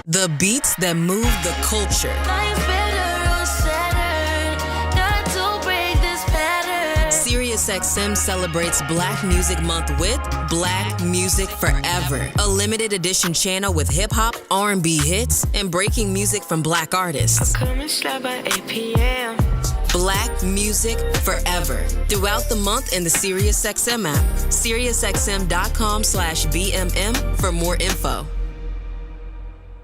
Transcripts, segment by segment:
The beats that move the culture. SiriusXM celebrates Black Music Month with Black Music Forever, a limited edition channel with hip-hop, R&B hits, and breaking music from Black artists. I'll come and slide by 8 p.m. Black Music Forever. Throughout the month in the SiriusXM app. SiriusXM.com/BMM for more info.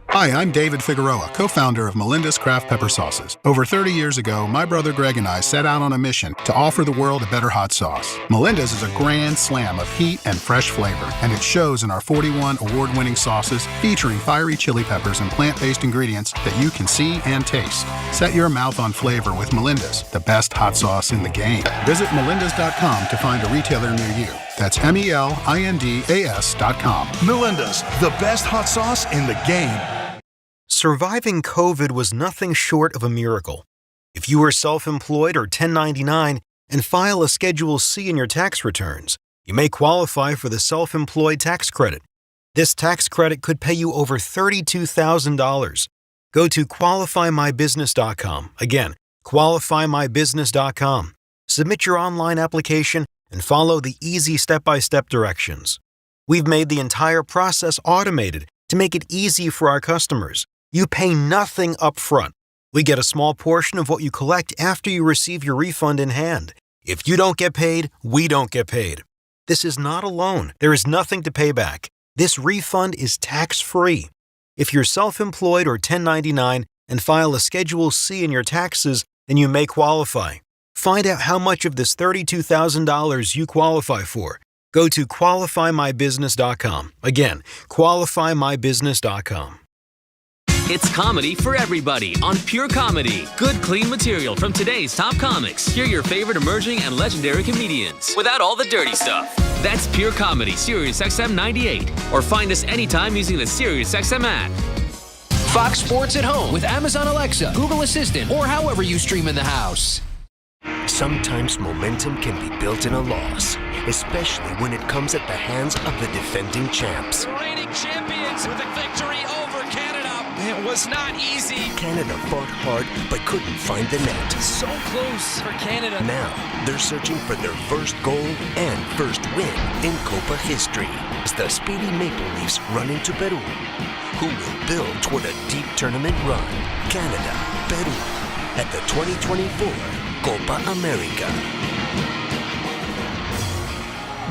Hi, I'm David Figueroa, co-founder of Melinda's Craft Pepper Sauces. Over 30 years ago, my brother Greg and I set out on a mission to offer the world a better hot sauce. Melinda's is a grand slam of heat and fresh flavor, and it shows in our 41 award-winning sauces featuring fiery chili peppers and plant-based ingredients that you can see and taste. Set your mouth on flavor with Melinda's, the best hot sauce in the game. Visit melindas.com to find a retailer near you. That's melindas.com. Melinda's, the best hot sauce in the game. Surviving COVID was nothing short of a miracle. If you are self-employed or 1099 and file a Schedule C in your tax returns, you may qualify for the self-employed tax credit. This tax credit could pay you over $32,000. Go to qualifymybusiness.com. Again, qualifymybusiness.com. Submit your online application and follow the easy step-by-step directions. We've made the entire process automated to make it easy for our customers. You pay nothing up front. We get a small portion of what you collect after you receive your refund in hand. If you don't get paid, we don't get paid. This is not a loan. There is nothing to pay back. This refund is tax-free. If you're self-employed or 1099 and file a Schedule C in your taxes, then you may qualify. Find out how much of this $32,000 you qualify for. Go to qualifymybusiness.com. Again, qualifymybusiness.com. It's comedy for everybody on Pure Comedy. Good, clean material from today's top comics. Hear your favorite emerging and legendary comedians without all the dirty stuff. That's Pure Comedy, SiriusXM 98. Or find us anytime using the SiriusXM app. Fox Sports at home with Amazon Alexa, Google Assistant, or however you stream in the house. Sometimes momentum can be built in a loss, especially when it comes at the hands of the defending champs. Reigning champions with a victory over Canada. It was not easy. Canada fought hard but couldn't find the net. So close for Canada. Now, they're searching for their first goal and first win in Copa history. As the speedy Maple Leafs run into Peru, who will build toward a deep tournament run. Canada, Peru, at the 2024 Copa America.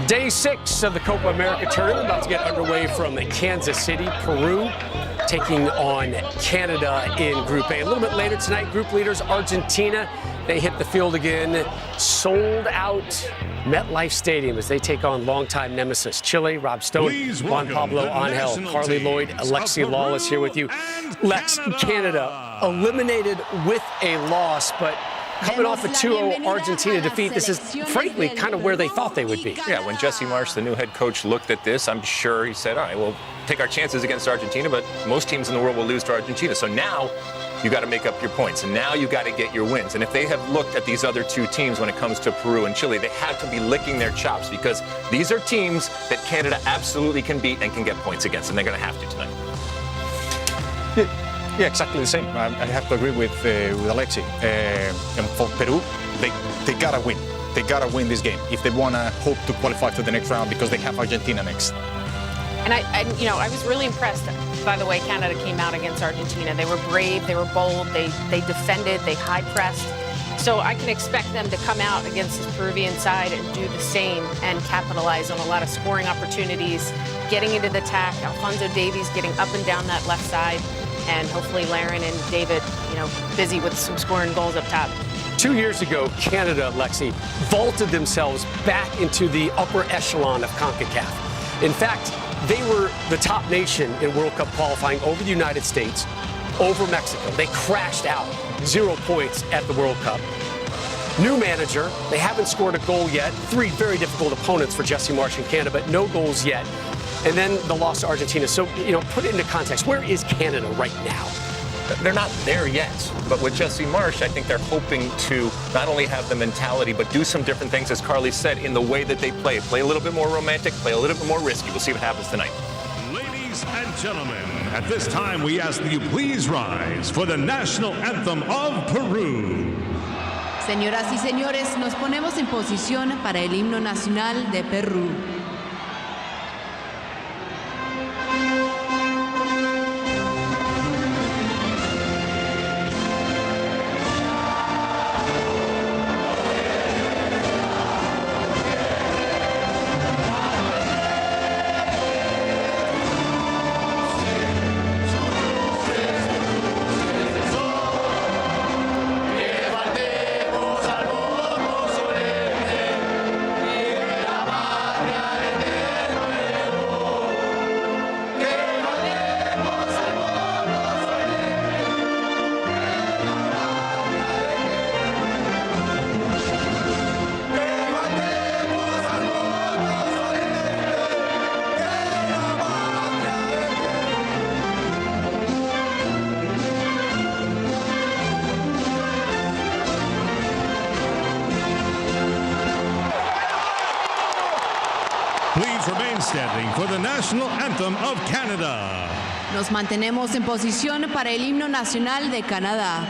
Day 6 of the Copa America tournament about to get underway from Kansas City, Peru, taking on Canada in Group A. A little bit later tonight, group leaders Argentina, they hit the field again. Sold out MetLife Stadium as they take on longtime nemesis Chile. Rob Stone, Juan Pablo Angel, Carly Lloyd, Alexi Lawless here with you. Lex, Canada eliminated with a loss, but coming off a 2-0 Argentina defeat, this is frankly kind of where they thought they would be. Yeah, when Jesse Marsch, the new head coach, looked at this, I'm sure he said, all right, we'll take our chances against Argentina, but most teams in the world will lose to Argentina. So now you got to make up your points, and now you got to get your wins. And if they have looked at these other two teams when it comes to Peru and Chile, they have to be licking their chops because these are teams that Canada absolutely can beat and can get points against, and they're going to have to tonight. Yeah, exactly the same. I have to agree with Alexi. And for Peru, they gotta win. They gotta win this game if they wanna hope to qualify to the next round because they have Argentina next. And I was really impressed by the way Canada came out against Argentina. They were brave, they were bold, they defended, they high pressed. So I can expect them to come out against this Peruvian side and do the same and capitalize on a lot of scoring opportunities, getting into the attack. Alphonso Davies getting up and down that left side. And hopefully Laren and David, busy with some scoring goals up top. 2 years ago, Canada, Lexi, vaulted themselves back into the upper echelon of CONCACAF. In fact, they were the top nation in World Cup qualifying over the United States, over Mexico. They crashed out, 0 points at the World Cup. New manager, they haven't scored a goal yet. 3 very difficult opponents for Jesse Marsch in Canada, but no goals yet. And then the loss to Argentina. So, put it into context. Where is Canada right now? They're not there yet. But with Jesse Marsch, I think they're hoping to not only have the mentality, but do some different things, as Carly said, in the way that they play. Play a little bit more romantic, play a little bit more risky. We'll see what happens tonight. Ladies and gentlemen, at this time we ask that you please rise for the national anthem of Peru. Señoras y señores, nos ponemos en posición para el himno nacional de Perú. Please remain standing for the national anthem of Canada. Nos mantenemos en posición para el himno nacional de Canadá.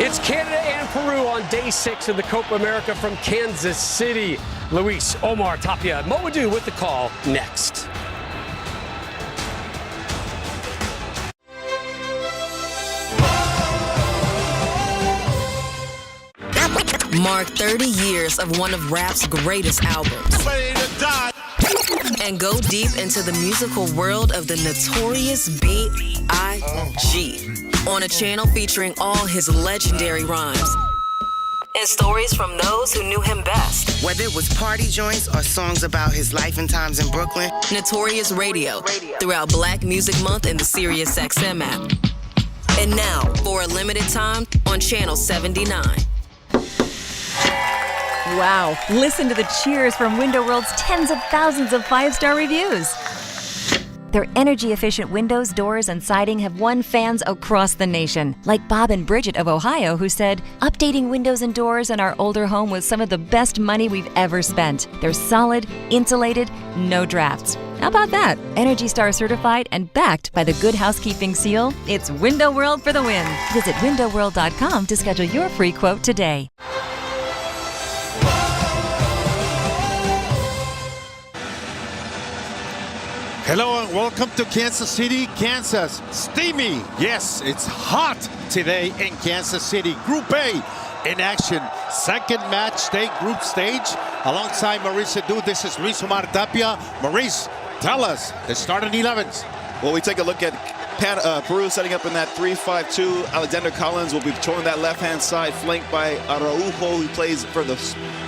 It's Canada and Peru on day 6 of the Copa America from Kansas City. Luis, Omar, Tapia, Moadu with the call next. Mark 30 years of one of rap's greatest albums. And go deep into the musical world of the notorious B.I.G. on a channel featuring all his legendary rhymes. And stories from those who knew him best. Whether it was party joints or songs about his life and times in Brooklyn. Notorious Radio, throughout Black Music Month in the SiriusXM app. And now, for a limited time, on Channel 79. Wow, listen to the cheers from Window World's tens of thousands of 5-star reviews. Their energy-efficient windows, doors, and siding have won fans across the nation, like Bob and Bridget of Ohio, who said, "Updating windows and doors in our older home was some of the best money we've ever spent. They're solid, insulated, no drafts." How about that? Energy Star certified and backed by the Good Housekeeping seal. It's Window World for the win. Visit windowworld.com to schedule your free quote today. Hello and welcome to Kansas City, Kansas. Steamy. Yes, it's hot today in Kansas City. Group A in action. Second match day group stage. Alongside Maurice Adu, this is Luis Omar Tapia. Maurice, tell us the starting 11s. Well, we take a look at Peru setting up in that 3-5-2. Alexander Collins will be patrolling that left-hand side, flanked by Araujo, who plays for the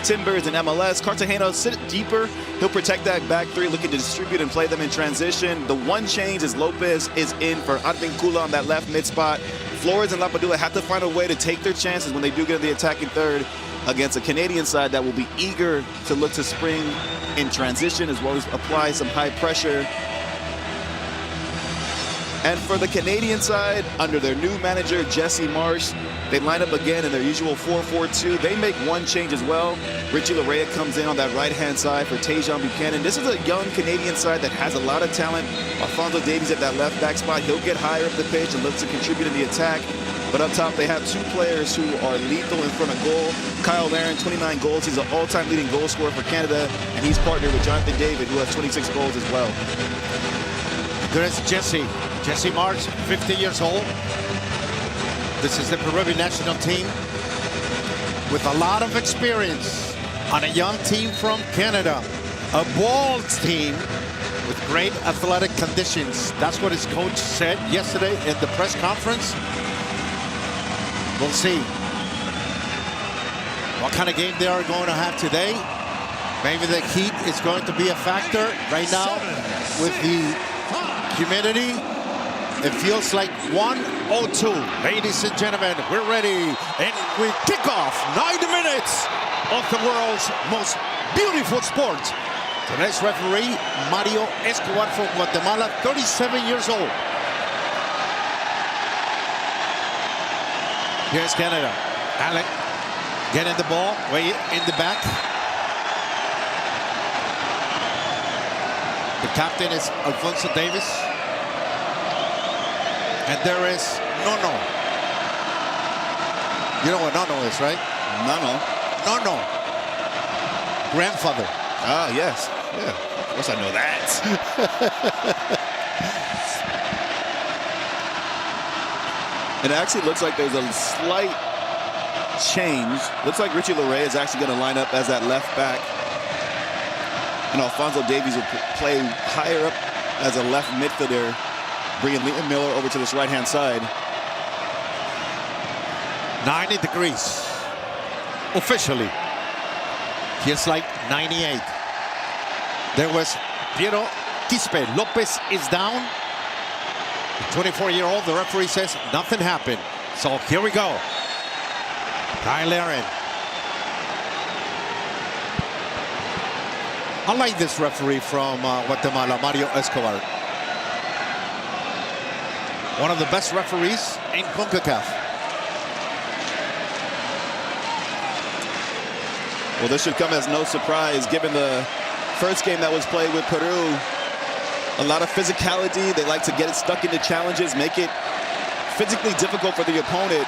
Timbers in MLS. Cartagena sit deeper. He'll protect that back three, looking to distribute and play them in transition. The one change is Lopez is in for Advincula on that left mid spot. Flores and Lapadula have to find a way to take their chances when they do get in the attacking third against a Canadian side that will be eager to look to spring in transition as well as apply some high pressure. And for the Canadian side, under their new manager, Jesse Marsh, they line up again in their usual 4-4-2. They make one change as well. Richie Larea comes in on that right-hand side for Tajon Buchanan. This is a young Canadian side that has a lot of talent. Alphonso Davies at that left back spot. He'll get higher up the pitch and looks to contribute in the attack. But up top, they have two players who are lethal in front of goal. Kyle Larin, 29 goals. He's an all-time leading goal scorer for Canada. And he's partnered with Jonathan David, who has 26 goals as well. There's Jesse Marsh, 50 years old. This is the Peruvian national team with a lot of experience on a young team from Canada. A bold team with great athletic conditions. That's what his coach said yesterday in the press conference. We'll see what kind of game they are going to have today. Maybe the heat is going to be a factor right now with the humidity. It feels like 1:02. Ladies and gentlemen, we're ready. And we kick off 90 minutes of the world's most beautiful sport. Today's referee, Mario Escobar from Guatemala, 37 years old. Here's Canada. Alec getting the ball way in the back. The captain is Alphonso Davies. And there is Nono. You know what Nono is, right? Nono. Grandfather. Ah, yes. Yeah, of course I know that. It actually looks like there's a slight change. Looks like Richie Larea is actually going to line up as that left back. And Alphonso Davies will play higher up as a left midfielder, bringing Liam Miller over to this right-hand side. 90 degrees. Officially. Feels like 98. There was Piero Quispe. Lopez is down. The 24-year-old, the referee says nothing happened. So here we go. Kyle Larin. I like this referee from Guatemala, Mario Escobar. One of the best referees in CONCACAF. Well, this should come as no surprise, given the first game that was played with Peru. A lot of physicality. They like to get it stuck into challenges, make it physically difficult for the opponent.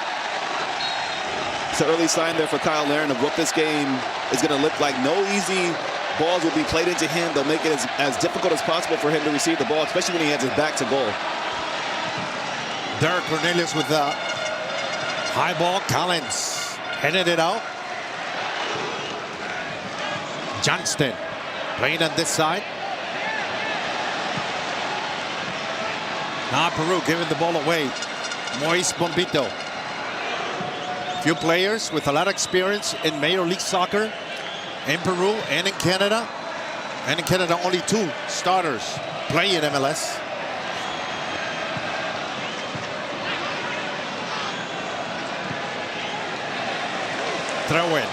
It's an early sign there for Kyle Larin of what this game is going to look like. No easy balls will be played into him. They'll make it as difficult as possible for him to receive the ball, especially when he has his back to goal. Derek Cornelius with the high ball. Collins headed it out. Johnston playing on this side. Now Peru giving the ball away. Moise Bombito. Few players with a lot of experience in Major League Soccer in Peru and in Canada. And in Canada, only 2 starters play in MLS. Throw in.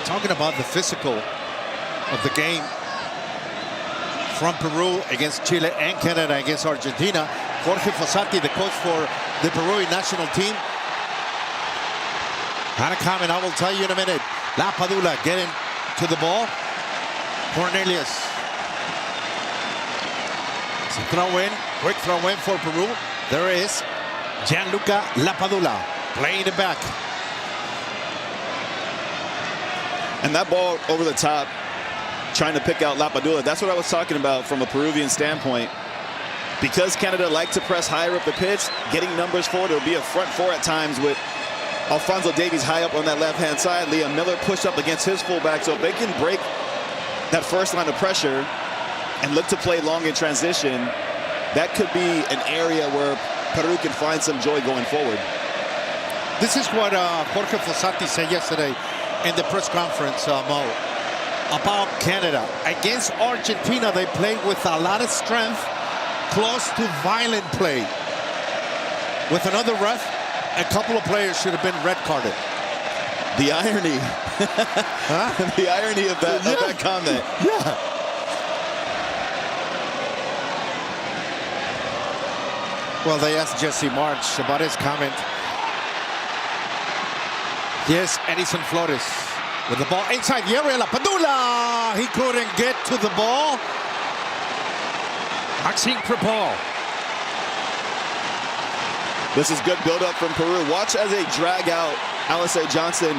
Talking about the physical of the game from Peru against Chile and Canada against Argentina. Jorge Fossati, the coach for the Peruvian national team, had a comment I will tell you in a minute. La Padula getting to the ball. Cornelius. It's a throw in, quick throw in for Peru. There is Gianluca Lapadula playing it back. And that ball over the top, trying to pick out Lapadula. That's what I was talking about from a Peruvian standpoint. Because Canada like to press higher up the pitch, getting numbers forward, it'll be a front four at times with Alphonso Davies high up on that left-hand side. Liam Miller pushed up against his fullback. So if they can break that first line of pressure and look to play long in transition, that could be an area where Peru can find some joy going forward. This is what Jorge Fossati said yesterday in the press conference, Mo, about Canada. Against Argentina, they played with a lot of strength, close to violent play. With another ref, a couple of players should have been red carded. The irony. Huh? The irony of that, of that comment. Yeah. Well, they asked Jesse March about his comment. Here's Edison Flores with the ball inside the area. La Padula! He couldn't get to the ball. Maxime Crepal. This is good build-up from Peru. Watch as they drag out Alistair Johnson.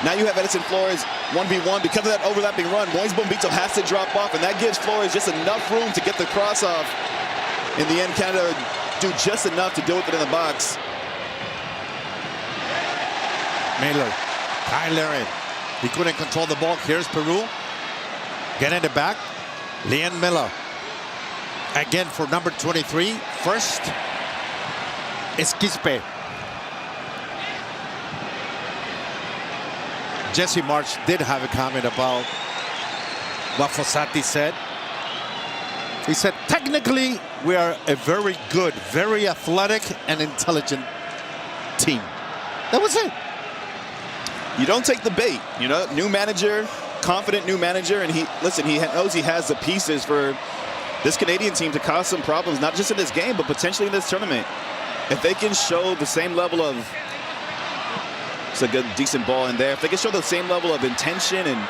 Now you have Edison Flores 1v1. Because of that overlapping run, Moise Bombito has to drop off, and that gives Flores just enough room to get the cross off. In the end, Canada do just enough to deal with it in the box. Miller, Tyler in. He couldn't control the ball. Here's Peru. Getting it back. Leon Miller. Again for number 23. First is Quispe. Jesse March did have a comment about what Fossati said. He said, technically, we are a very good, very athletic and intelligent team. That was it. You don't take the bait, you know, new manager, confident new manager, and he knows he has the pieces for this Canadian team to cause some problems, not just in this game, but potentially in this tournament. If they can show the same level of, it's a good, decent ball in there. If they can show the same level of intention and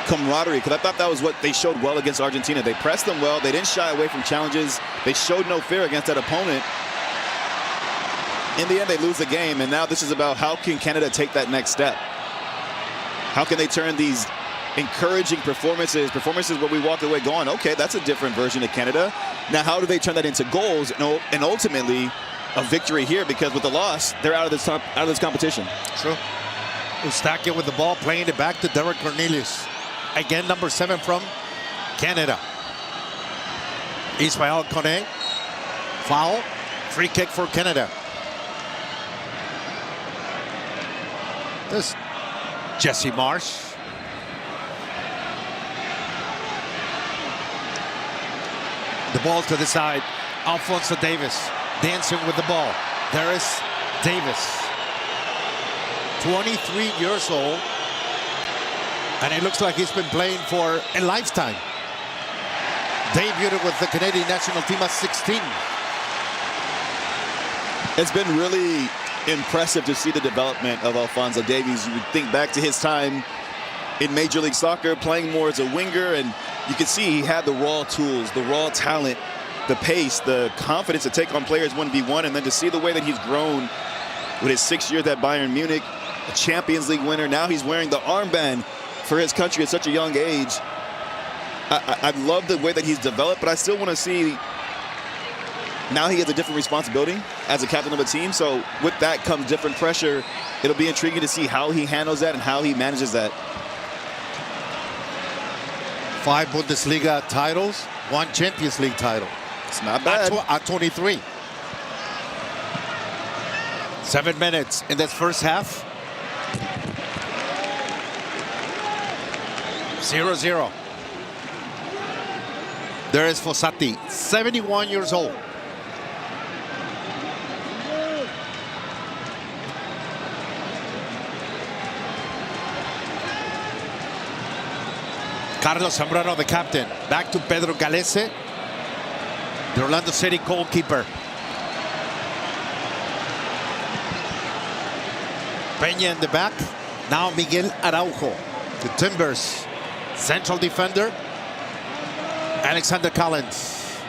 camaraderie, because I thought that was what they showed well against Argentina. They pressed them well. They didn't shy away from challenges. They showed no fear against that opponent. In the end, they lose the game, and now this is about how can Canada take that next step? How can they turn these encouraging performances where we walk away going, okay, that's a different version of Canada. Now, how do they turn that into goals and ultimately a victory here? Because with the loss, they're out of this competition. True. Eustaquio with the ball, playing it back to Derek Cornelius. Again, number 7 from Canada. Ismael Kone. Foul. Free kick for Canada. This Jesse Marsh. The ball to the side. Alphonso Davis dancing with the ball. There is Davis. 23 years old. And it looks like he's been playing for a lifetime. Debuted with the Canadian national team at 16. It's been really impressive to see the development of Alphonso Davies. You would think back to his time in Major League Soccer, playing more as a winger, and you can see he had the raw tools, the raw talent, the pace, the confidence to take on players 1v1, and then to see the way that he's grown with his 6 years at Bayern Munich, a Champions League winner. Now he's wearing the armband for his country at such a young age. I love the way that he's developed, but I still want to see. Now he has a different responsibility as a captain of a team, so with that comes different pressure. It'll be intriguing to see how he handles that and how he manages that. 5 Bundesliga titles, 1 Champions League title. It's not bad. At 23. 7 minutes in this first half. 0-0. There is Fossati, 71 years old. Carlos Zambrano, the captain. Back to Pedro Galese, the Orlando City goalkeeper. Peña in the back. Now Miguel Araujo. The Timbers central defender. Alexander Collins,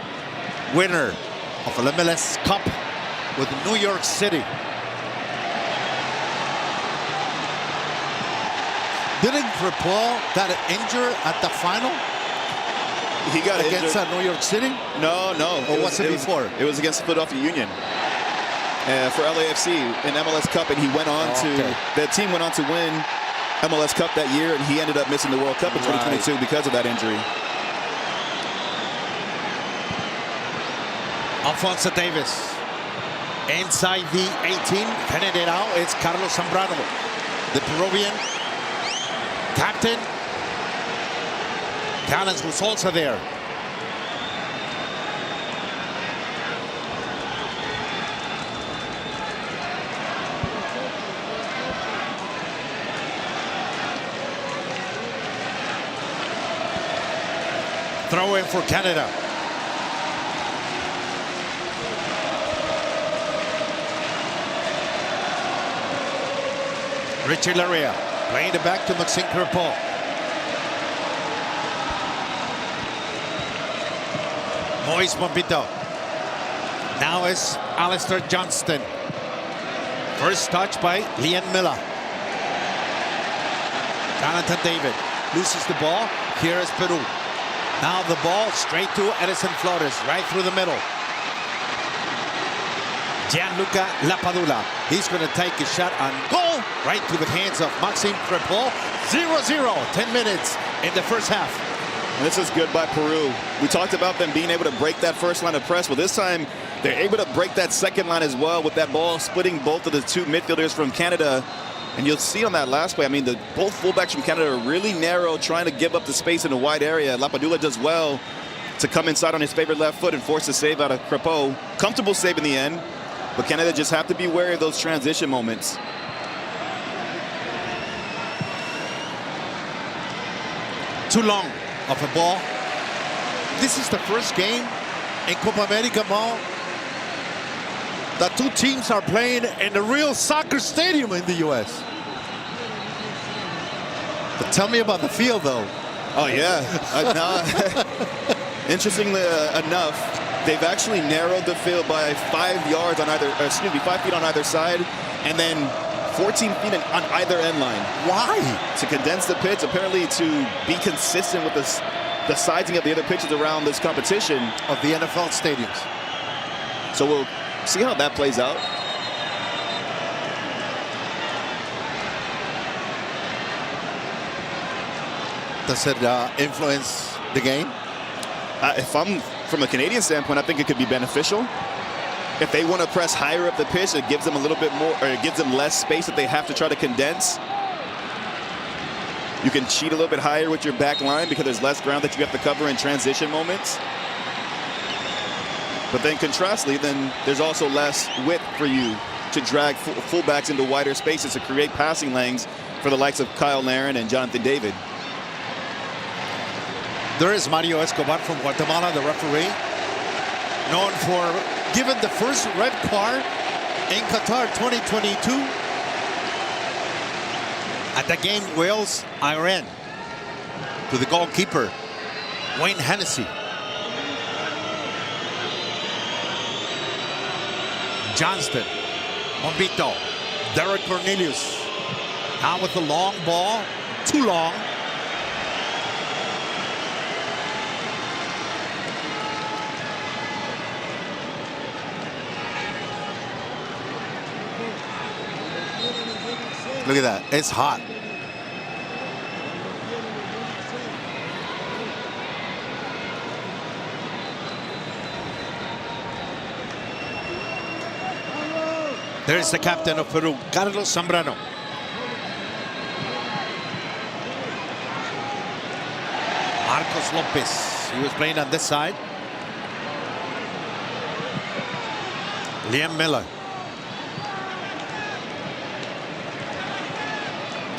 winner of an MLS Cup with New York City. Didn't Crepal got injured at the final? He got against injured. New York City? No. Or was it before? It was against Philadelphia Union for LAFC in MLS Cup, and he went on the team went on to win MLS Cup that year, and he ended up missing the World Cup in 2022 because of that injury. Alphonso Davis inside the 18, heading it out. It's Carlos Zambrano, the Peruvian captain. Collins was also there. Throw in for Canada. Richie Larea playing it back to Maxime Crepeau. Moise Bombito. Now is Alistair Johnston. First touch by Liam Miller. Jonathan David loses the ball. Here is Peru. Now the ball straight to Edison Flores, right through the middle. Gianluca Lapadula. He's going to take a shot on goal, right to the hands of Maxime Crepeau. 0-0, 10 minutes in the first half. And this is good by Peru. We talked about them being able to break that first line of press. Well, this time they're able to break that second line as well with that ball splitting both of the two midfielders from Canada. And you'll see on that last play, I mean, both fullbacks from Canada are really narrow, trying to give up the space in the wide area. Lapadula does well to come inside on his favorite left foot and force a save out of Crepeau. Comfortable save in the end, but Canada just have to be wary of those transition moments. Too long of a ball. This is the first game in Copa America ball. The two teams are playing in a real soccer stadium in the U.S. But tell me about the field, though. Oh, yeah. Interestingly enough, they've actually narrowed the field by 5 yards on either, 5 feet on either side, and then 14 feet on either end line. Why? To condense the pitch, apparently to be consistent with the sizing of the other pitches around this competition. Of the NFL stadiums. So we'll see how that plays out. Does it influence the game? If I'm from a Canadian standpoint, I think it could be beneficial. If they want to press higher up the pitch, it gives them a little bit more, or it gives them less space that they have to try to condense. You can cheat a little bit higher with your back line because there's less ground that you have to cover in transition moments. But then contrastly, then there's also less width for you to drag fullbacks into wider spaces to create passing lanes for the likes of Kyle Larin and Jonathan David. There is Mario Escobar from Guatemala, the referee, known for giving the first red card in Qatar 2022 at the game Wales-Iran to the goalkeeper, Wayne Hennessy. Johnston, Bombito, Derek Cornelius. Now with the long ball, too long. Look at that, it's hot. There's the captain of Peru, Carlos Zambrano. Marcos Lopez, he was playing on this side. Liam Miller.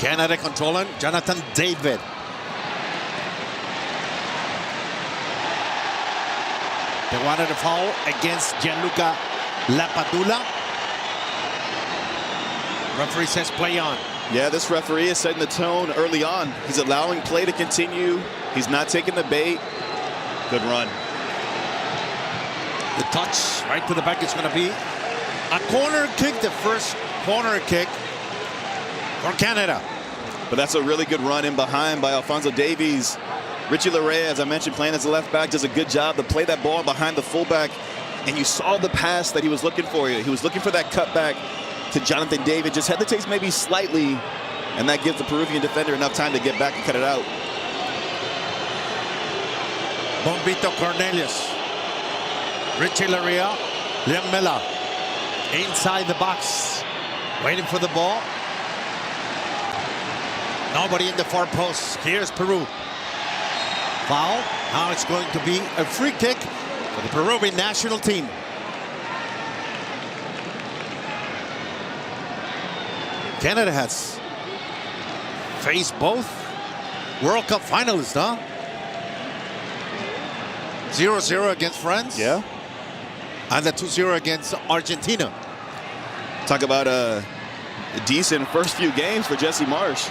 Canada controlling, Jonathan David. They wanted a foul against Gianluca Lapadula. Referee says play on. Yeah, this referee is setting the tone early on. He's allowing play to continue. He's not taking the bait. Good run. The touch right to the back is going to be a corner kick, the first corner kick for Canada. But that's a really good run in behind by Alphonso Davies. Richie Larea, as I mentioned, playing as a left back, does a good job to play that ball behind the fullback. And you saw the pass that he was looking for. He was looking for that cutback to Jonathan David, just hesitates maybe slightly, and that gives the Peruvian defender enough time to get back and cut it out. Bombito Cornelius, Richie Larea, Liam Miller, inside the box, waiting for the ball. Nobody in the far post. Here's Peru. Foul. Now it's going to be a free kick for the Peruvian national team. Canada has faced both World Cup finalists, huh? 0-0 against France. Yeah. And the 2-0 against Argentina. Talk about decent first few games for Jesse Marsh.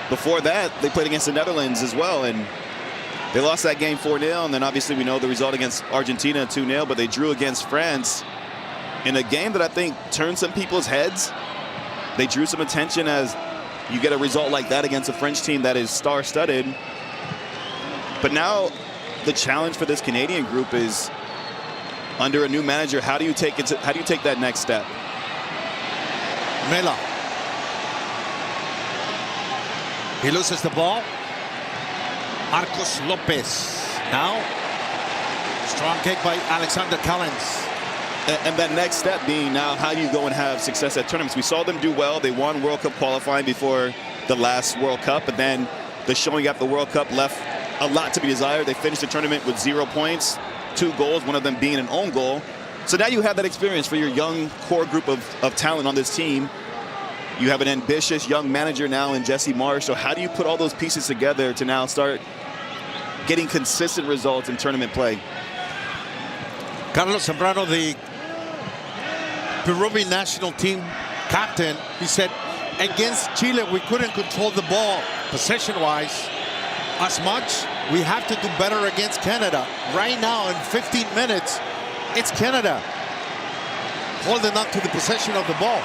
Before that, they played against the Netherlands as well, and they lost that game 4-0, and then obviously we know the result against Argentina 2-0, but they drew against France in a game that I think turned some people's heads. They drew some attention as you get a result like that against a French team that is star-studded. But now the challenge for this Canadian group is, under a new manager, how do you take that next step? Mela. He loses the ball. Marcos Lopez. Now, strong kick by Alexander Callens. And that next step being now how you go and have success at tournaments. We saw them do well. They won World Cup qualifying before the last World Cup, but then the showing after the World Cup left a lot to be desired. They finished the tournament with 0 points, 2 goals, one of them being an own goal. So now you have that experience for your young core group of talent on this team. You have an ambitious young manager now in Jesse Marsh. So how do you put all those pieces together to now start getting consistent results in tournament play? Carlos Zambrano, the Peruvian national team captain, he said, against Chile, we couldn't control the ball possession-wise as much. We have to do better against Canada. Right now, in 15 minutes, it's Canada holding on to the possession of the ball.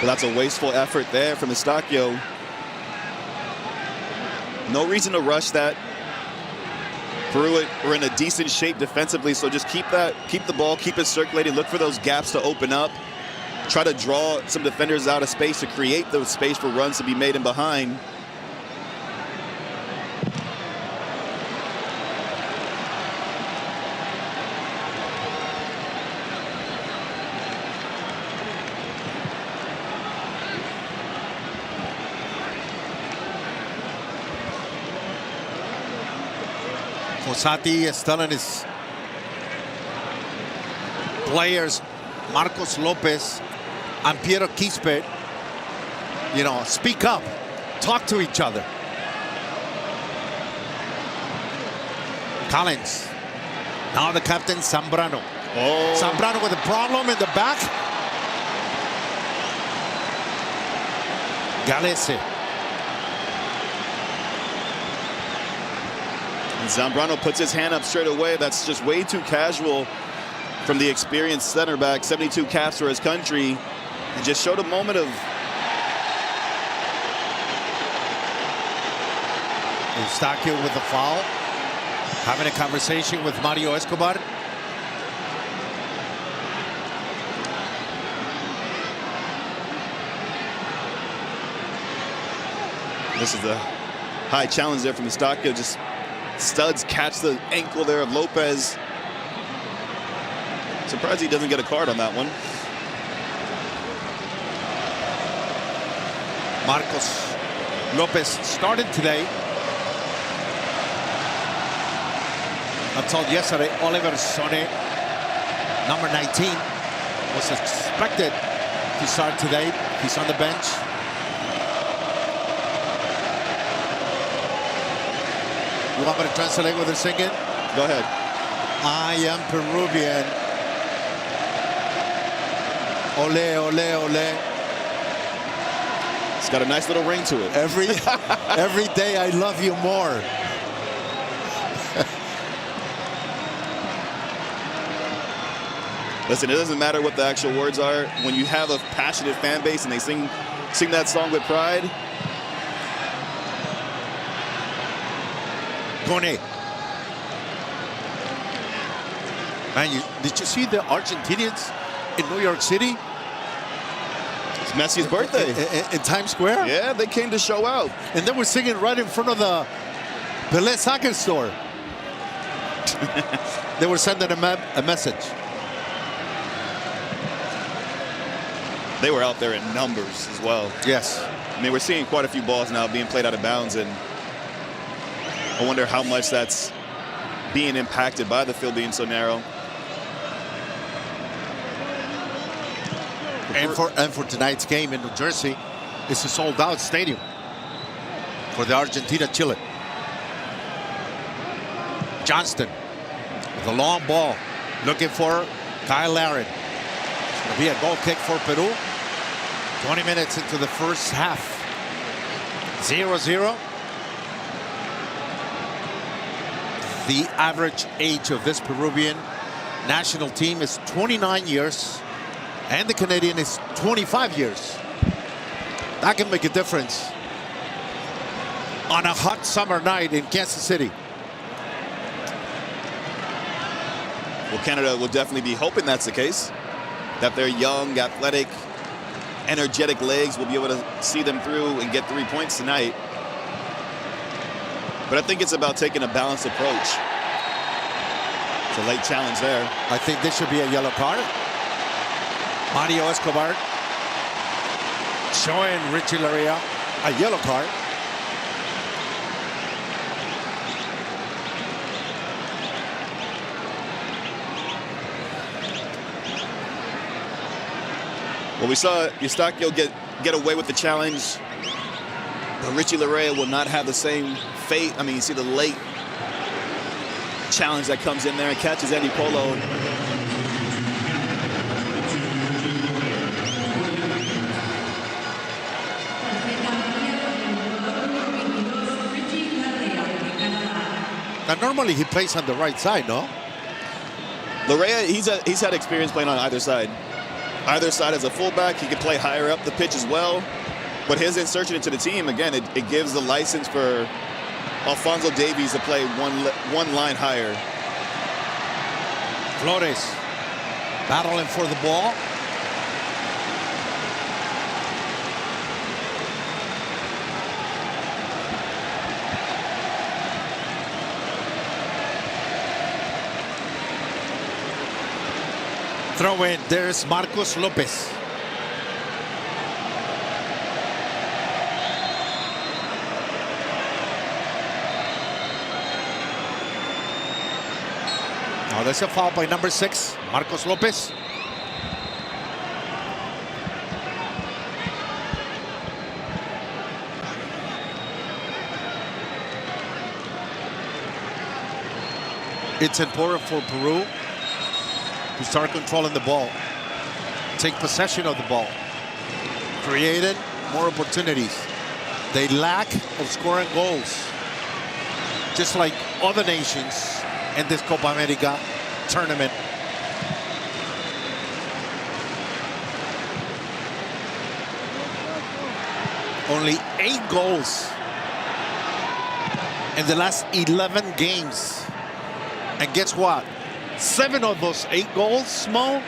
But that's a wasteful effort there from Eustaquio. No reason to rush that. Peru are in a decent shape defensively, so just keep the ball, keep it circulating, look for those gaps to open up. Try to draw some defenders out of space to create those space for runs to be made in behind. Fossati is telling his players, Marcos Lopez and Piero Quispe, you know, speak up, talk to each other. Collins. Now the captain, Zambrano. Oh. Zambrano with a problem in the back. Galese. And Zambrano puts his hand up straight away. That's just way too casual from the experienced center back. 72 caps for his country. And just showed a moment of... Eustaquio with the foul. Having a conversation with Mario Escobar. This is the high challenge there from Eustaquio. Just studs catch the ankle there of Lopez. Surprised he doesn't get a card on that one. Marcos Lopez started today. Until yesterday, Oliver Sone, number 19, was expected to start today. He's on the bench. You want me to translate what they're singing? Go ahead. I am Peruvian. Ole, ole, ole. It's got a nice little ring to it. Every day I love you more. Listen, it doesn't matter what the actual words are. When you have a passionate fan base and they sing that song with pride. Kone. Man, did you see the Argentinians in New York City? It's Messi's birthday. In Times Square? Yeah, they came to show out. And they were singing right in front of the Pelé soccer store. They were sending a message. They were out there in numbers as well. Yes. I mean, we're seeing quite a few balls now being played out of bounds, and I wonder how much that's being impacted by the field being so narrow. And for tonight's game in New Jersey, it's a sold-out stadium for the Argentina-Chile. Johnston with a long ball, looking for Kyle Larin. It's going to be a goal kick for Peru. 20 minutes into the first half. 0-0. The average age of this Peruvian national team is 29 years, and the Canadian is 25 years. That can make a difference on a hot summer night in Kansas City. Well, Canada will definitely be hoping that's the case, that their young, athletic, energetic legs will be able to see them through and get 3 points tonight. But I think it's about taking a balanced approach. It's a late challenge there. I think this should be a yellow card. Mario Escobar showing Richie Larea a yellow card. Well, we saw Eustachio get away with the challenge, but Richie Larea will not have the same fate. I mean, you see the late challenge that comes in there and catches Andy Polo. Now, normally he plays on the right side, no? Larea, he's had experience playing on either side. Either side as a fullback, he can play higher up the pitch as well. But his insertion into the team, again, it gives the license for Alphonso Davies to play one line higher. Flores battling for the ball. Throw in, there's Marcos Lopez. Now there's a foul by number 6, Marcos Lopez. It's important for Peru to start controlling the ball, take possession of the ball, created more opportunities. They lack of scoring goals, just like other nations in this Copa America tournament. Only 8 goals in the last 11 games. And guess what? 7 of those 8 goals, Mo,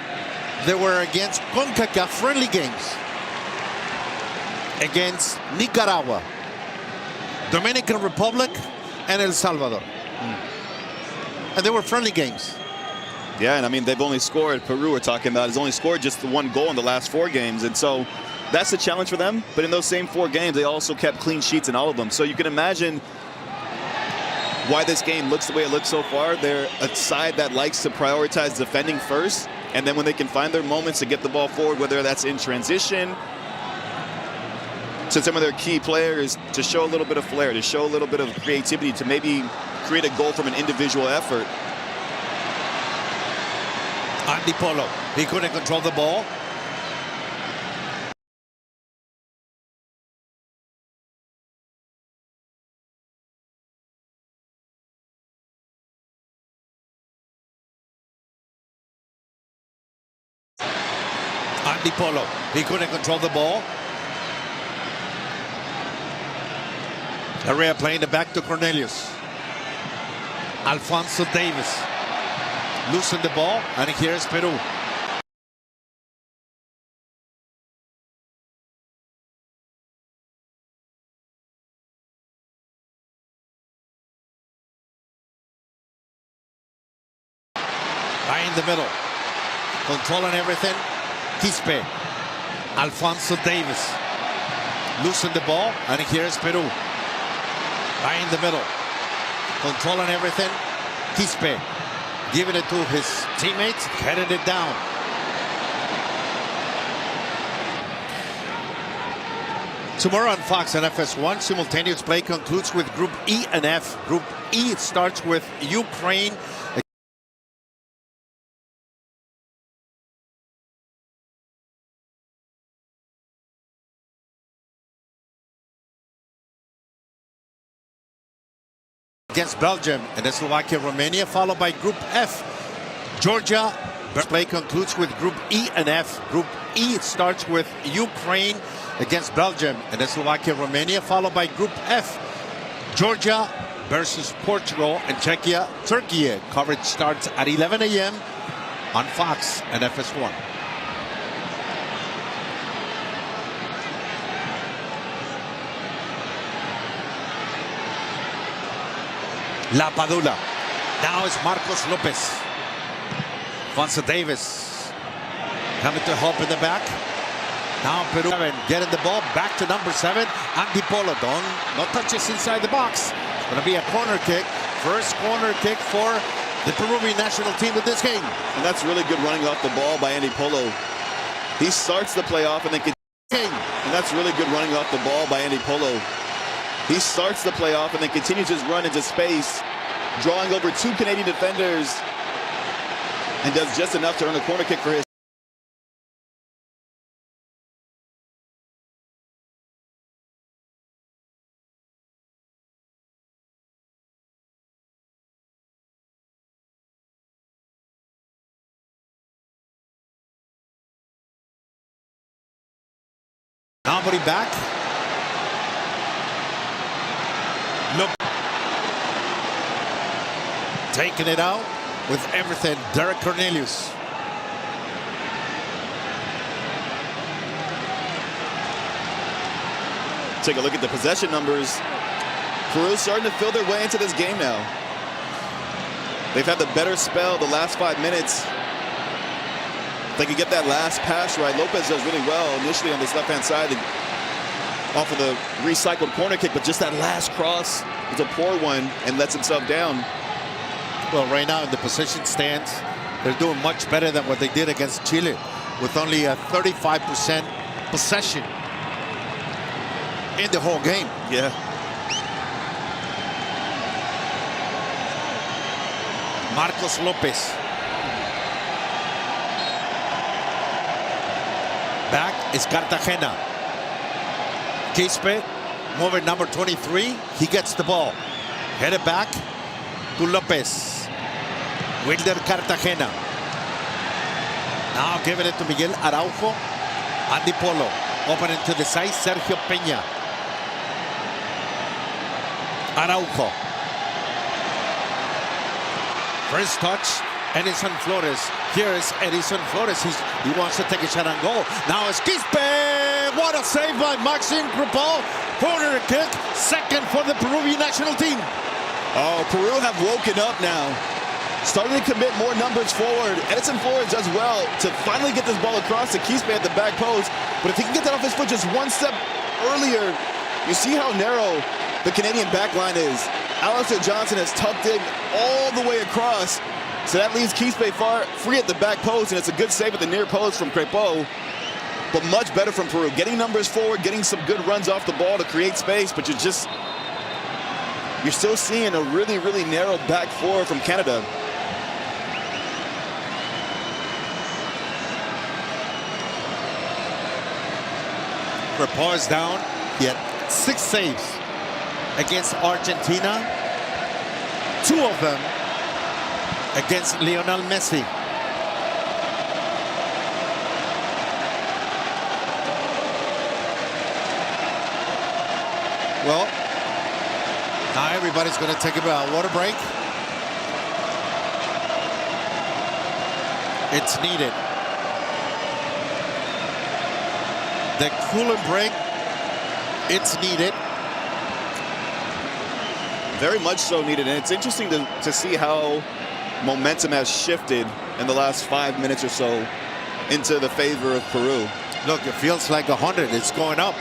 they were against CONCACAF friendly games. Against Nicaragua, Dominican Republic, and El Salvador. And they were friendly games. Yeah, and I mean, they've only scored, Peru we're talking about, has only scored just the 1 goal in the last 4 games. And so that's the challenge for them. But in those same 4 games, they also kept clean sheets in all of them. So you can imagine why this game looks the way it looks so far. They're a side that likes to prioritize defending first, and then when they can find their moments to get the ball forward, whether that's in transition, to some of their key players, to show a little bit of flair, to show a little bit of creativity, to maybe create a goal from an individual effort. Andy Polo, he couldn't control the ball. Andy Polo, he couldn't control the ball. Herrera playing it back to Cornelius. Alphonso Davies losing the ball, and here's Peru. Right in the middle, controlling everything. Quispe, Alphonso Davies losing the ball, and here's Peru. Right in the middle, controlling everything. Quispe giving it to his teammates, headed it down. Tomorrow on Fox and FS1, simultaneous play concludes with Group E and F. Group E starts with Ukraine against Belgium, and then Slovakia, Romania, followed by Group F. Georgia. Play concludes with Group E and F. Group E starts with Ukraine against Belgium, and then Slovakia, Romania, followed by Group F. Georgia versus Portugal and Czechia, Turkey. Coverage starts at 11 a.m. on Fox and FS1. La Padula. Now it's Marcos Lopez. Fonsa Davis coming to help in the back. Now Peru getting the ball back to number 7. Andy Polo. No touches inside the box. It's going to be a corner kick. First corner kick for the Peruvian national team in this game. And that's really good running off the ball by Andy Polo. He starts the play off and then and that's really good running off the ball by Andy Polo. He starts the play off and then continues his run into space, drawing over 2 Canadian defenders, and does just enough to earn a corner kick for his. Nobody back. Look. Taking it out with everything. Derek Cornelius. Take a look at the possession numbers. Peru's starting to feel their way into this game now. They've had the better spell the last 5 minutes. If they can get that last pass right, Lopez does really well initially on this left-hand side off of the recycled corner kick, but just that last cross is a poor one and lets himself down. Well, right now in the position stance, they're doing much better than what they did against Chile, with only a 35% possession in the whole game. Yeah. Marcos Lopez. Back is Cartagena. Quispe, moving number 23. He gets the ball. Headed back to Lopez. Wilder Cartagena. Now giving it to Miguel Araujo. Andy Polo. Opening to the side. Sergio Peña. Araujo. First touch. Edison Flores. Here is Edison Flores. He wants to take a shot on goal. Now it's Quispe. What a save by Maxime Crepal. Corner kick. Second for the Peruvian national team. Oh, Peru have woken up now. Starting to commit more numbers forward. Edison Flores does well to finally get this ball across to Quispe at the back post. But if he can get that off his foot just one step earlier, you see how narrow the Canadian back line is. Alistair Johnson has tucked in all the way across. So that leaves Quispe far free at the back post, and it's a good save at the near post from Crepeau. But much better from Peru. Getting numbers forward, getting some good runs off the ball to create space, but you're still seeing a really, really narrow back four from Canada. Crepeau is down. He had 6 saves against Argentina. 2 of them against Lionel Messi. Well, now everybody's going to take a water break. It's needed. The cooling break, it's needed. Very much so needed, and it's interesting to see how momentum has shifted in the last 5 minutes or so into the favor of Peru. Look, it feels like 100. It's going up.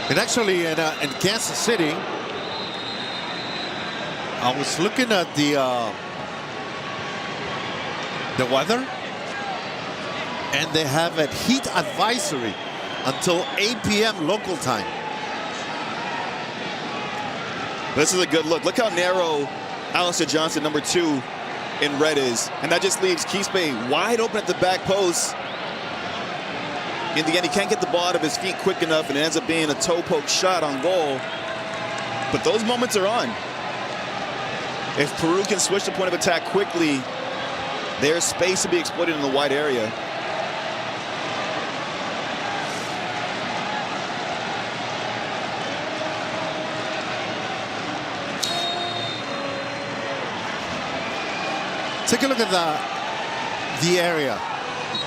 And actually, in Kansas City, I was looking at the weather, and they have a heat advisory until 8 p.m. local time. This is a good look. Look how narrow Alistair Johnson, number 2 in red is. And that just leaves Quispe wide open at the back post. In the end, he can't get the ball out of his feet quick enough, and it ends up being a toe poke shot on goal. But those moments are on. If Peru can switch the point of attack quickly, there's space to be exploited in the wide area. Take a look at the area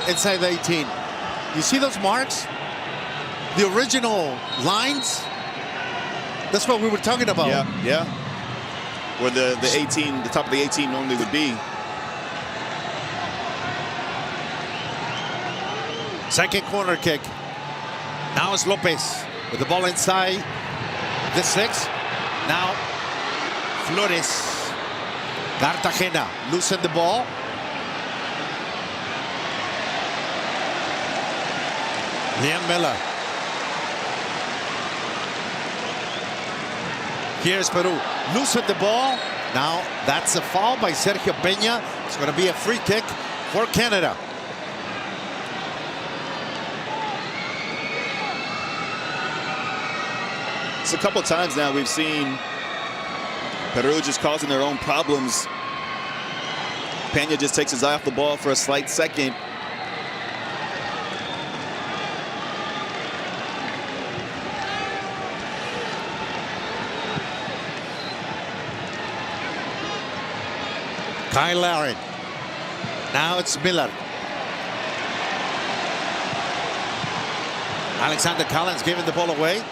inside the 18. You see those marks? The original lines? That's what we were talking about. Yeah, yeah. Where the 18, the top of the 18 normally would be. Second corner kick. Now it's Lopez with the ball inside the 6. Now Flores. Cartagena loosen the ball. Liam Miller. Here's Peru. Loosen the ball. Now that's a foul by Sergio Peña. It's going to be a free kick for Canada. It's a couple times now we've seen Peru just causing their own problems. Peña just takes his eye off the ball for a slight second. Kyle Larin. Now it's Miller. Alexander Collins giving the ball away.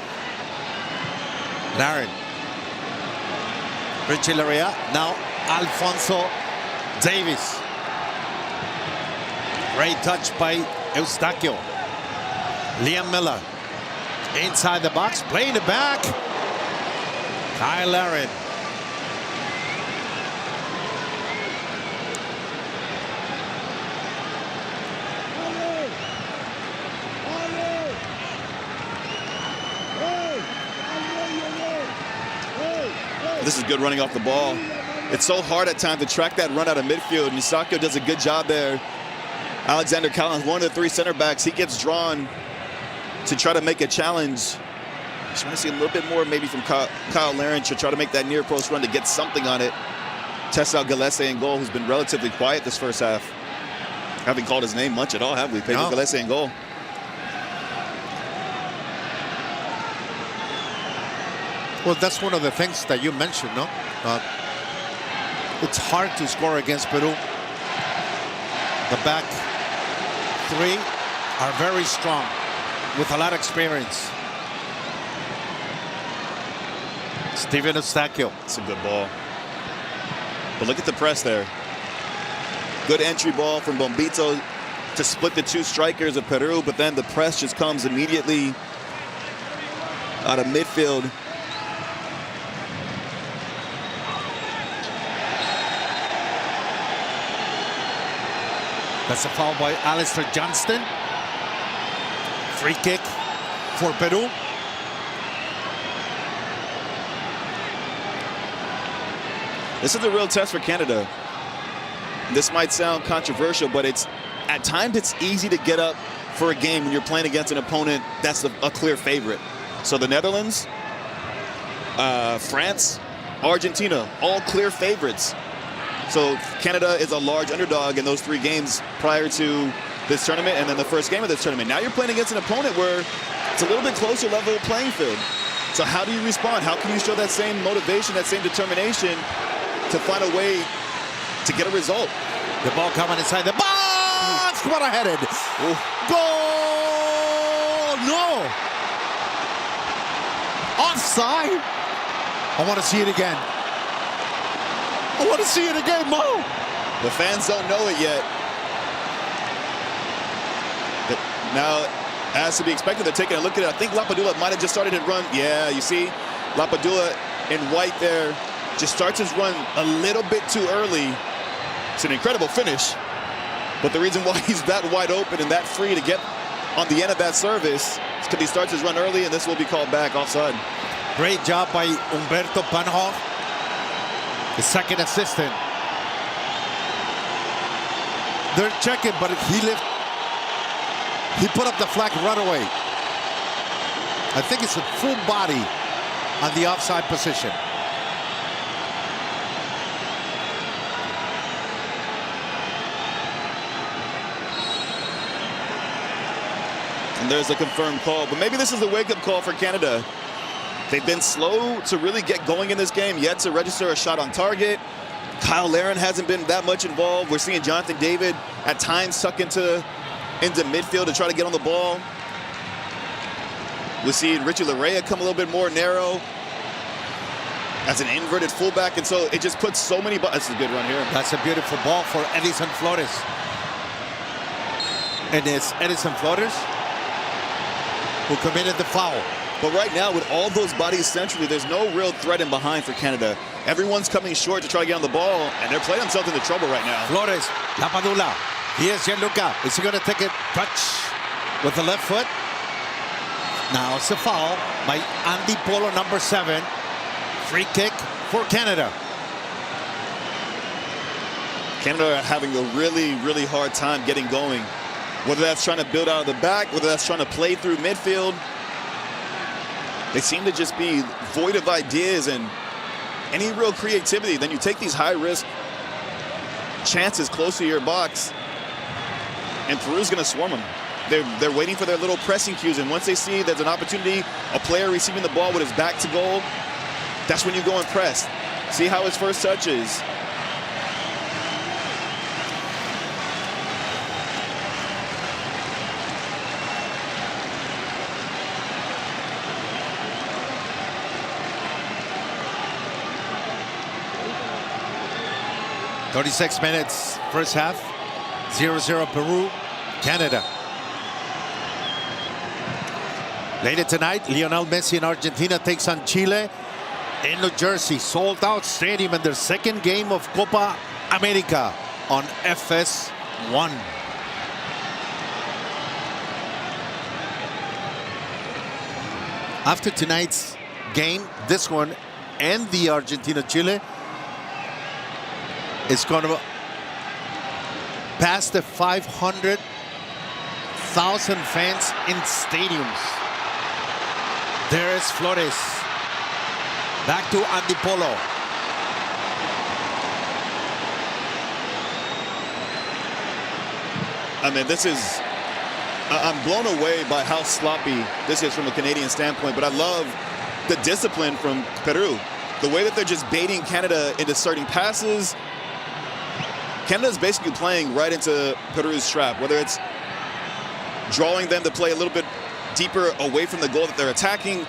Larin. Richie Larea. Now Alfonso Davis. Great touch by Eustachio. Liam Miller. Inside the box. Playing it back. Kyle Larin. This is good running off the ball. It's so hard at times to track that run out of midfield. Eustachio does a good job there. Alexander Collins, one of the 3 center backs, he gets drawn to try to make a challenge. Just want to see a little bit more maybe from Kyle Larin to try to make that near post run to get something on it. Test out Gillespie in goal, who's been relatively quiet this first half. Haven't called his name much at all, have we? Pedro Gillespie in goal. Well, that's one of the things that you mentioned, no? It's hard to score against Peru. The back 3 are very strong with a lot of experience. Steven Eustachio. It's a good ball. But look at the press there. Good entry ball from Bombito to split the 2 strikers of Peru, but then the press just comes immediately out of midfield. That's a foul by Alistair Johnston. Free kick for Peru. This is a real test for Canada. This might sound controversial, but at times it's easy to get up for a game when you're playing against an opponent that's a clear favorite. So the Netherlands, France, Argentina, all clear favorites. So Canada is a large underdog in those 3 games prior to this tournament and then the first game of this tournament. Now you're playing against an opponent where it's a little bit closer level playing field. So how do you respond? How can you show that same motivation, that same determination to find a way to get a result? The ball coming inside the box. What a headed. Goal! No! Offside. I want to see it again. I want to see it again, Mo. The fans don't know it yet. But now, as to be expected, they're taking a look at it. I think Lapadula might have just started to run. Yeah, you see, Lapadula in white there just starts his run a little bit too early. It's an incredible finish. But the reason why he's that wide open and that free to get on the end of that service is because he starts his run early, and this will be called back offside. Great job by Humberto Panhoff, the second assistant. They're checking, but he put up the flag right away. I think it's a full body on the offside position. And there's a confirmed call, but maybe this is a wake-up call for Canada. They've been slow to really get going in this game, yet to register a shot on target. Kyle Larin hasn't been that much involved. We're seeing Jonathan David at times tuck into midfield to try to get on the ball. We're seeing Richie Larea come a little bit more narrow as an inverted fullback, and so it just puts so many buttons. That's a good run here. That's a beautiful ball for Edison Flores. And it's Edison Flores who committed the foul. But right now, with all those bodies centrally, there's no real threat in behind for Canada. Everyone's coming short to try to get on the ball, and they're playing themselves into trouble right now. Flores, Lapadula. Here's Gianluca. Is he going to take a touch with the left foot? Now it's a foul by Andy Polo, number 7. Free kick for Canada. Canada are having a really, really hard time getting going. Whether that's trying to build out of the back, whether that's trying to play through midfield. They seem to just be void of ideas and any real creativity. Then you take these high-risk chances close to your box, and Peru's going to swarm them. They're waiting for their little pressing cues, and once they see there's an opportunity, a player receiving the ball with his back to goal, that's when you go and press. See how his first touch is. .36 minutes, first half. 0-0 Peru, Canada. Later tonight, Lionel Messi in Argentina takes on Chile in New Jersey. Sold out stadium in their second game of Copa America on FS1. After tonight's game, this one and the Argentina-Chile, is going to pass the 500,000 fans in stadiums. There is Flores. Back to Andy Polo. I mean, this is, I'm blown away by how sloppy this is from a Canadian standpoint, but I love the discipline from Peru. The way that they're just baiting Canada into starting passes. Canada's basically playing right into Peru's trap, whether it's drawing them to play a little bit deeper away from the goal that they're attacking.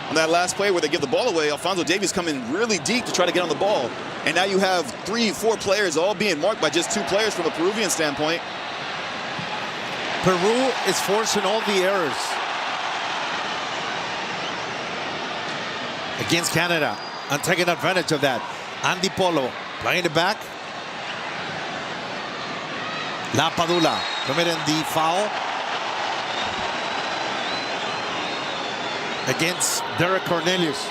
On that last play where they give the ball away, Alphonso Davies coming really deep to try to get on the ball. And now you have 3-4 players all being marked by just 2 players from a Peruvian standpoint. Peru is forcing all the errors against Canada and taking advantage of that. Andy Polo playing it back. Lapadula committing the foul against Derek Cornelius.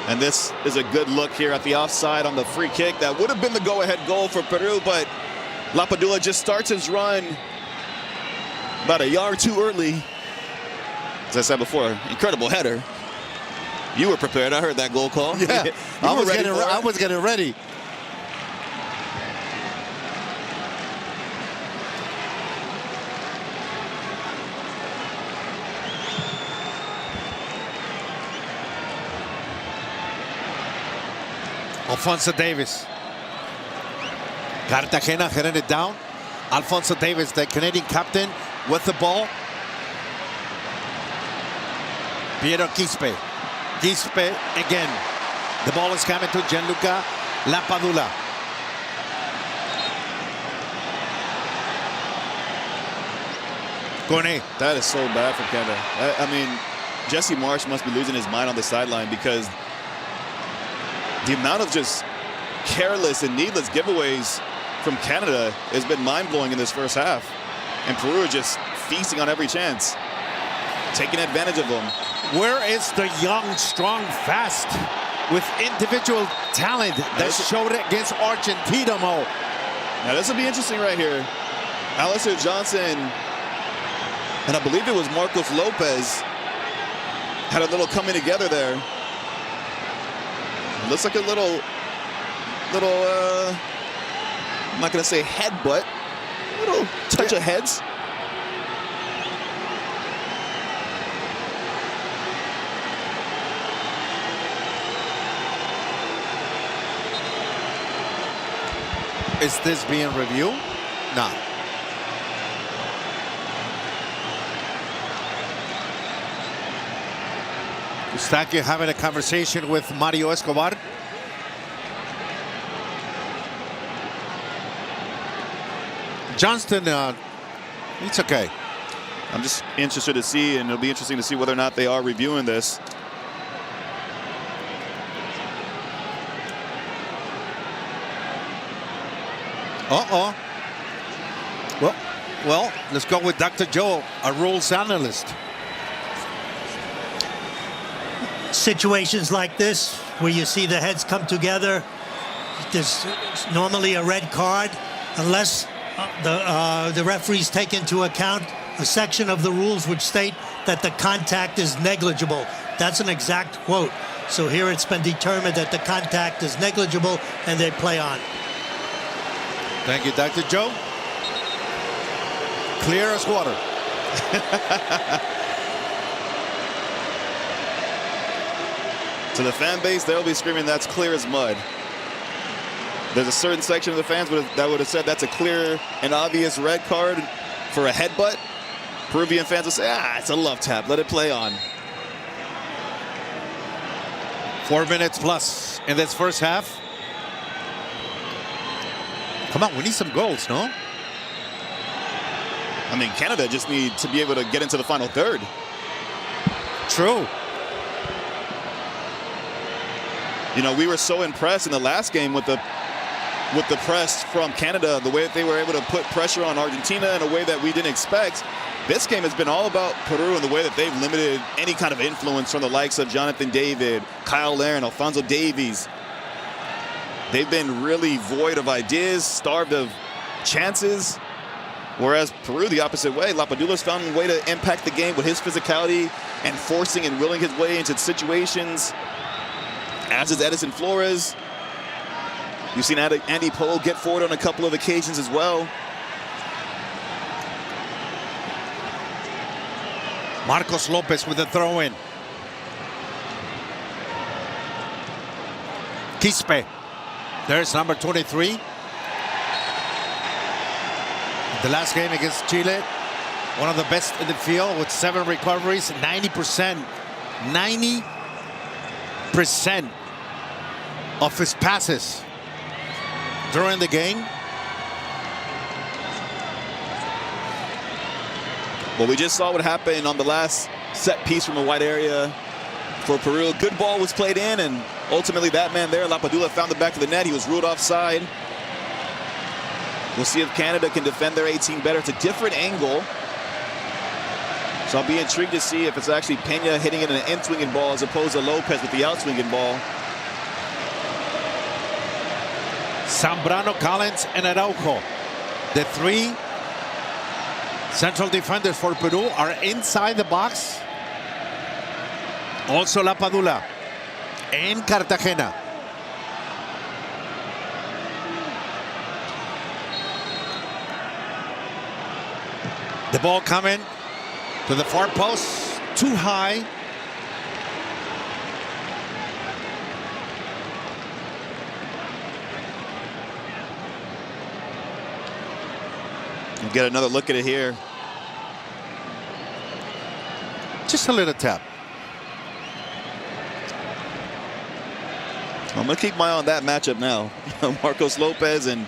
And this is a good look here at the offside on the free kick. That would have been the go-ahead goal for Peru, but Lapadula just starts his run about a yard too early. As I said before, incredible header. You were prepared. I heard that goal call. Yeah, I was getting ready. Alphonso Davies. Cartagena heading it down. Alphonso Davies, the Canadian captain, with the ball. Piero Quispe. Quispe again. The ball is coming to Gianluca Lapadula. Kone. That is so bad for Canada. I mean, Jesse Marsch must be losing his mind on the sideline because the amount of just careless and needless giveaways from Canada has been mind-blowing in this first half. And Peru just feasting on every chance, taking advantage of them. Where is the young, strong, fast, with individual talent that showed it against Argentina, Mo? Now this will be interesting right here. Alistair Johnson And I believe it was Marcos Lopez had a little coming together there. It looks like a little, I'm not gonna say headbutt, a little touch of heads. Is this being reviewed? No. Eustaquio having a conversation with Mario Escobar. Johnston, it's okay. I'm just interested to see, and it'll be interesting to see whether or not they are reviewing this. Uh-oh. Well, let's go with Dr. Joe, a rules analyst. Situations like this, where you see the heads come together, there's normally a red card, unless the referees take into account a section of the rules which state that the contact is negligible. That's an exact quote. So here it's been determined that the contact is negligible and they play on. Thank you, Dr. Joe. Clear as water. To the fan base, they'll be screaming, that's clear as mud. There's a certain section of the fans that would have said that's a clear and obvious red card for a headbutt. Peruvian fans will say, it's a love tap, let it play on. 4 minutes plus in this first half. Come on, we need some goals, no? I mean, Canada just need to be able to get into the final third. True. You know, we were so impressed in the last game with the press from Canada, the way that they were able to put pressure on Argentina in a way that we didn't expect. This game has been all about Peru and the way that they've limited any kind of influence from the likes of Jonathan David, Kyle Larin, Alphonso Davies. They've been really void of ideas, starved of chances. Whereas Peru, the opposite way, Lapadula's found a way to impact the game with his physicality and forcing and willing his way into situations. As is Edison Flores. You've seen Andy Pohl get forward on a couple of occasions as well. Marcos Lopez with the throw-in. Quispe. There's number 23. The last game against Chile, one of the best in the field with 7 recoveries, 90%. 90% of his passes during the game. Well, we just saw what happened on the last set piece from a wide area for Peru. Good ball was played in, and ultimately that man there, Lapadula, found the back of the net. He was ruled offside. We'll see if Canada can defend their 18 better. It's a different angle. So I'll be intrigued to see if it's actually Peña hitting it in an in-swinging ball as opposed to Lopez with the out-swinging ball. Zambrano, Collins, and Araujo. The 3 central defenders for Peru are inside the box. Also Lapadula and Cartagena. The ball coming to the far post, too high. We'll get another look at it here. Just a little tap. I'm going to keep my eye on that matchup now. Marcos Lopez and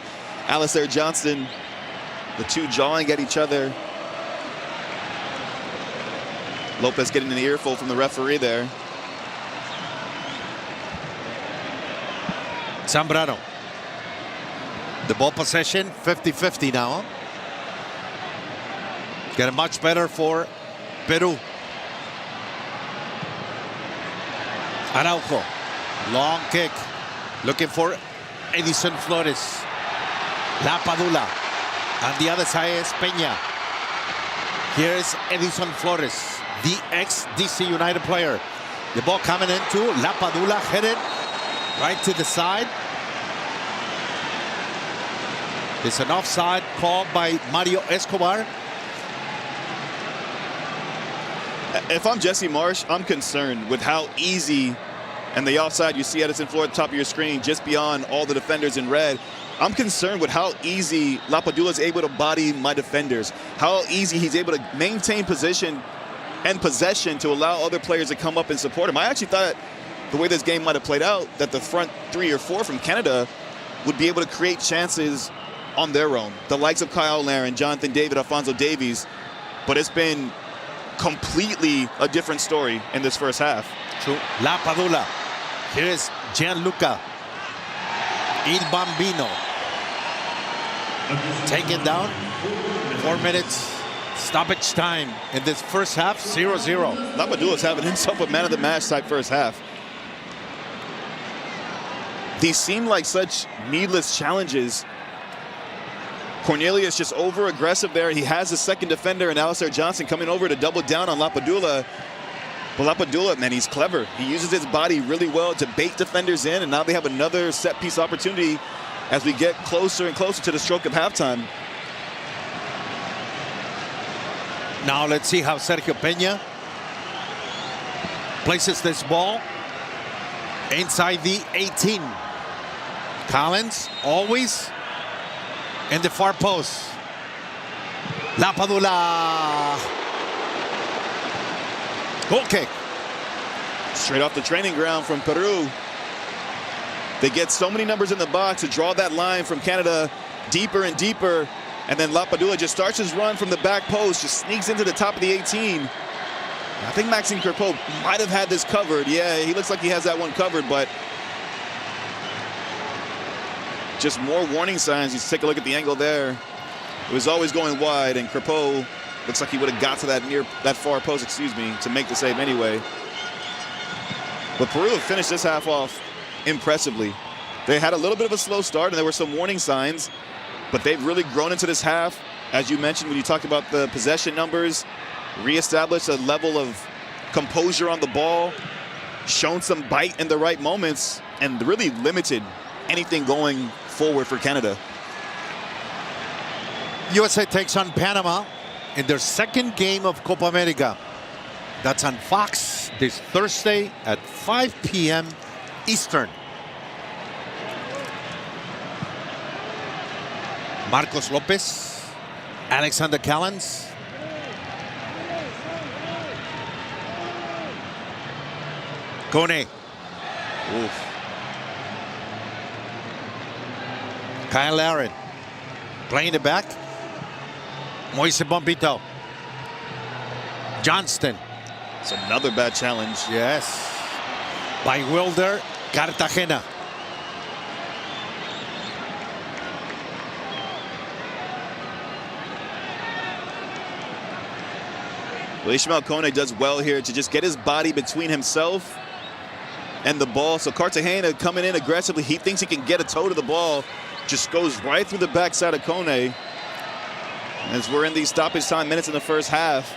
Alistair Johnston, the two jawing at each other. Lopez getting an earful from the referee there. Zambrano. The ball possession, 50-50 now. Getting much better for Peru. Araujo. Long kick. Looking for Edison Flores. Lapadula. On the other side is Peña. Here is Edison Flores, the ex-DC United player. The ball coming into Lapadula, headed right to the side. It's an offside called by Mario Escobar. If I'm Jesse Marsh, I'm concerned with how easy, and the offside you see Edison Flores at the top of your screen, just beyond all the defenders in red. I'm concerned with how easy Lapadula is able to body my defenders, how easy he's able to maintain position and possession to allow other players to come up and support him. I actually thought the way this game might have played out, that the front 3 or 4 from Canada would be able to create chances on their own. The likes of Kyle Larin, Jonathan David, Alfonso Davies. But it's been completely a different story in this first half. True. Lapadula. Here is Gianluca Il Bambino. Taken down. 4 minutes. Stoppage time in this first half, 0-0. Lapadula's having himself a man of the match type first half. These seem like such needless challenges. Cornelius just over-aggressive there. He has a second defender in Alistair Johnson coming over to double down on Lapadula. But Lapadula, man, he's clever. He uses his body really well to bait defenders in, and now they have another set-piece opportunity as we get closer and closer to the stroke of halftime. Now let's see how Sergio Peña places this ball inside the 18. Collins always in the far post. Lapadula. Goal kick. Straight off the training ground from Peru. They get so many numbers in the box to draw that line from Canada deeper and deeper. And then Lapadula just starts his run from the back post, just sneaks into the top of the 18. I think Maxime Crepeau might have had this covered. Yeah, he looks like he has that one covered, but just more warning signs. You take a look at the angle there. It was always going wide, and Crepeau looks like he would have got to that far post, to make the save anyway. But Peru finished this half off impressively. They had a little bit of a slow start, and there were some warning signs, but they've really grown into this half. As you mentioned when you talked about the possession numbers, reestablished a level of composure on the ball, shown some bite in the right moments, and really limited anything going forward for Canada. USA takes on Panama in their second game of Copa America. That's on Fox this Thursday at 5 p.m. Eastern. Marcos Lopez, Alexander Callens. Kone. Oof. Kyle Larin playing it back. Moise Bombito. Johnston. It's another bad challenge. Yes. By Wilder Cartagena. Well, Ishmael Kone does well here to just get his body between himself and the ball. So Cartagena coming in aggressively. He thinks he can get a toe to the ball. Just goes right through the backside of Kone. As we're in these stoppage time minutes in the first half.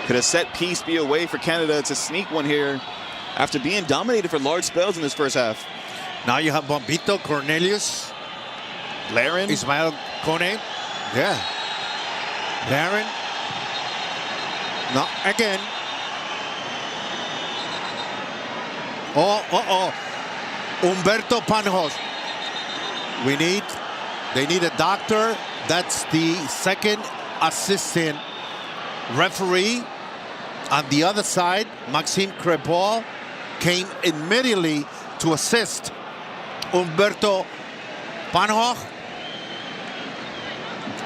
Could a set piece be a way for Canada to sneak one here after being dominated for large spells in this first half? Now you have Bombito, Cornelius, Larin, Ismael Kone. Yeah. Larin. No, again. Humberto Panjos. They need a doctor. That's the second assistant referee. On the other side, Maxime Crepeau came immediately to assist Humberto Panjos,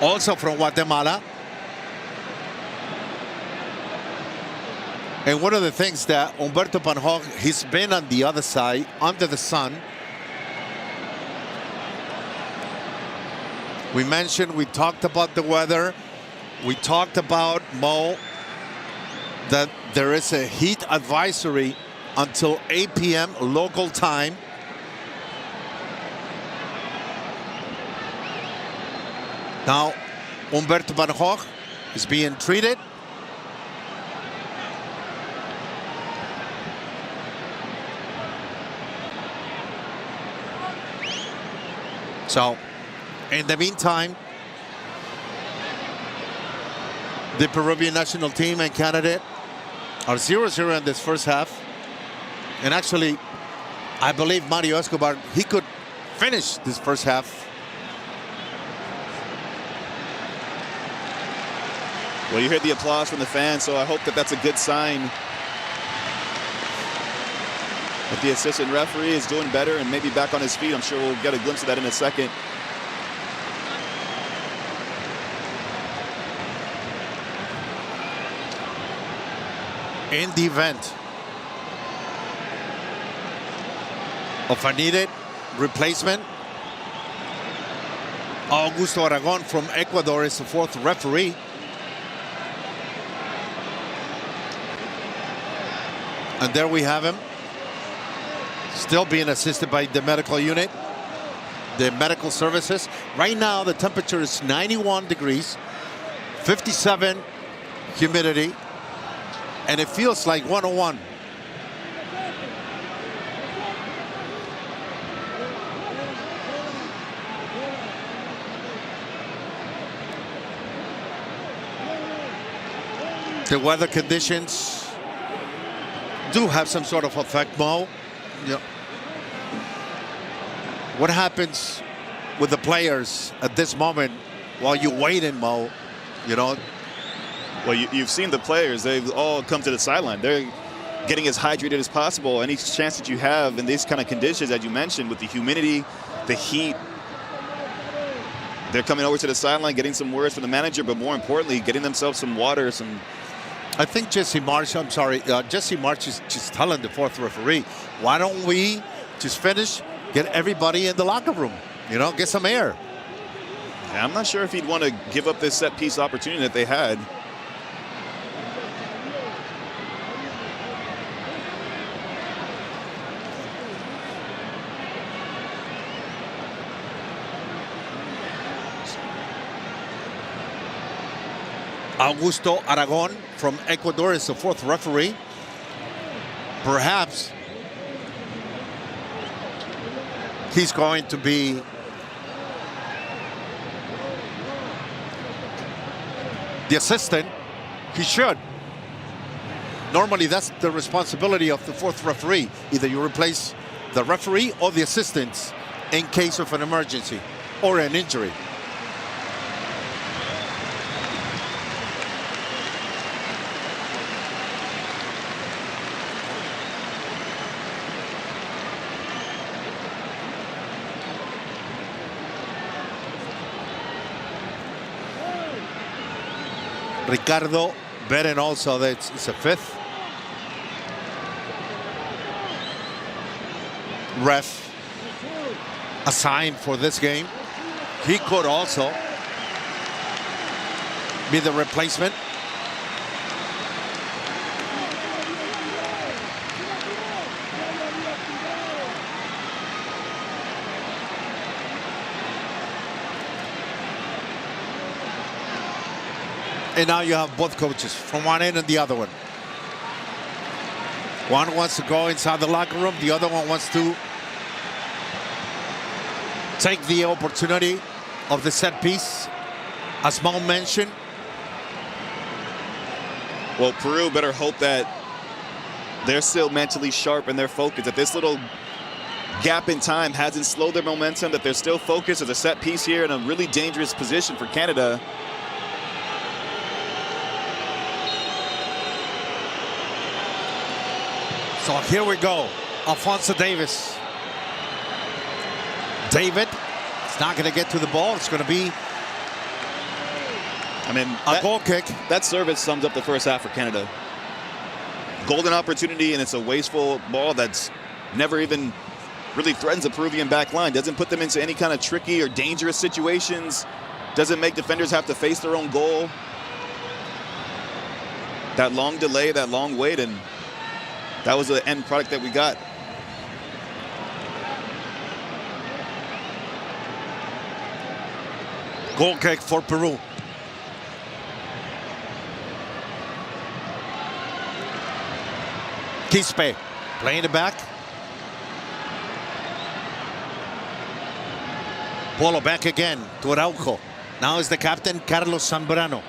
also from Guatemala. And one of the things that Humberto Panjos, he's been on the other side, under the sun. We talked about the weather. We talked about, Mo, that there is a heat advisory until 8 p.m. local time. Now, Humberto Panjos is being treated. So, in the meantime, the Peruvian national team and Canada are 0-0 in this first half. And actually, I believe Mario Escobar, he could finish this first half. Well, you heard the applause from the fans, so I hope that that's a good sign that the assistant referee is doing better and maybe back on his feet. I'm sure we'll get a glimpse of that in a second. In the event of a needed replacement, Augusto Aragon from Ecuador is the fourth referee. And there we have him, still being assisted by the medical unit, the medical services. Right now, the temperature is 91 degrees, 57 humidity, and it feels like 101. The weather conditions do have some sort of effect, Mo. Yeah. What happens with the players at this moment while you're waiting, Mo? You know? Well, you've seen the players. They've all come to the sideline. They're getting as hydrated as possible. Any chance that you have in these kind of conditions, as you mentioned, with the humidity, the heat, they're coming over to the sideline, getting some words from the manager, but more importantly, getting themselves some water, some... I think Jesse March is just telling the fourth referee, why don't we just finish, get everybody in the locker room, you know, get some air. Yeah, I'm not sure if he'd want to give up this set piece opportunity that they had. Augusto Aragon from Ecuador is the fourth referee. Perhaps he's going to be the assistant. He should. Normally, that's the responsibility of the fourth referee. Either you replace the referee or the assistants in case of an emergency or an injury. Ricardo Beren also, it's a fifth ref assigned for this game. He could also be the replacement. And now you have both coaches from one end and the other one. One wants to go inside the locker room. The other one wants to take the opportunity of the set piece, as Mo mentioned. Well, Peru better hope that they're still mentally sharp and they're focused, that this little gap in time hasn't slowed their momentum, that they're still focused. There's a set piece here in a really dangerous position for Canada. So here we go. Alfonso Davis. David, it's not going to get to the ball. It's going to be a goal kick. That service sums up the first half for Canada. Golden opportunity, and it's a wasteful ball that's never even really threatens the Peruvian back line. Doesn't put them into any kind of tricky or dangerous situations. Doesn't make defenders have to face their own goal. That long delay, that long wait, and that was the end product that we got. Goal kick for Peru. Quispe playing the back. Polo back again to Araujo. Now is the captain, Carlos Zambrano.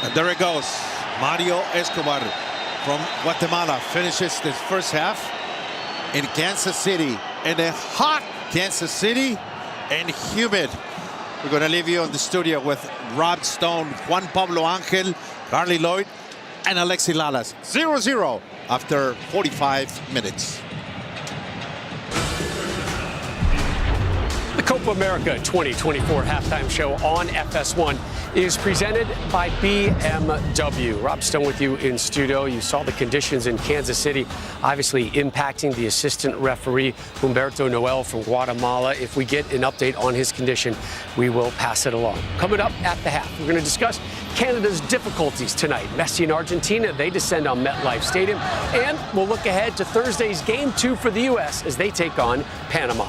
And there it goes. Mario Escobar from Guatemala finishes this first half in Kansas City. In a hot Kansas City and humid. We're going to leave you in the studio with Rob Stone, Juan Pablo Angel, Carly Lloyd, and Alexi Lalas. 0-0 after 45 minutes. The Copa America 2024 halftime show on FS1 is presented by BMW. Rob Stone with you in studio. You saw the conditions in Kansas City, obviously impacting the assistant referee, Humberto Noel from Guatemala. If we get an update on his condition, we will pass it along. Coming up at the half, we're going to discuss Canada's difficulties tonight. Messi and Argentina, they descend on MetLife Stadium. And we'll look ahead to Thursday's Game 2 for the U.S. as they take on Panama.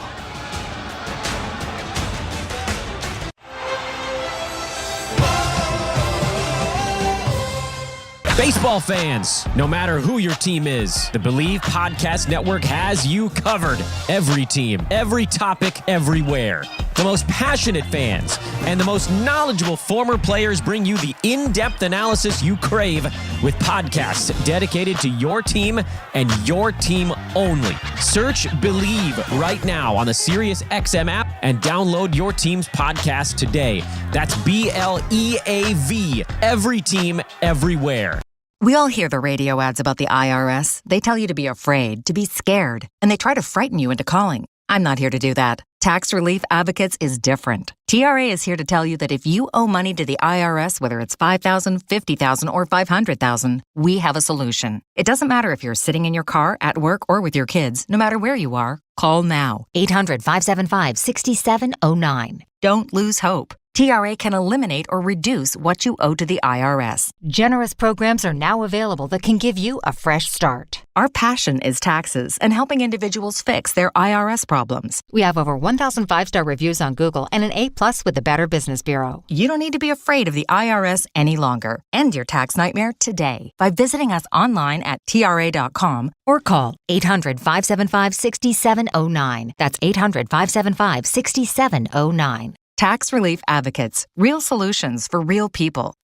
Baseball fans, no matter who your team is, the Believe Podcast Network has you covered. Every team, every topic, everywhere. The most passionate fans and the most knowledgeable former players bring you the in-depth analysis you crave with podcasts dedicated to your team and your team only. Search Believe right now on the SiriusXM app and download your team's podcast today. That's BLEAV. Every team, everywhere. We all hear the radio ads about the IRS. They tell you to be afraid, to be scared, and they try to frighten you into calling. I'm not here to do that. Tax Relief Advocates is different. TRA is here to tell you that if you owe money to the IRS, whether it's $5,000, $50,000, or $500,000, we have a solution. It doesn't matter if you're sitting in your car, at work, or with your kids. No matter where you are, call now. 800-575-6709. Don't lose hope. TRA can eliminate or reduce what you owe to the IRS. Generous programs are now available that can give you a fresh start. Our passion is taxes and helping individuals fix their IRS problems. We have over 1,000 5-star reviews on Google and an A+ with the Better Business Bureau. You don't need to be afraid of the IRS any longer. End your tax nightmare today by visiting us online at TRA.com or call 800-575-6709. That's 800-575-6709. Tax Relief Advocates. Real solutions for real people.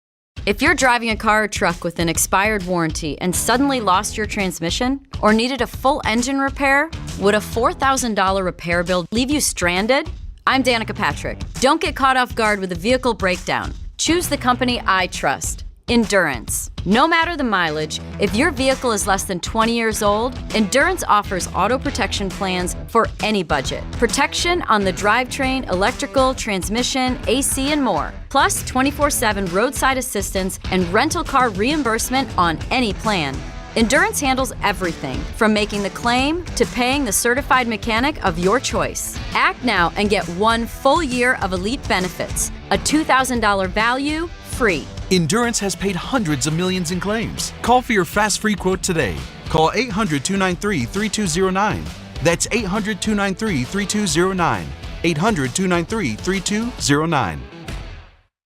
If you're driving a car or truck with an expired warranty and suddenly lost your transmission or needed a full engine repair, would a $4,000 repair bill leave you stranded? I'm Danica Patrick. Don't get caught off guard with a vehicle breakdown. Choose the company I trust. Endurance. No matter the mileage, if your vehicle is less than 20 years old, Endurance offers auto protection plans for any budget. Protection on the drivetrain, electrical, transmission, AC, and more. Plus 24/7 roadside assistance and rental car reimbursement on any plan. Endurance handles everything, from making the claim to paying the certified mechanic of your choice. Act now and get 1 full year of elite benefits. A $2,000 value, free. Endurance has paid hundreds of millions in claims. Call for your fast free quote today. Call 800-293-3209. That's 800-293-3209. 800-293-3209.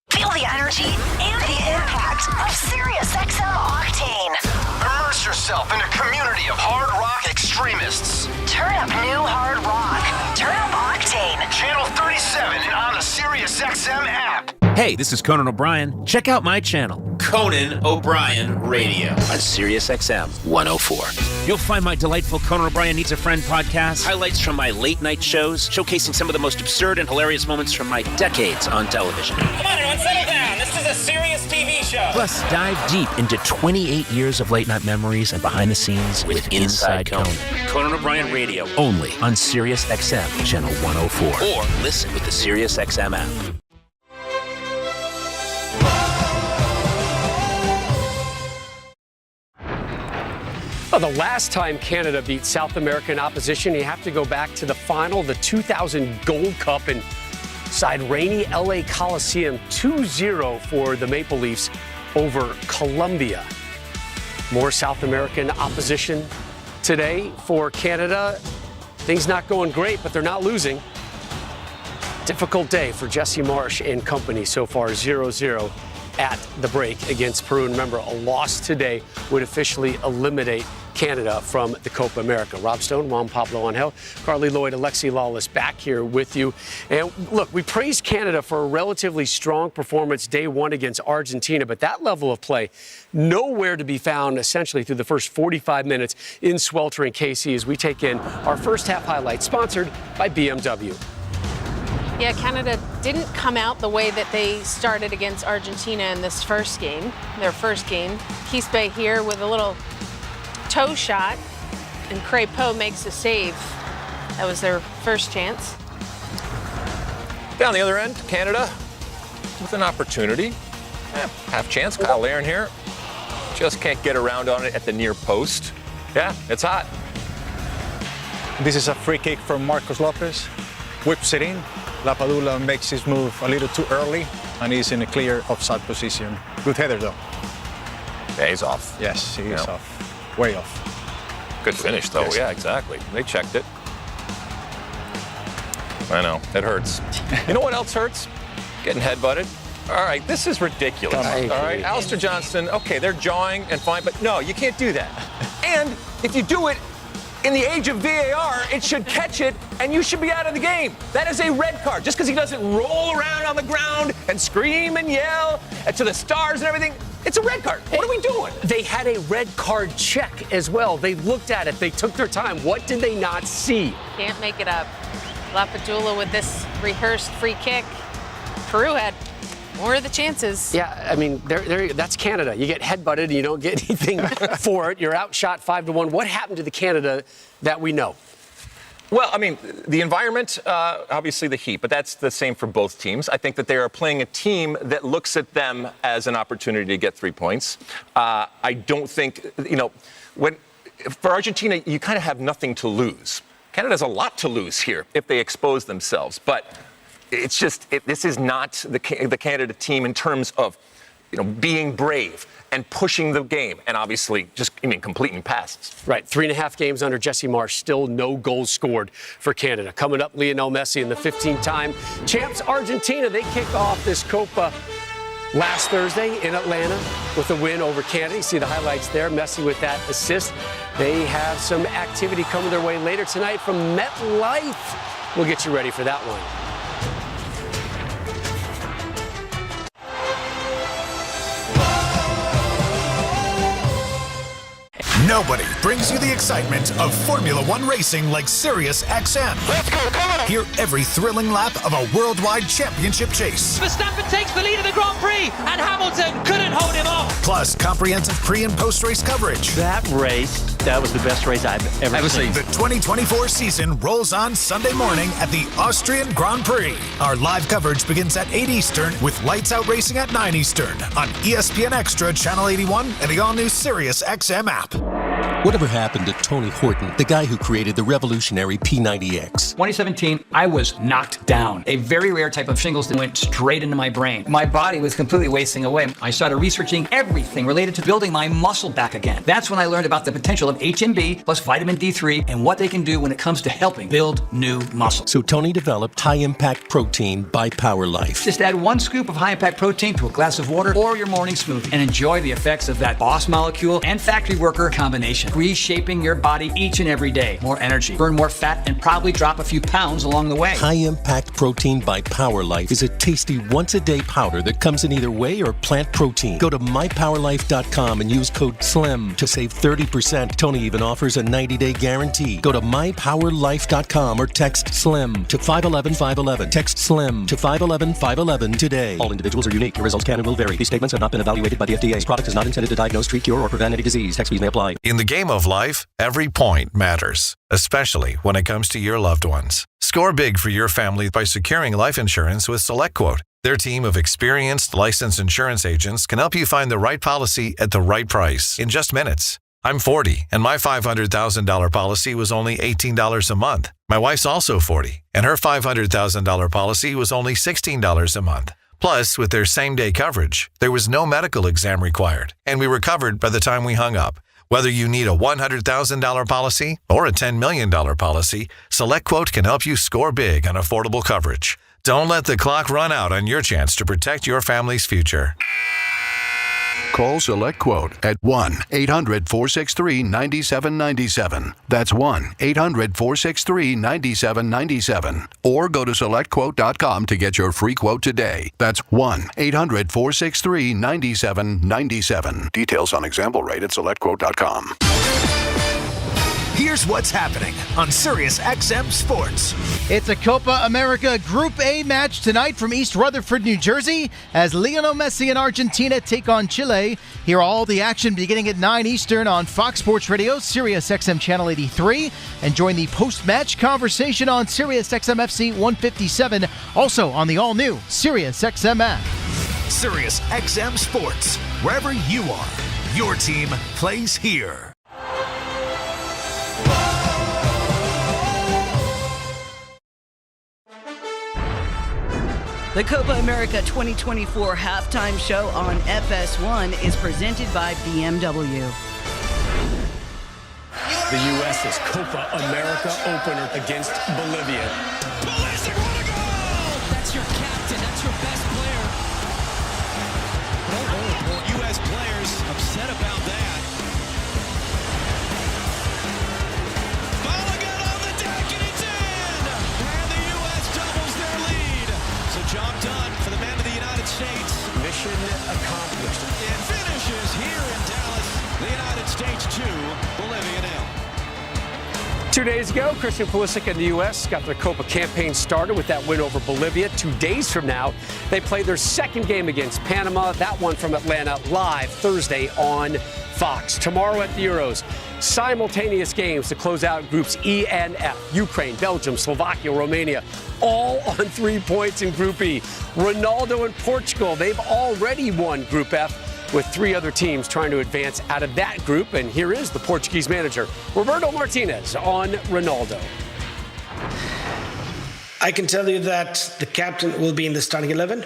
Feel the energy and the impact of SiriusXM Octane. Immerse yourself in a community of hard rock extremists. Turn up new hard rock. Turn up Octane. Channel 37 and on the SiriusXM app. Hey, this is Conan O'Brien. Check out my channel, Conan O'Brien Radio, on SiriusXM 104. You'll find my delightful Conan O'Brien Needs a Friend podcast, highlights from my late-night shows, showcasing some of the most absurd and hilarious moments from my decades on television. Come on, everyone, settle down. This is a serious TV show. Plus, dive deep into 28 years of late-night memories and behind-the-scenes with Inside Conan. Conan O'Brien Radio. Only on SiriusXM Channel 104. Or listen with the SiriusXM app. Well, the last time Canada beat South American opposition, you have to go back to the final, the 2000 Gold Cup inside rainy LA Coliseum, 2-0 for the Maple Leafs over Colombia. More South American opposition today for Canada. Things not going great, but they're not losing. Difficult day for Jesse Marsh and company so far, 0-0 at the break against Peru. And remember, a loss today would officially eliminate Canada from the Copa America. Rob Stone, Juan Pablo Angel, Carly Lloyd, Alexi Lawless back here with you. And look, we praised Canada for a relatively strong performance day one against Argentina, but that level of play nowhere to be found essentially through the first 45 minutes in sweltering KC as we take in our first half highlights, sponsored by BMW. Yeah, Canada didn't come out the way that they started against Argentina in this first game, their first game. Quispe here with a little toe shot, and Crépeau makes a save. That was their first chance. Down the other end, Canada with an opportunity. Half chance, Kyle Larin here. Just can't get around on it at the near post. Yeah, it's hot. This is a free kick from Marcos Lopez. Whips it in. Lapadula makes his move a little too early, and he's in a clear offside position. Good header, though. Yeah, he's off. Yes, he is off. Way off. Good finish, though. Yes. Yeah, exactly. They checked it. I know. It hurts. You know what else hurts? Getting headbutted. All right, this is ridiculous. All right, Alistair Johnston, okay, they're jawing and fine, but no, you can't do that. And if you do it in the age of VAR, it should catch it, and you should be out of the game. That is a red card. Just because he doesn't roll around on the ground and scream and yell to the stars and everything, it's a red card. What are we doing? They had a red card check as well. They looked at it. They took their time. What did they not see? Can't make it up. Lapadula with this rehearsed free kick. Peru had more of the chances. Yeah, I mean, that's Canada. You get headbutted and you don't get anything for it. You're outshot 5-1. What happened to the Canada that we know? Well, I mean, the environment, obviously the heat, but that's the same for both teams. I think that they are playing a team that looks at them as an opportunity to get 3 points. I don't think, for Argentina, you kind of have nothing to lose. Canada has a lot to lose here if they expose themselves, but it's just, this is not the Canada team in terms of, being brave and pushing the game and obviously completing passes. Right, 3.5 games under Jesse Marsch, still no goals scored for Canada. Coming up, Lionel Messi in the 15-time champs Argentina. They kick off this Copa last Thursday in Atlanta with a win over Canada. You see the highlights there, Messi with that assist. They have some activity coming their way later tonight from MetLife. We'll get you ready for that one. Nobody brings you the excitement of Formula One racing like Sirius XM. Let's go, come on! Hear every thrilling lap of a worldwide championship chase. Verstappen takes the lead of the Grand Prix, and Hamilton couldn't hold him off. Plus, comprehensive pre- and post-race coverage. That was the best race I've ever seen. The 2024 season rolls on Sunday morning at the Austrian Grand Prix. Our live coverage begins at 8 Eastern with Lights Out Racing at 9 Eastern on ESPN Extra, Channel 81, and the all-new Sirius XM app. Whatever happened to Tony Horton, the guy who created the revolutionary P90X? 2017, I was knocked down. A very rare type of shingles that went straight into my brain. My body was completely wasting away. I started researching everything related to building my muscle back again. That's when I learned about the potential of HMB plus vitamin D3 and what they can do when it comes to helping build new muscle. So Tony developed high-impact protein by Power Life. Just add 1 scoop of high-impact protein to a glass of water or your morning smoothie and enjoy the effects of that boss molecule and factory worker combination. Reshaping your body each and every day. More energy, burn more fat, and probably drop a few pounds along the way. High-impact protein by Power Life is a tasty once-a-day powder that comes in either whey or plant protein. Go to mypowerlife.com and use code SLIM to save 30%. Tony even offers a 90-day guarantee. Go to mypowerlife.com or text SLIM to 511-511. Text SLIM to 511-511 today. All individuals are unique. Your results can and will vary. These statements have not been evaluated by the FDA. This product is not intended to diagnose, treat, cure, or prevent any disease. Text fees may apply. In the game of life, every point matters, especially when it comes to your loved ones. Score big for your family by securing life insurance with SelectQuote. Their team of experienced licensed insurance agents can help you find the right policy at the right price in just minutes. I'm 40, and my $500,000 policy was only $18 a month. My wife's also 40, and her $500,000 policy was only $16 a month. Plus, with their same-day coverage, there was no medical exam required, and we were covered by the time we hung up. Whether you need a $100,000 policy or a $10 million policy, SelectQuote can help you score big on affordable coverage. Don't let the clock run out on your chance to protect your family's future. Call Select Quote at 1-800-463-9797. That's 1-800-463-9797. Or go to SelectQuote.com to get your free quote today. That's 1-800-463-9797. Details on example rate at SelectQuote.com. Here's what's happening on Sirius XM Sports. It's a Copa America Group A match tonight from East Rutherford, New Jersey, as Lionel Messi and Argentina take on Chile. Hear all the action beginning at 9 Eastern on Fox Sports Radio, Sirius XM Channel 83, and join the post-match conversation on Sirius XM FC 157, also on the all-new Sirius XM app. Sirius XM Sports, wherever you are, your team plays here. The Copa America 2024 halftime show on FS1 is presented by BMW. The U.S.'s Copa America opener against Bolivia. Pulisic, what a goal! That's your captain. That's your best player. Oh, U.S. players upset about that. Balogun on the deck, and it's in! And the U.S. doubles their lead. So job done for the men of the United States. Mission accomplished. It finishes here in Dallas. The United States 2, Bolivia 0. 2 days ago, Christian Pulisic and the U.S. got their Copa campaign started with that win over Bolivia. 2 days from now, they play their second game against Panama. That one from Atlanta, live Thursday on Fox. Tomorrow at the Euros, simultaneous games to close out groups E and F. Ukraine, Belgium, Slovakia, Romania, all on 3 points in Group E. Ronaldo and Portugal, they've already won Group F, with 3 other teams trying to advance out of that group. And here is the Portuguese manager, Roberto Martinez, on Ronaldo. I can tell you that the captain will be in the starting 11.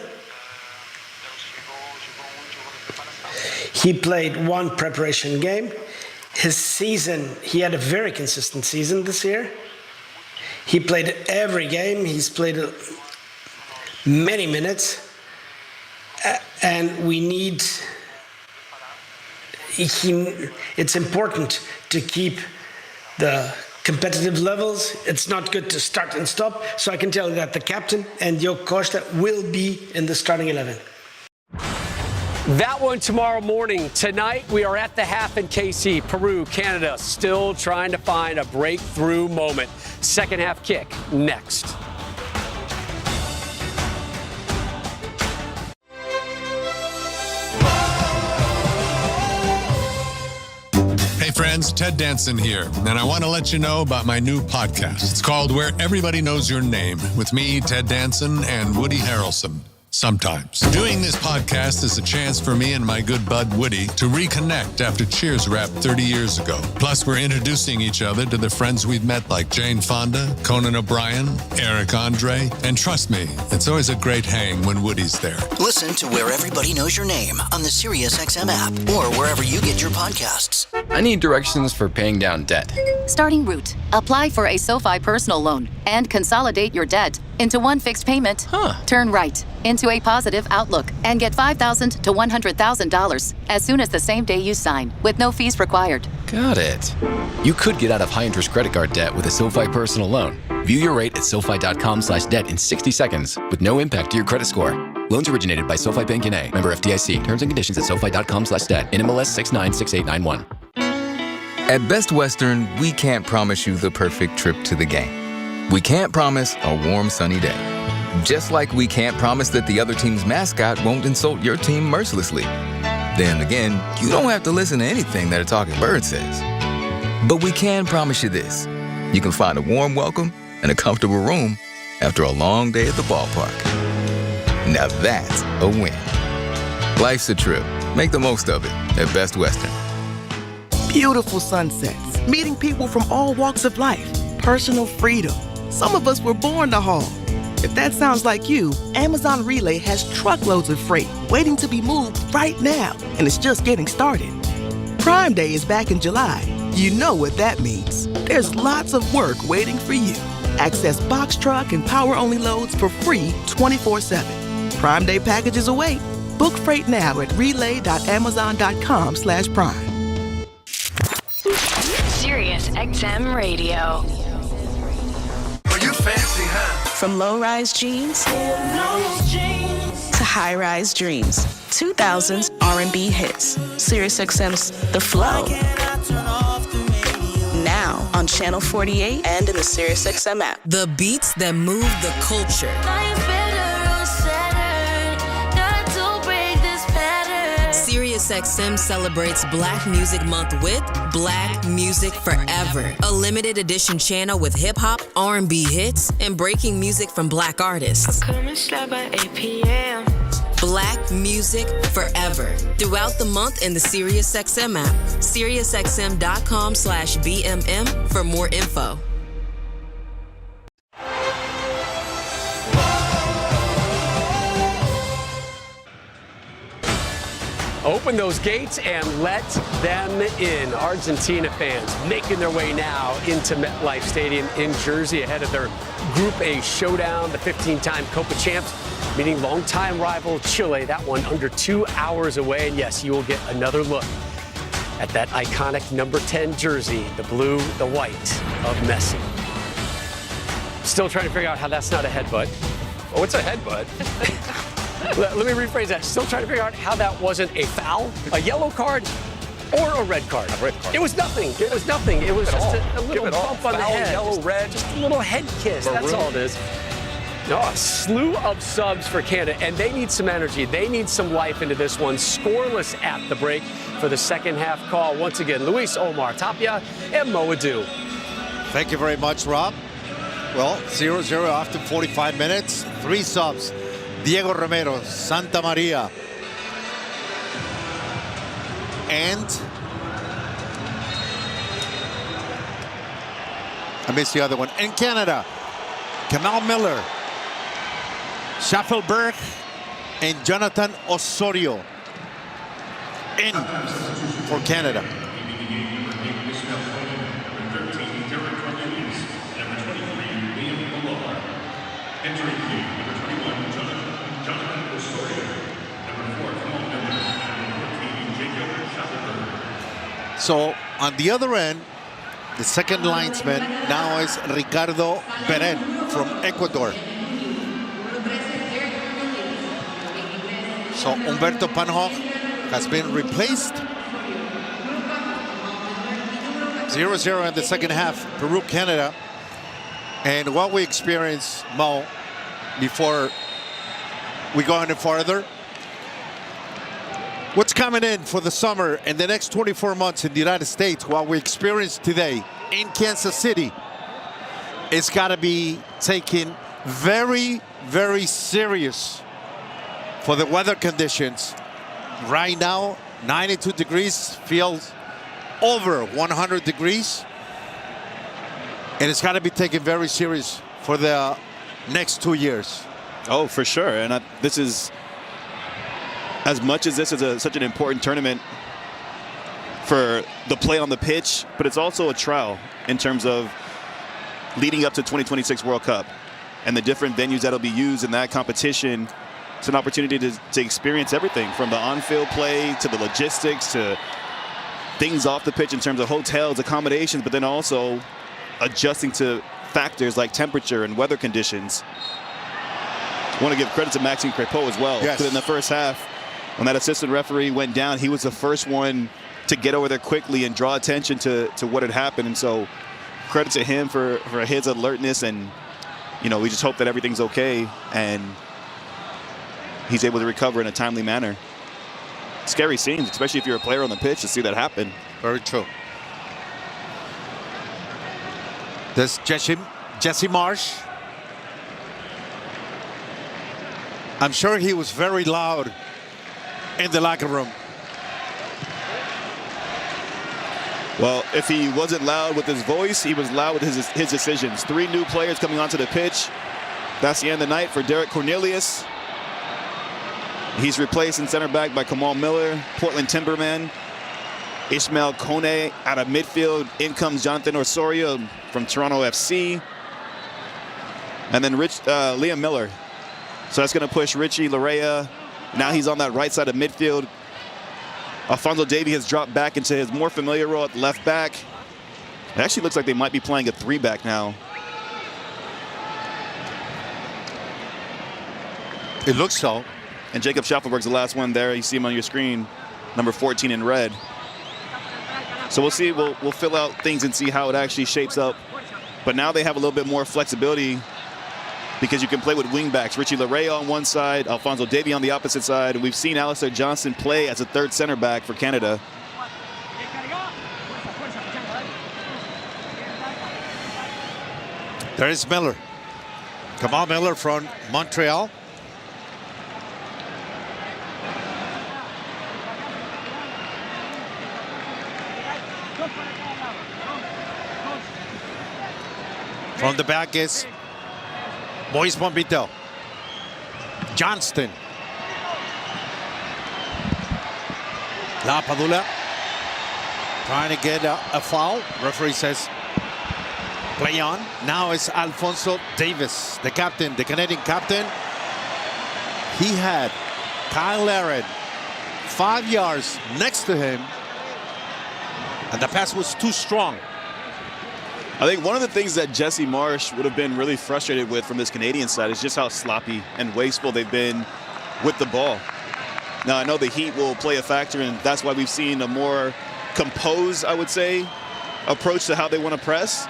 He played 1 preparation game. His season, he had a very consistent season this year. He played every game. He's played many minutes. And we need... It's important to keep the competitive levels. It's not good to start and stop. So I can tell you that the captain and Diogo Costa will be in the starting 11. That one tomorrow morning. Tonight, we are at the half in KC. Peru, Canada, still trying to find a breakthrough moment. Second half kick next. Hey friends, Ted Danson here, and I want to let you know about my new podcast. It's called Where Everybody Knows Your Name, with me, Ted Danson, and Woody Harrelson. Sometimes. Doing this podcast is a chance for me and my good bud Woody to reconnect after Cheers wrapped 30 years ago. Plus, we're introducing each other to the friends we've met like Jane Fonda, Conan O'Brien, Eric Andre, and trust me, it's always a great hang when Woody's there. Listen to Where Everybody Knows Your Name on the SiriusXM app or wherever you get your podcasts. I need directions for paying down debt. Starting route. Apply for a SoFi personal loan and consolidate your debt into one fixed payment. Turn right into a positive outlook and get $5,000 to $100,000 as soon as the same day you sign with no fees required. Got it. You could get out of high-interest credit card debt with a SoFi personal loan. View your rate at SoFi.com/debt in 60 seconds with no impact to your credit score. Loans originated by SoFi Bank N.A. Member FDIC. Terms and conditions at SoFi.com/debt. NMLS 696891. At Best Western, we can't promise you the perfect trip to the game. We can't promise a warm, sunny day. Just like we can't promise that the other team's mascot won't insult your team mercilessly. Then again, you don't have to listen to anything that a talking bird says. But we can promise you this. You can find a warm welcome and a comfortable room after a long day at the ballpark. Now that's a win. Life's a trip. Make the most of it at Best Western. Beautiful sunsets, meeting people from all walks of life, personal freedom. Some of us were born to haul. If that sounds like you, Amazon Relay has truckloads of freight waiting to be moved right now, and it's just getting started. Prime Day is back in July. You know what that means. There's lots of work waiting for you. Access box truck and power-only loads for free 24/7. Prime Day packages await. Book freight now at relay.amazon.com/prime. Sirius XM Radio. Are you fancy, huh? From low-rise jeans to high-rise dreams. 2000s R&B hits. Sirius XM's The Flow. Now on Channel 48 and in the Sirius XM app. The beats that move the culture. Sirius XM celebrates Black Music Month with Black Music Forever, a limited edition channel with hip-hop, R&B hits, and breaking music from Black artists. Black Music Forever, throughout the month in the Sirius XM app, SiriusXM.com/BMM for more info. Open those gates and let them in. Argentina fans making their way now into MetLife Stadium in Jersey ahead of their Group A showdown. The 15-time Copa champs meeting longtime rival Chile. That one under 2 hours away. And yes, you will get another look at that iconic number 10 jersey, the blue, the white of Messi. Still trying to figure out how that's not a headbutt. Oh, it's a headbutt. Let me rephrase that. Still trying to figure out how that wasn't a foul, a yellow card, or a red card. A red card. It was nothing. It was nothing. It was just a little bump on the head. Yellow, red. Just a little head kiss. Maroon. That's all it is. No, a slew of subs for Canada, and they need some energy. They need some life into this one. Scoreless at the break for the second half call. Once again, Luis Omar Tapia and Mo Adu. Thank you very much, Rob. Well, 0-0 after 45 minutes. 3 subs. Diego Romero, Santa Maria, and I missed the other one. In Canada, Kamal Miller, Schaffelberg, and Jonathan Osorio in for Canada. So on the other end, the second linesman now is Ricardo Beren from Ecuador. So Humberto Panhoch has been replaced. 0-0 in the second half, Peru, Canada. And what we experienced, Mo, before we go any farther, what's coming in for the summer and the next 24 months in the United States, what we experience today in Kansas City, it's got to be taken very, very serious for the weather conditions. Right now, 92 degrees, feels over 100 degrees. And it's got to be taken very serious for the next 2 years. Oh, for sure. And this is, as much as this is such an important tournament for the play on the pitch, but it's also a trial in terms of leading up to 2026 World Cup and the different venues that'll be used in that competition. It's an opportunity to experience everything from the on-field play to the logistics to things off the pitch in terms of hotels, accommodations, but then also adjusting to factors like temperature and weather conditions. I want to give credit to Maxime Crépeau as well. Yes. In the first half, when that assistant referee went down, he was the first one to get over there quickly and draw attention to what had happened. And so credit to him for his alertness. And, you know, we just hope that everything's okay and he's able to recover in a timely manner. Scary scenes, especially if you're a player on the pitch, to see that happen. Very true. There's Jesse Marsh. I'm sure he was very loud in the locker room. Well, if he wasn't loud with his voice, he was loud with his decisions. 3 new players coming onto the pitch. That's the end of the night for Derek Cornelius. He's replaced in center back by Kamal Miller, Portland Timberman, Ishmael Kone out of midfield. In comes Jonathan Osorio from Toronto FC. And then Liam Miller. So that's going to push Richie Larea Now he's on that right side of midfield. Alphonso Davies has dropped back into his more familiar role at left back. It actually looks like they might be playing a 3-back now. It looks so. And Jacob Schaffelberg's the last one there. You see him on your screen, number 14 in red. So we'll see. We'll fill out things and see how it actually shapes up. But now they have a little bit more flexibility because you can play with wing backs. Richie Laryea on one side, Alphonso Davies on the opposite side. And we've seen Alistair Johnston play as a third center back for Canada. There is Miller. Kamal Miller from Montreal. From the back is Moise Bombito. Johnston. La Padula trying to get a foul. Referee says play on. Now it's Alphonso Davies, the captain, the Canadian captain. He had Kyle Larin 5 yards next to him, and the pass was too strong. I think one of the things that Jesse Marsh would have been really frustrated with from this Canadian side is just how sloppy and wasteful they've been with the ball. Now, I know the heat will play a factor, and that's why we've seen a more composed, I would say, approach to how they want to press.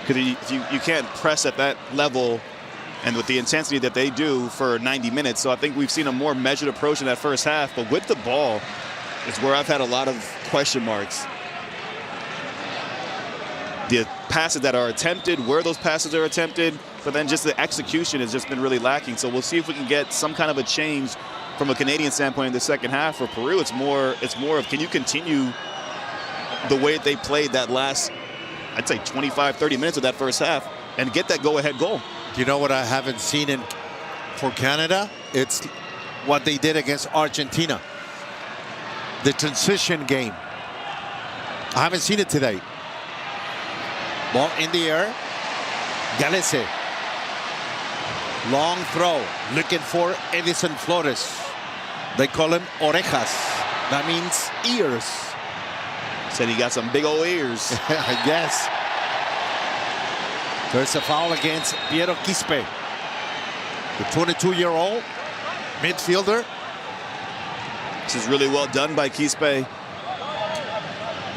Because you can't press at that level and with the intensity that they do for 90 minutes. So I think we've seen a more measured approach in that first half. But with the ball is where I've had a lot of question marks. The passes that are attempted, where those passes are attempted, but then just the execution has just been really lacking. So we'll see if we can get some kind of a change from a Canadian standpoint in the second half. For Peru, it's more of can you continue the way they played that last, I'd say 25, 30 minutes of that first half and get that go-ahead goal. You know what I haven't seen for Canada? It's what they did against Argentina. The transition game. I haven't seen it today. Ball in the air. Galese. Long throw. Looking for Edison Flores. They call him orejas. That means ears. Said he got some big old ears. I guess. There's a foul against Piero Quispe. The 22-year-old midfielder. This is really well done by Quispe.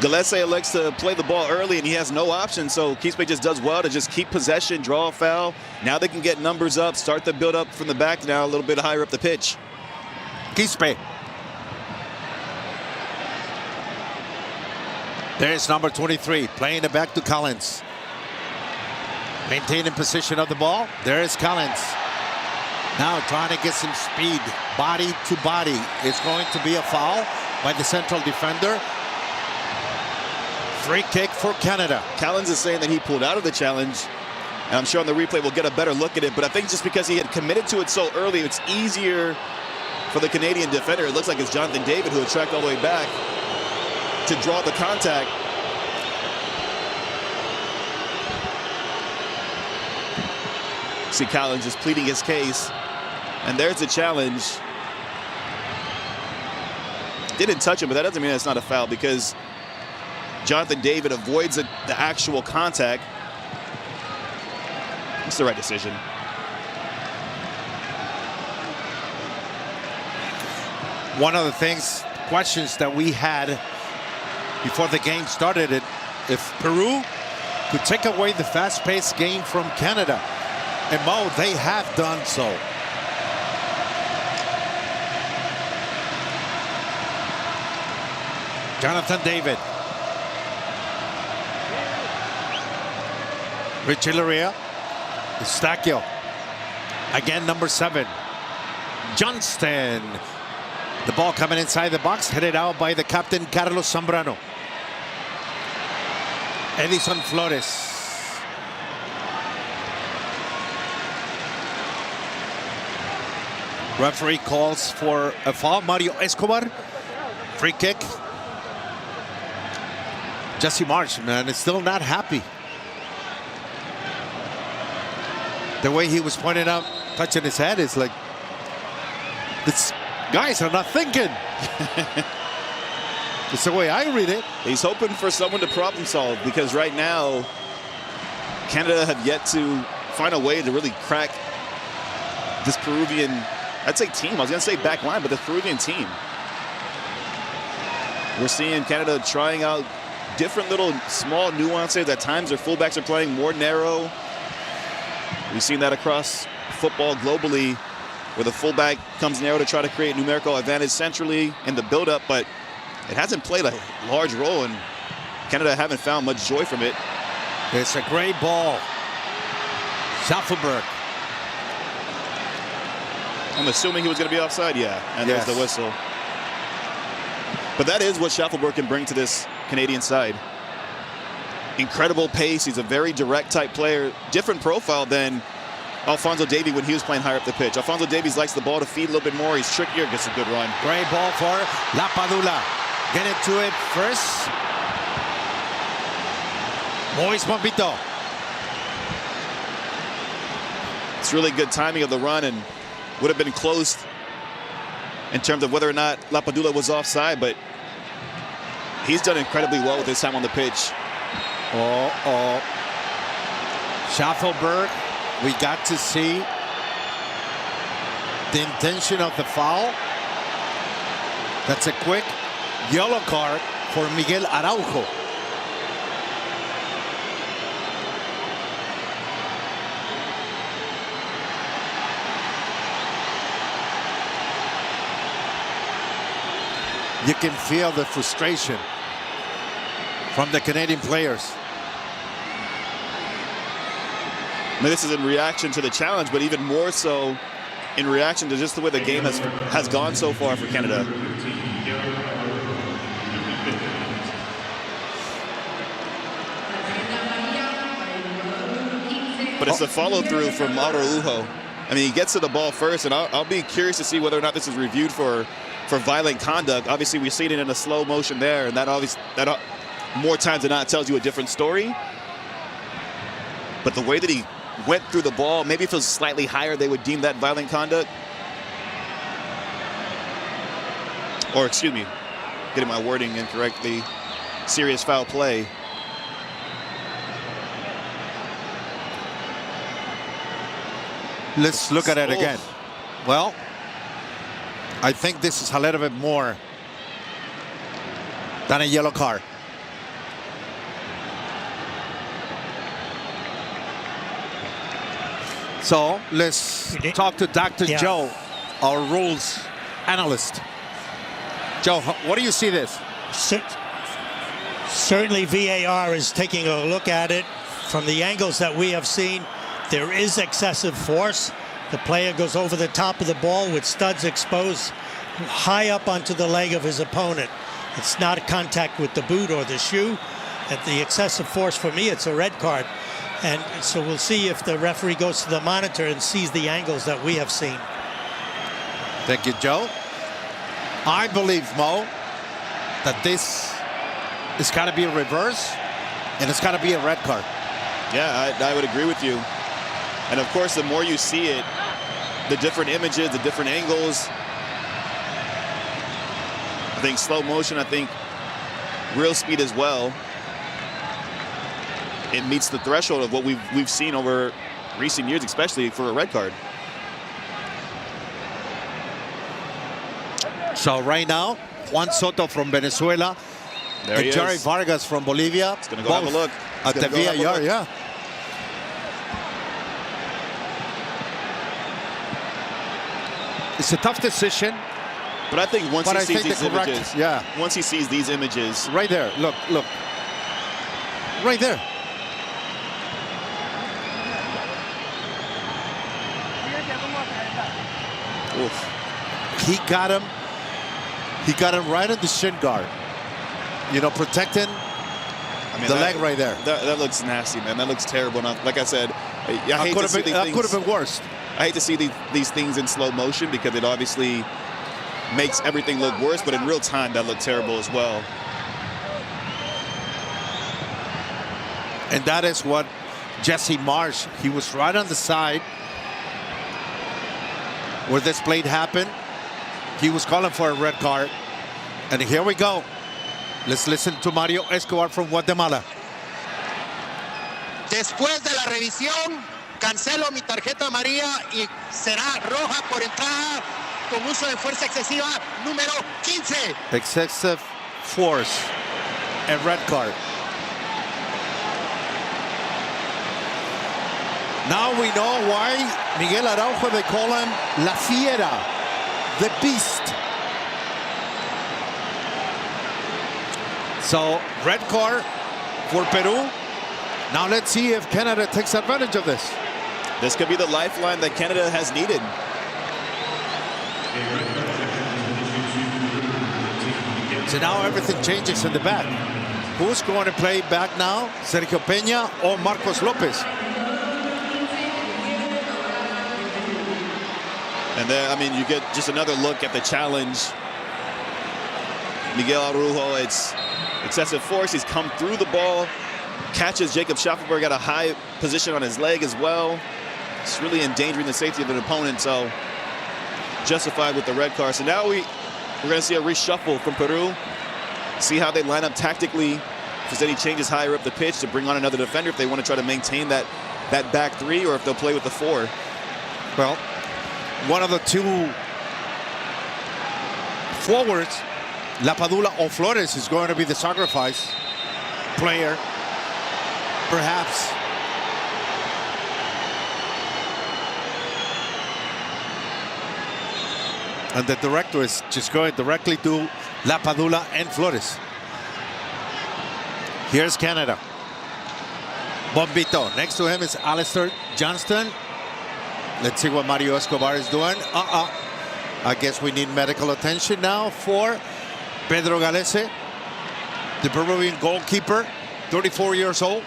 Galese elects to play the ball early, and he has no option, so Quispe just does well to just keep possession, draw a foul. Now they can get numbers up, start the build-up from the back now, a little bit higher up the pitch. Quispe. There's number 23, playing it back to Collins. Maintaining position of the ball. There is Collins. Now trying to get some speed, body to body. It's going to be a foul by the central defender. Free kick for Canada. Collins is saying that he pulled out of the challenge. And I'm sure on the replay we'll get a better look at it. But I think just because he had committed to it so early, it's easier for the Canadian defender. It looks like it's Jonathan David who had tracked all the way back to draw the contact. See Collins just pleading his case. And there's the challenge. Didn't touch him, but that doesn't mean it's not a foul because Jonathan David avoids the actual contact. It's the right decision. One of the questions that we had before the game started, if Peru could take away the fast-paced game from Canada. And Mo, they have done so. Jonathan David. Richie Laryea. Eustachio. Again, number 7. Johnston. The ball coming inside the box, headed out by the captain, Carlos Zambrano. Edison Flores. Referee calls for a foul. Mario Escobar. Free kick. Jesse Marsh, man, is still not happy. The way he was pointing out, touching his head is like, These guys are not thinking. It's the way I read it. He's hoping for someone to problem solve because right now, Canada have yet to find a way to really crack this Peruvian, I'd say team. I was going to say back line, but the Peruvian team. We're seeing Canada trying out different little small nuances. At times their fullbacks are playing more narrow. We've seen that across football globally where the fullback comes narrow to try to create numerical advantage centrally in the build-up, but it hasn't played a large role, and Canada haven't found much joy from it. It's a great ball. Schaffelberg. I'm assuming he was going to be offside, yeah, and there's the whistle. But that is what Schaffelberg can bring to this Canadian side. Incredible pace. He's a very direct type player. Different profile than Alphonso Davies when he was playing higher up the pitch. Alphonso Davies likes the ball to feed a little bit more. He's trickier, gets a good run. Great ball for Lapadula. Get into it first. Moise Bombito. It's really good timing of the run and would have been close in terms of whether or not Lapadula was offside, but he's done incredibly well with his time on the pitch. Schaffelberg, we got to see the intention of the foul. That's a quick yellow card for Miguel Araujo. You can feel the frustration from the Canadian players. Now, this is in reaction to the challenge, but even more so in reaction to just the way the game has gone so far for Canada. But it's the follow-through from Araujo. I mean, he gets to the ball first, and I'll be curious to see whether or not this is reviewed for violent conduct. Obviously, we've seen it in a slow motion there, and that more times than not tells you a different story. But the way that he went through the ball, maybe if it was slightly higher, they would deem that violent conduct. Or, excuse me, getting my wording incorrectly, serious foul play. Let's look at it again. Well, I think this is a little bit more than a yellow card. So let's talk to Dr. Joe, our rules analyst. Joe, what do you see this? Certainly VAR is taking a look at it from the angles that we have seen. There is excessive force. The player goes over the top of the ball with studs exposed high up onto the leg of his opponent. It's not contact with the boot or the shoe. At the excessive force, for me, it's a red card. And so we'll see if the referee goes to the monitor and sees the angles that we have seen. Thank you, Joe. I believe, Mo, that this has got to be a reverse and it's got to be a red card. Yeah, I would agree with you. And of course, the more you see it, the different images, the different angles. I think slow motion, I think real speed as well. It meets the threshold of what we've seen over recent years, especially for a red card. So right now, Juan Soto from Venezuela and Jerry Vargas from Bolivia. It's going to go have a look. At the VAR, yeah. It's a tough decision. But I think once he sees these images, once he sees these images. Right there, look. Right there. Oof. He got him right on the shin guard. You know, protecting the leg right there. That looks nasty, man. That looks terrible. Now, like I said, that could have been worse. I hate to see these things in slow motion because it obviously makes everything look worse, but in real time, that looked terrible as well. And that is what Jesse Marsh, he was right on the side where this play happened. He was calling for a red card. And here we go. Let's listen to Mario Escobar from Guatemala. Después de la revisión, cancelo mi tarjeta amarilla y será roja por entrada con uso de fuerza excesiva número 15. Excessive force. A red card. Now we know why Miguel Araujo, they call him La Fiera, the beast. So, red card for Peru. Now let's see if Canada takes advantage of this. This could be the lifeline that Canada has needed. So now everything changes in the back. Who's going to play back now? Sergio Peña or Marcos Lopez? And then, I mean, you get just another look at the challenge. Miguel Araujo, it's excessive force. He's come through the ball, catches Jacob Schaffelberg at a high position on his leg as well. It's really endangering the safety of an opponent, so justified with the red card. So now we're going to see a reshuffle from Peru. See how they line up tactically. If there's any changes higher up the pitch to bring on another defender, if they want to try to maintain that back three, or if they'll play with the four. Well, one of the two forwards, Lapadula or Flores, is going to be the sacrifice player, perhaps. And the director is just going directly to Lapadula and Flores. Here's Canada. Bombito. Next to him is Alistair Johnston. Let's see what Mario Escobar is doing. I guess we need medical attention now for Pedro Galese, the Peruvian goalkeeper, 34 years old.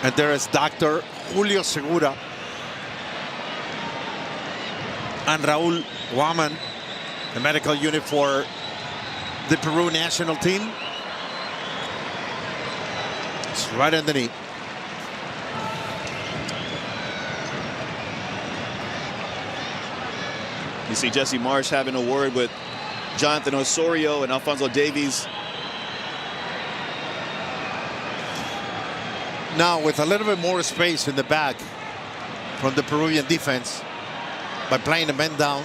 And there is Dr. Julio Segura and Raul Guaman, the medical unit for the Peru national team. It's right underneath. You see Jesse Marsh having a word with Jonathan Osorio and Alfonso Davies. Now, with a little bit more space in the back from the Peruvian defense, by playing the men down,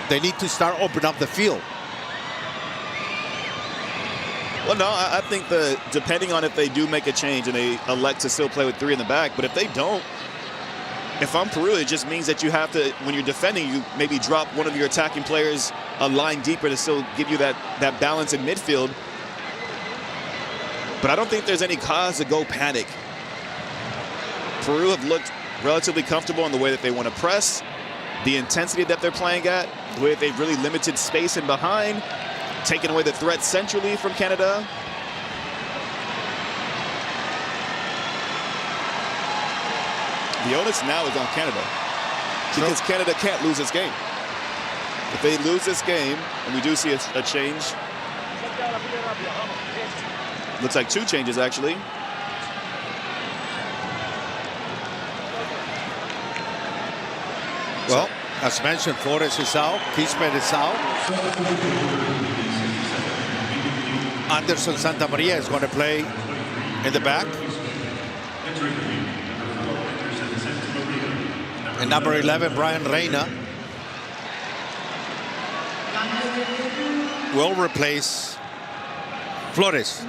they need to start opening up the field. Well, no, I think depending on if they do make a change and they elect to still play with three in the back, but if they don't, if I'm Peru, it just means that you have to, when you're defending, you maybe drop one of your attacking players a line deeper to still give you that balance in midfield. But I don't think there's any cause to go panic. Peru have looked relatively comfortable in the way that they want to press, the intensity that they're playing at, the way that they've really limited space in behind, taking away the threat centrally from Canada. The onus now is on Canada, because Canada can't lose this game. If they lose this game, and we do see a change, looks like two changes actually. Well, as mentioned, Flores is out, Kismet is out. Anderson Santamaria is going to play in the back. And number 11, Brian Reina, will replace Flores.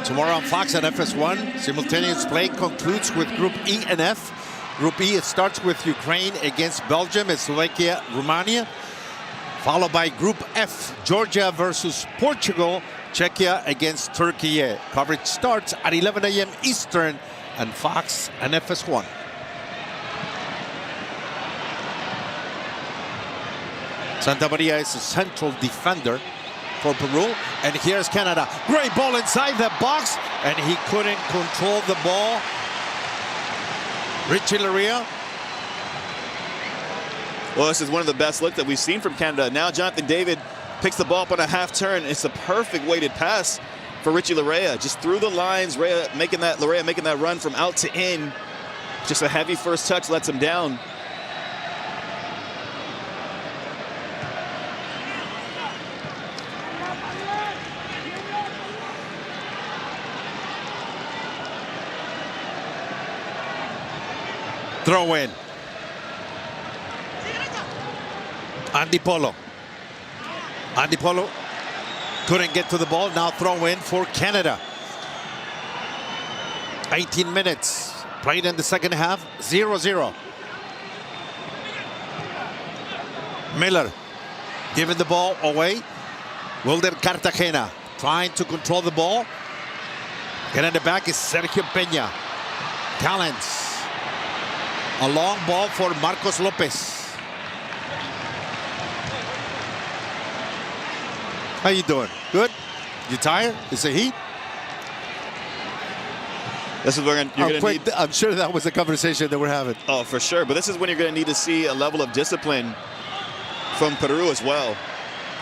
Tomorrow on Fox and FS1, simultaneous play concludes with Group E and F. Group E, it starts with Ukraine against Belgium and Slovakia, Romania. Followed by Group F, Georgia versus Portugal, Czechia against Turkey. Coverage starts at 11 a.m. Eastern on Fox and FS1. Santamaria is a central defender for Peru. And here's Canada. Great ball inside the box. And he couldn't control the ball. Richie Laria. Well, this is one of the best looks that we've seen from Canada. Now Jonathan David picks the ball up on a half turn. It's a perfect weighted pass for Richie Larea. Just through the lines, Larea making that run from out to in. Just a heavy first touch lets him down. Throw in. Andy Polo. Andy Polo couldn't get to the ball. Now throw in for Canada. 18 minutes played in the second half. 0-0. Miller giving the ball away. Wilder Cartagena trying to control the ball. Getting the back is Sergio Peña. Talents. A long ball for Marcos Lopez. How you doing? Good? You tired? Is it heat? This is where you're going to need. I'm sure that was a conversation that we're having. Oh, for sure. But this is when you're going to need to see a level of discipline from Peru as well.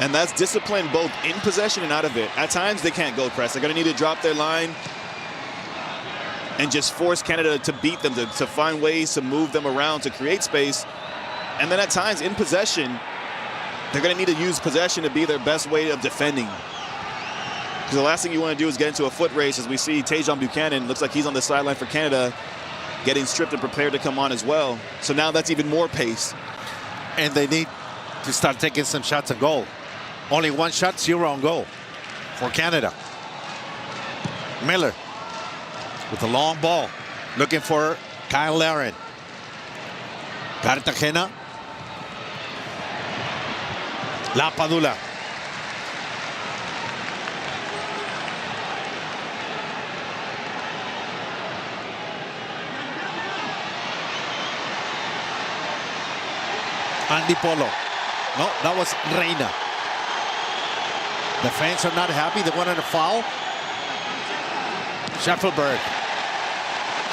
And that's discipline both in possession and out of it. At times, they can't go press. They're going to need to drop their line and just force Canada to beat them, to find ways to move them around, to create space. And then at times, in possession, they're going to need to use possession to be their best way of defending. Because the last thing you want to do is get into a foot race, as we see Tajon Buchanan, looks like he's on the sideline for Canada, getting stripped and prepared to come on as well. So now that's even more pace. And they need to start taking some shots on goal. Only one shot, 0 on goal for Canada. Miller with a long ball, looking for Kyle Larin. Cartagena. La Padula. Andy Polo. No, that was Reina. The fans are not happy. They wanted a foul. Schaffelberg.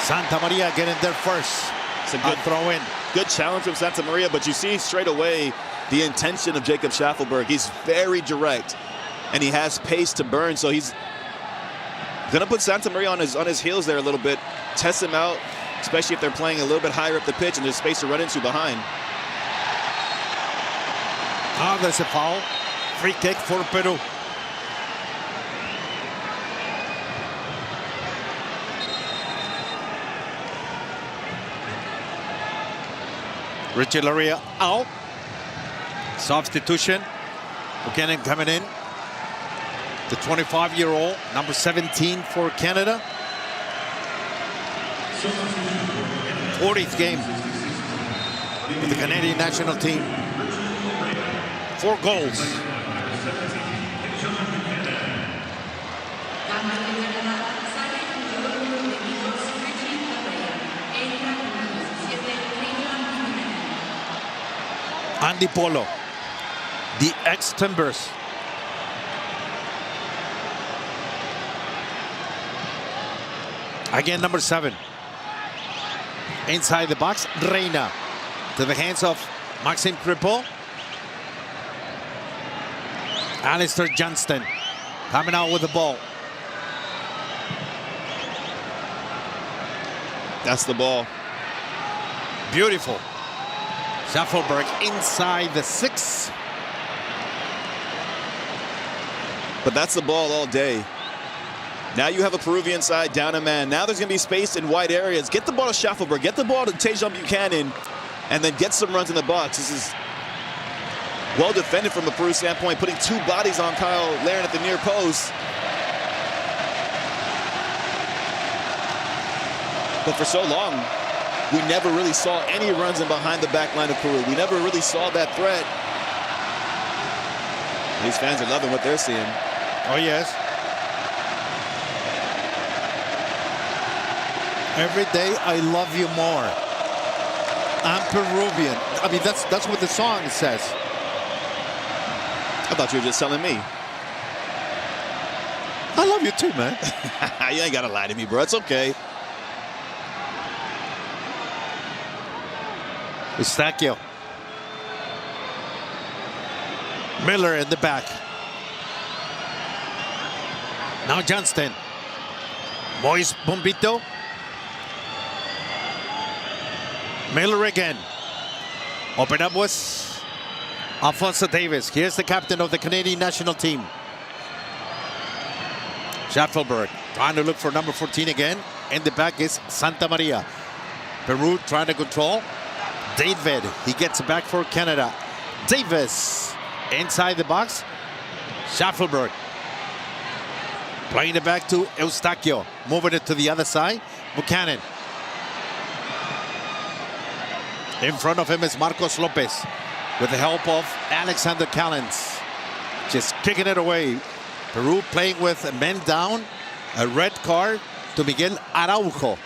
Santa Maria getting there first. It's a good throw in. Good challenge from Santa Maria, but you see straight away the intention of Jacob Schaffelberg. He's very direct, and he has pace to burn, so he's going to put Santa Maria on his heels there a little bit, test him out, especially if they're playing a little bit higher up the pitch and there's space to run into behind. Ah, there's a foul. Free kick for Peru. Richie Larea out. Substitution. Buchanan coming in. The 25-year-old, number 17 for Canada. 40th game with the Canadian national team. 4 goals. Andy Polo, the ex-Timbers. Again, number 7. Inside the box, Reina. To the hands of Maxime Crepeau. Alistair Johnston coming out with the ball. That's the ball. Beautiful. Schaffelberg inside the 6. But that's the ball all day. Now you have a Peruvian side down a man. Now there's going to be space in wide areas. Get the ball to Schaffelberg. Get the ball to Tajon Buchanan. And then get some runs in the box. This is well defended from a Peru standpoint, putting 2 bodies on Kyle Larin at the near post. But for so long, we never really saw any runs in behind the back line of Peru. We never really saw that threat. These fans are loving what they're seeing. Oh, yes. Every day I love you more. I'm Peruvian. I mean, that's what the song says. I thought you were just telling me. I love you too, man. You ain't gotta lie to me, bro. It's okay. Eustachio. Miller in the back. Now Johnston. Moise Bombito. Miller again. Open up was Alphonso Davis. Here's the captain of the Canadian national team. Schaffelberg trying to look for number 14 again. In the back is Santa Maria. Peru trying to control. David, he gets back for Canada. Davis inside the box. Schaffelberg playing it back to Eustachio. Moving it to the other side. Buchanan. In front of him is Marcos Lopez with the help of Alexander Callens. Just kicking it away. Peru playing with men down. A red card to Miguel Araujo.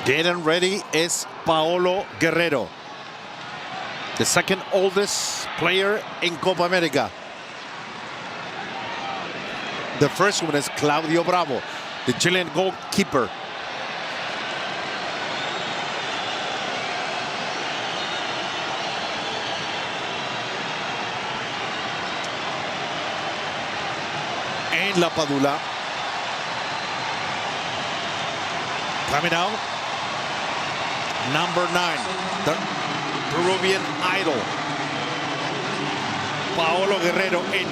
Getting ready is Paolo Guerrero, the second oldest player in Copa America. The first one is Claudio Bravo, the Chilean goalkeeper. En La Padula. Coming out. Number 9, the Peruvian idol, Paolo Guerrero in.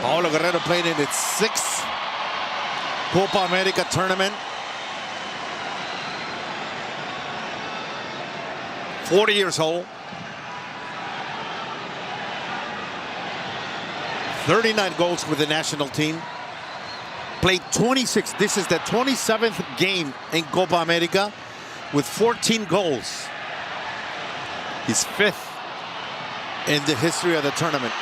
Paolo Guerrero played in its 6th Copa America tournament. 40 years old. 39 goals with the national team. Played 26. This is the 27th game in Copa America with 14 goals. He's 5th in the history of the tournament.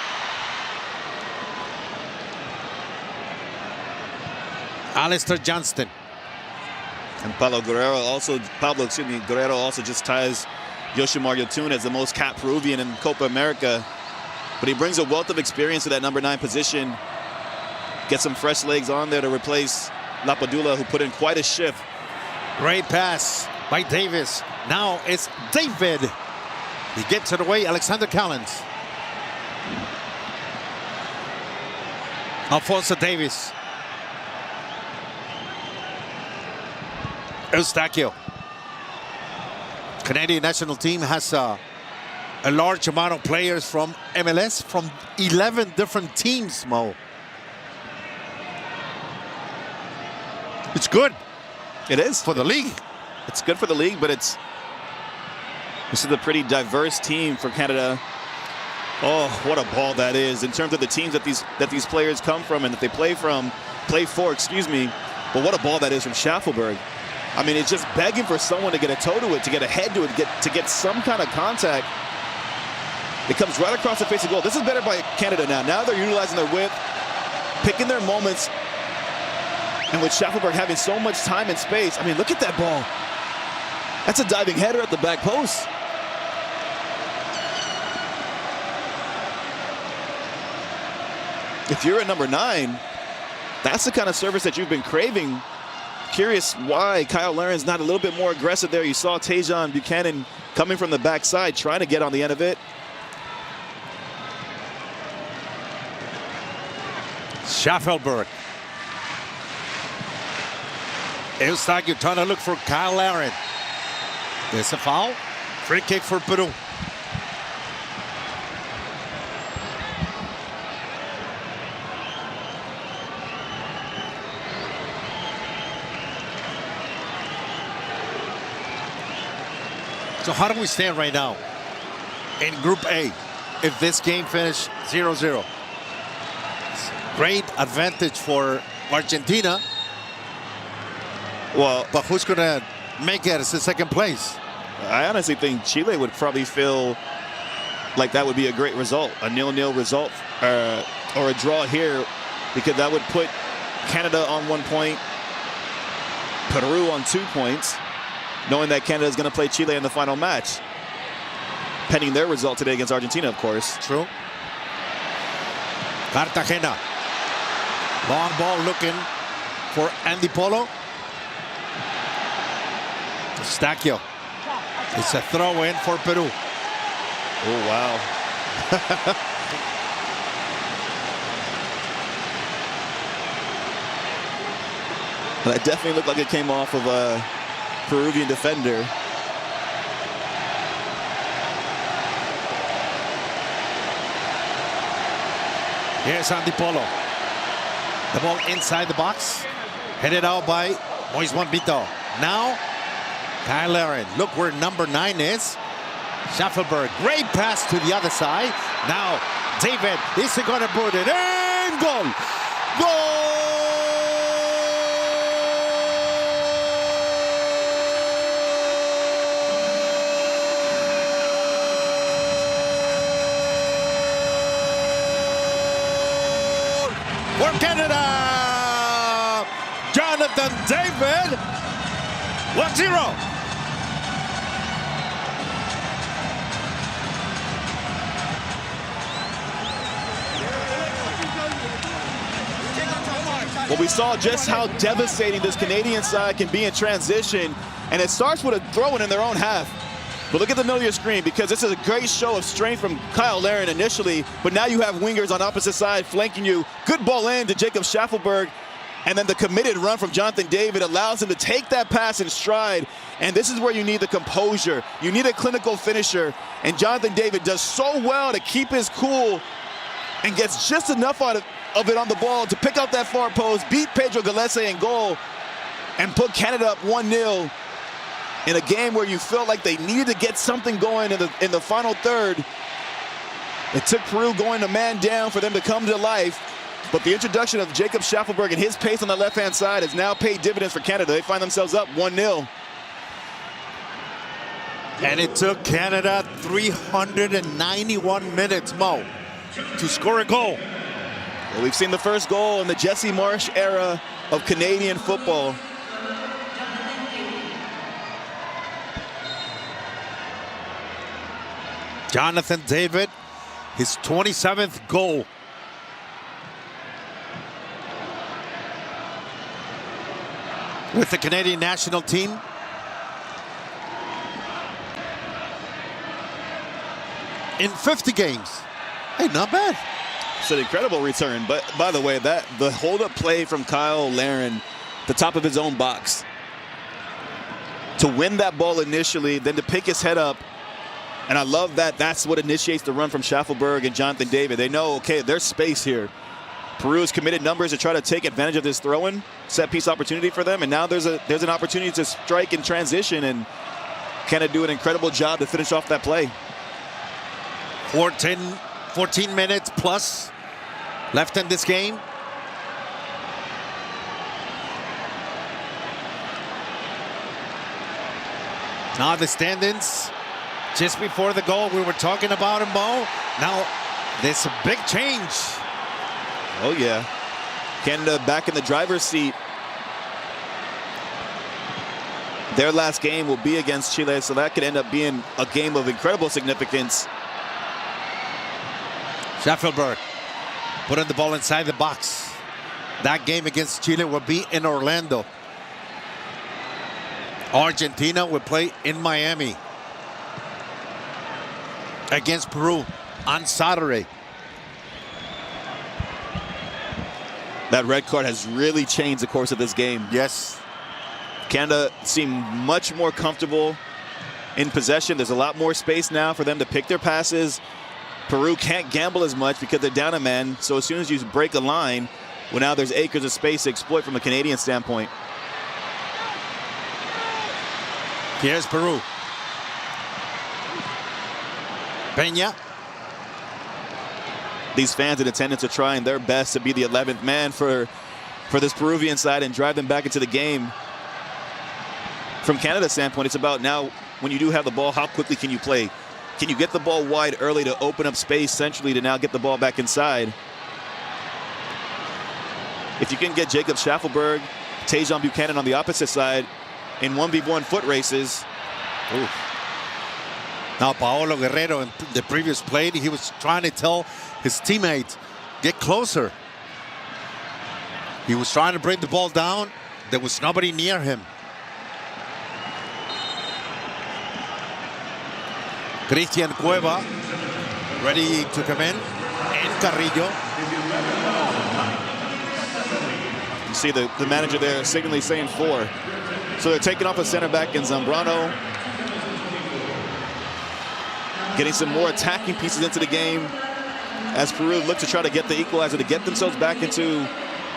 Alistair Johnston. And Pablo Guerrero also just ties Yoshimar Yotun as the most capped Peruvian in Copa America. But he brings a wealth of experience to that number 9 position. Get some fresh legs on there to replace La Padula, who put in quite a shift. Great pass by Davis. Now it's David. He gets it away, Alexander Callens. Alphonso Davis. Eustachio. Canadian national team has a large amount of players from MLS, from 11 different teams, Mo. It's good. It is. For the league. It's good for the league, but this is a pretty diverse team for Canada. Oh, what a ball that is in terms of the teams that these players come from and that they play for, excuse me. But what a ball that is from Schaffelberg. I mean, it's just begging for someone to get a toe to it, to get a head to it, to get some kind of contact. It comes right across the face of goal. This is better by Canada now. Now they're utilizing their width, picking their moments. And with Schaffelberg having so much time and space, I mean, look at that ball. That's a diving header at the back post. If you're at number 9, that's the kind of service that you've been craving. Curious why Kyle Laren's not a little bit more aggressive there. You saw Tajon Buchanan coming from the backside, trying to get on the end of it. Schaffelberg. Eustachio trying to look for Kyle Laren. There's a foul. Free kick for Peru. So how do we stand right now in Group A if this game finished 0-0? Great advantage for Argentina. Well, but who's going to make it as the second place? I honestly think Chile would probably feel like that would be a great result, a 0-0 result or a draw here, because that would put Canada on 1 point, Peru on 2 points, knowing that Canada is going to play Chile in the final match. pending their result today against Argentina, of course. True. Cartagena. Long ball looking for Andy Polo. Stacchio. It's a throw in for Peru. Oh, wow. That definitely looked like it came off of a Peruvian defender. Here's Andy Polo. The ball inside the box. Headed out by Moise Juanpito. Now, Kyle Laren. Look where number 9 is. Schaffelberg. Great pass to the other side. Now, David. Is he going to put it in? Goal! Goal! For Canada! Jonathan David! 1-0. Well, we saw just how devastating this Canadian side can be in transition, and it starts with a throw-in in their own half. But look at the middle of your screen, because this is a great show of strength from Kyle Laren initially, but now you have wingers on opposite side flanking you. Good ball in to Jacob Schaffelberg, and then the committed run from Jonathan David allows him to take that pass in stride, and this is where you need the composure. You need a clinical finisher, and Jonathan David does so well to keep his cool and gets just enough out of it on the ball to pick out that far post, beat Pedro Gallese in goal, and put Canada up 1-0 in a game where you felt like they needed to get something going in the final third. It took Peru going a man down for them to come to life, but the introduction of Jacob Schaffelberg and his pace on the left-hand side has now paid dividends for Canada. They find themselves up 1-0. And it took Canada 391 minutes, Mo, to score a goal. Well, we've seen the first goal in the Jesse Marsh era of Canadian football. Jonathan David, his 27th goal. With the Canadian national team. In 50 games. Hey, not bad. It's an incredible return. But by the way, the hold-up play from Kyle Laren, the top of his own box, to win that ball initially, then to pick his head up. And I love that that's what initiates the run from Schaffelberg and Jonathan David. They know, okay, there's space here. Peru has committed numbers to try to take advantage of this throw-in, set-piece opportunity for them, and now there's an opportunity to strike in transition, and Canada do an incredible job to finish off that play. 14 minutes plus left in this game. Now the stand-ins. Just before the goal, we were talking about him, Mo. Now, there's a big change. Oh, yeah. Canada back in the driver's seat. Their last game will be against Chile, so that could end up being a game of incredible significance. Schaffelberg putting the ball inside the box. That game against Chile will be in Orlando. Argentina will play in Miami against Peru on Saturday. That red card has really changed the course of this game. Yes. Canada seem much more comfortable in possession. There's a lot more space now for them to pick their passes. Peru can't gamble as much because they're down a man. So as soon as you break a line, well, now there's acres of space to exploit from a Canadian standpoint. Here's Peru. Peña. These fans in attendance are trying their best to be the 11th man for this Peruvian side and drive them back into the game. From Canada's standpoint, it's about now, when you do have the ball, how quickly can you play? Can you get the ball wide early to open up space centrally to now get the ball back inside? If you can get Jacob Schaffelberg, Tajon Buchanan on the opposite side in 1v1 foot races, Now, Paolo Guerrero, in the previous play, he was trying to tell his teammate, get closer. He was trying to bring the ball down. There was nobody near him. Cristian Cueva ready to come in. And Carrillo. You see the manager there signaling saying 4. So they're taking off a center back in Zambrano. Getting some more attacking pieces into the game as Peru look to try to get the equalizer, to get themselves back into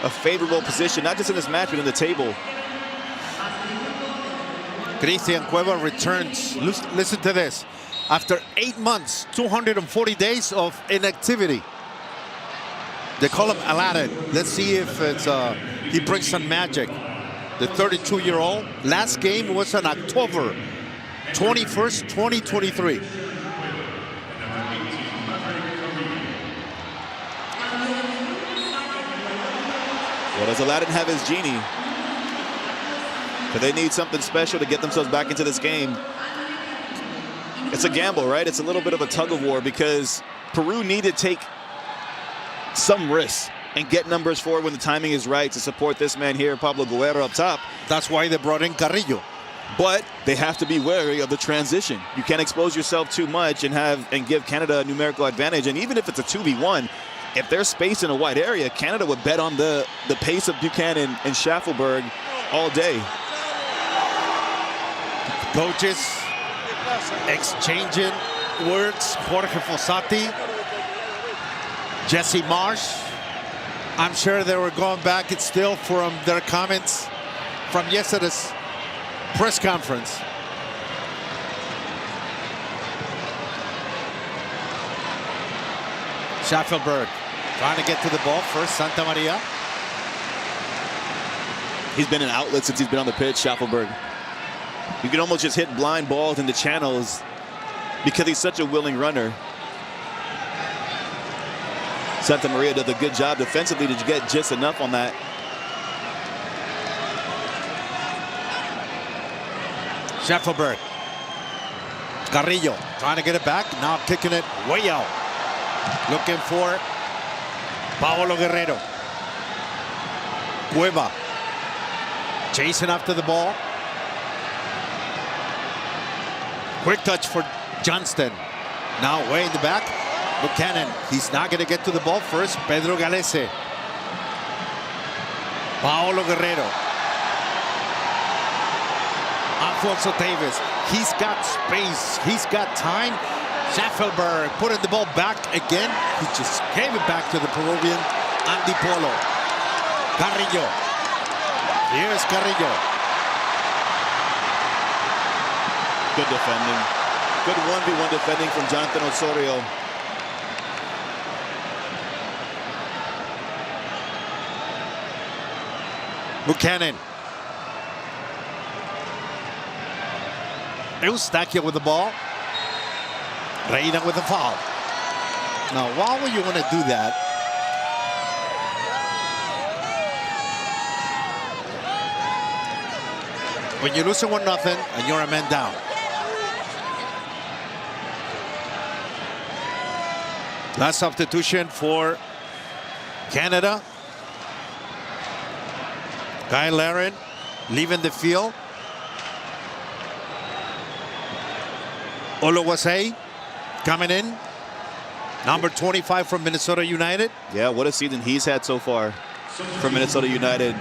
a favorable position, not just in this match, but in the table. Cristian Cueva returns. Listen to this. After 8 months, 240 days of inactivity. They call him Aladdin. Let's see if it's he brings some magic. The 32-year-old. Last game was on October 21st, 2023. Well, does Aladdin have his genie? But they need something special to get themselves back into this game. It's a gamble, right? It's a little bit of a tug of war because Peru need to take some risks and get numbers forward when the timing is right to support this man here, Pablo Guerrero, up top. That's why they brought in Carrillo. But they have to be wary of the transition. You can't expose yourself too much and give Canada a numerical advantage. And even if it's a 2v1, if there's space in a wide area, Canada would bet on the pace of Buchanan and Schaffelberg all day. Coaches exchanging words. Jorge Fossati, Jesse Marsh. I'm sure they were going back and still from their comments from yesterday's press conference. Schaffelberg trying to get to the ball first. Santa Maria. He's been an outlet since he's been on the pitch, Schaffelberg. You can almost just hit blind balls into channels because he's such a willing runner. Santa Maria does a good job defensively to get just enough on that. Schaffelberg. Carrillo trying to get it back. Now kicking it way out. Looking for Paolo Guerrero. Cueva chasing after the ball. Quick touch for Johnston. Now way in the back. Buchanan. He's not going to get to the ball first. Pedro Galese. Paolo Guerrero. Alfonso Davis. He's got space. He's got time. Schaffelberg putting the ball back again. He just gave it back to the Peruvian Andy Polo. Carrillo. Here's Carrillo. Good defending. Good 1v1 defending from Jonathan Osorio. Buchanan. Eustachio with the ball. Reina with the foul. Now, why would you want to do that? When you're losing 1-0 and you're a man down. Last substitution for Canada. Kyle Larin leaving the field. Oluwase coming in. Number 25 from Minnesota United. Yeah, what a season he's had so far for Minnesota United.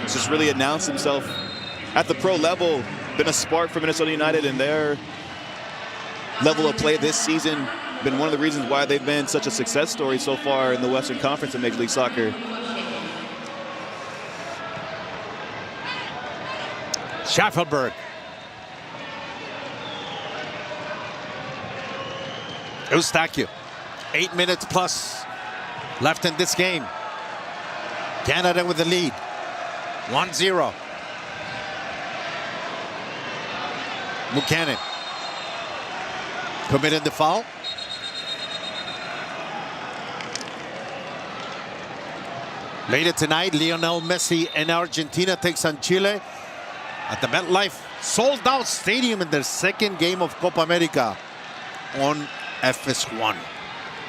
He's just really announced himself at the pro level. Been a spark for Minnesota United in their level of play this season. Been one of the reasons why they've been such a success story so far in the Western Conference in Major League Soccer. Schaffelberg. Eustachio. 8 minutes plus left in this game. Canada with the lead. 1-0. Buchanan. Committed the foul. Later tonight, Lionel Messi and Argentina takes on Chile at the MetLife sold-out stadium in their second game of Copa America on FS1.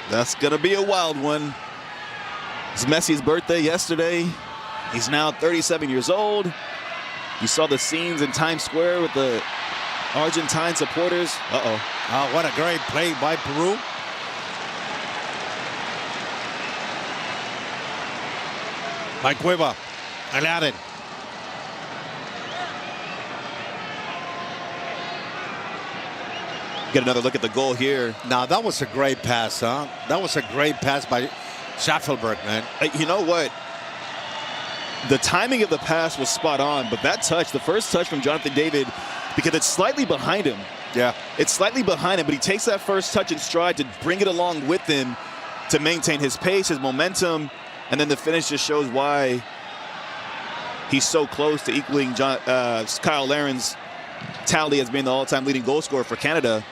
That's going to be a wild one. It's Messi's birthday yesterday. He's now 37 years old. You saw the scenes in Times Square with the Argentine supporters. Uh-oh. Oh, what a great play by Peru. By Cueva. Aladdin. Get another look at the goal here. Now, that was a great pass, huh? That was a great pass by Schaffelberg, man. You know what? The timing of the pass was spot on, but that touch, the first touch from Jonathan David, because it's slightly behind him. Yeah. It's slightly behind him, but he takes that first touch in stride to bring it along with him to maintain his pace, his momentum, and then the finish just shows why he's so close to equaling Kyle Laren's tally as being the all-time leading goal scorer for Canada.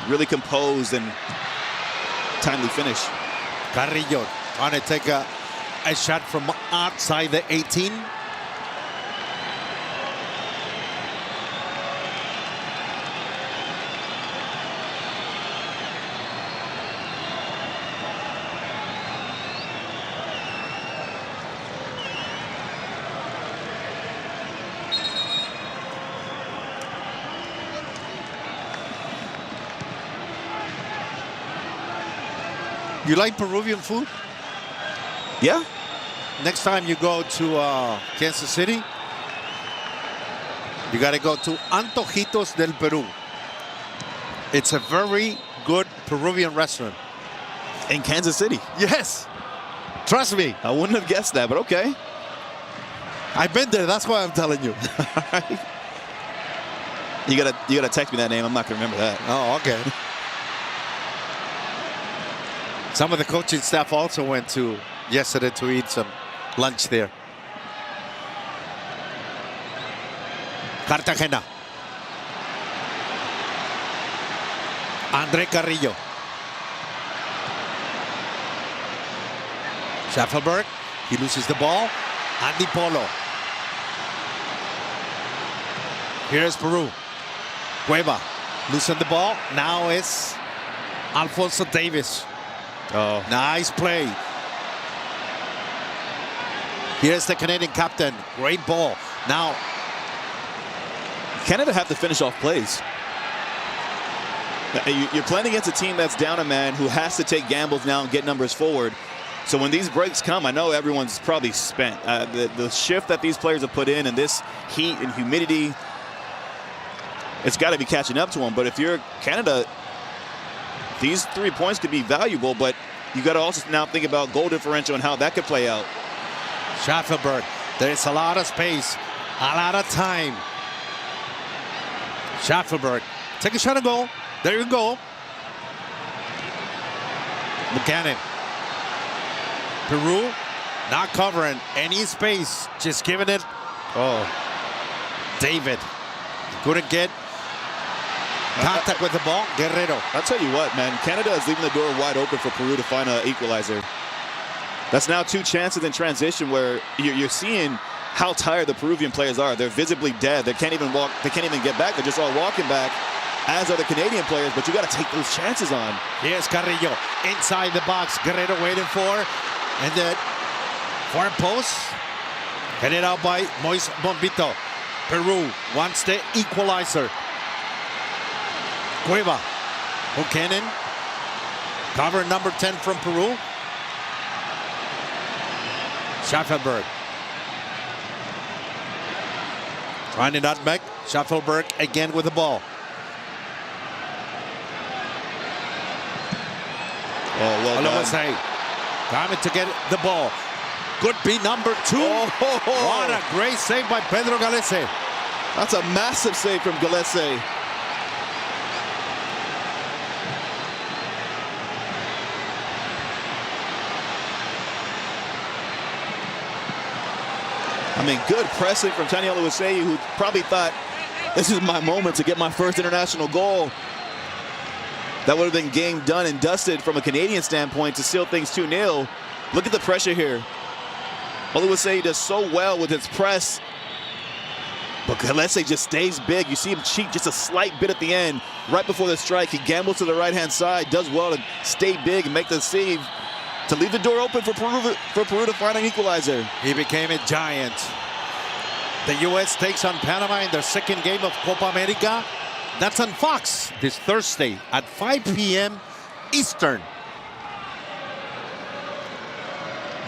Really composed and timely finish. Carrillo trying to take a shot from outside the 18. You like Peruvian food? Yeah. Next time you go to Kansas City, you got to go to Antojitos del Peru. It's a very good Peruvian restaurant. In Kansas City? Yes. Trust me. I wouldn't have guessed that, but okay. I've been there. That's why I'm telling you. You gotta text me that name. I'm not gonna remember that. Oh, okay. Some of the coaching staff also went to yesterday to eat some lunch there. Cartagena. Andre Carrillo. Schaffelberg. He loses the ball. Andy Polo. Here's Peru. Cueva. Losing the ball. Now it's Alfonso Davis. Oh, nice play. Here's the Canadian captain. Great ball. Now, Canada have to finish off plays. You're playing against a team that's down a man who has to take gambles now and get numbers forward. So when these breaks come, I know everyone's probably spent. The shift that these players have put in and this heat and humidity, it's got to be catching up to them. But if you're Canada, these 3 points could be valuable, but you got to also now think about goal differential and how that could play out. Schaffelberg, there's a lot of space, a lot of time. Schaffelberg, take a shot and goal. There you go. Buchanan. Peru not covering any space, just giving it. Oh, David couldn't get contact with the ball. Guerrero. I'll tell you what, man. Canada is leaving the door wide open for Peru to find an equalizer. That's now 2 chances in transition where you're seeing how tired the Peruvian players are. They're visibly dead. They can't even walk. They can't even get back. They're just all walking back, as are the Canadian players. But you got to take those chances on. Here's Carrillo inside the box. Guerrero waiting for, and then far post. Headed out by Moise Bombito. Peru wants the equalizer. Cueva. Buchanan. Cover number 10 from Peru. Schaffelberg. Trying to nutmeg. Schaffelberg again with the ball. Oh, well done. Say, coming to get the ball. Could be number 2. Oh, what a great save by Pedro Galese. That's a massive save from Galese. I mean, good pressing from Taniela Luisei, who probably thought, this is my moment to get my first international goal. That would have been game done and dusted from a Canadian standpoint to seal things 2-0. Look at the pressure here. Oluwase does so well with his press. But Galese just stays big. You see him cheat just a slight bit at the end, right before the strike. He gambles to the right-hand side, does well to stay big and make the save to leave the door open for Peru to find an equalizer. He became a giant. The U.S. takes on Panama in their second game of Copa America. That's on Fox this Thursday at 5 p.m. Eastern.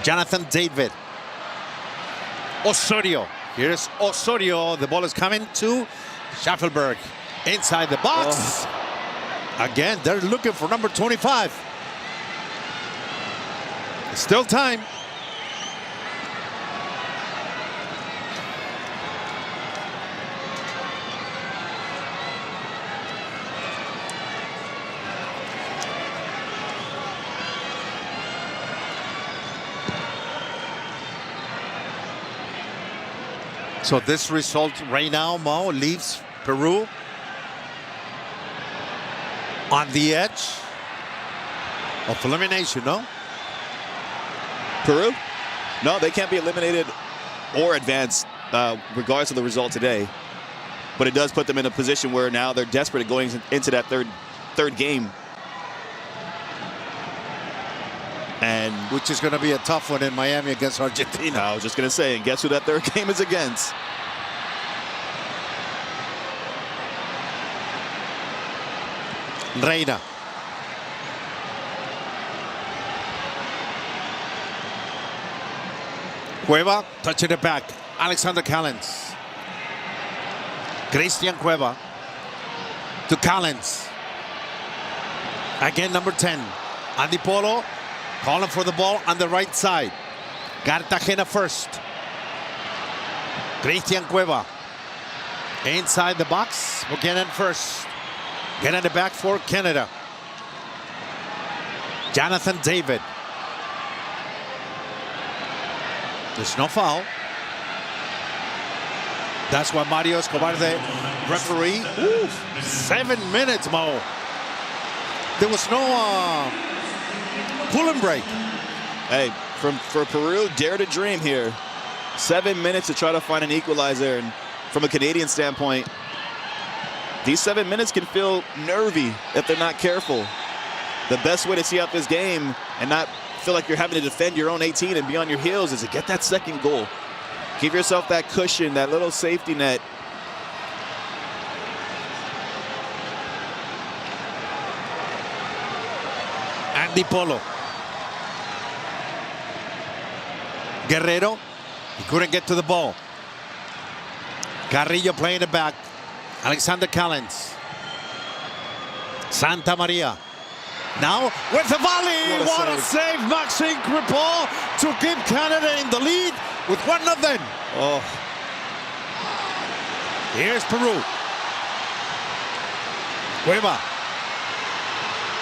Jonathan David. Osorio. Here's Osorio. The ball is coming to Schaffelberg. Inside the box. Again, they're looking for number 25. Still time. So this result right now, Mo, leaves Peru on the edge of elimination, no? Peru? No, they can't be eliminated or advanced regardless of the result today. But it does put them in a position where now they're desperate going into that third game. And which is going to be a tough one in Miami against Argentina. I was just going to say, and guess who that third game is against? Reina. Cueva touching it back. Alexander Callens. Christian Cueva to Callens. Again, number 10. Andy Polo calling for the ball on the right side. Cartagena first. Christian Cueva inside the box. Buchanan first. Get in the back for Canada. Jonathan David. There's no foul. That's why Mario Escobar, the referee. 7 minutes, Mo. There was no pull and break. Hey, for Peru, dare to dream here. 7 minutes to try to find an equalizer. And from a Canadian standpoint, these 7 minutes can feel nervy if they're not careful. The best way to see out this game and not feel like you're having to defend your own 18 and be on your heels is to get that second goal. Give yourself that cushion, that little safety net. Andy Polo. Guerrero. He couldn't get to the ball. Carrillo playing it back. Alexander Callens. Santa Maria. Now with the volley. What a save. Maxime Crepeau to give Canada in the lead with 1-0. Oh. Here's Peru. Cueva.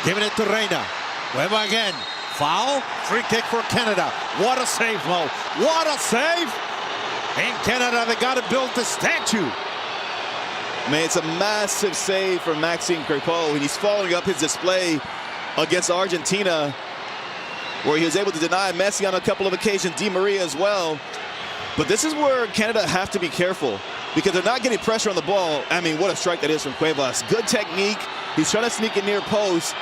Giving it to Reina. Cueva again. Foul. Free kick for Canada. What a save, Mo. What a save. In Canada, they got to build the statue. Man, it's a massive save from Maxime Crepeau, and he's following up his display against Argentina, where he was able to deny Messi on a couple of occasions, Di Maria as well. But this is where Canada have to be careful because they're not getting pressure on the ball. I mean, what a strike that is from Cuevas. Good technique. He's trying to sneak in near post,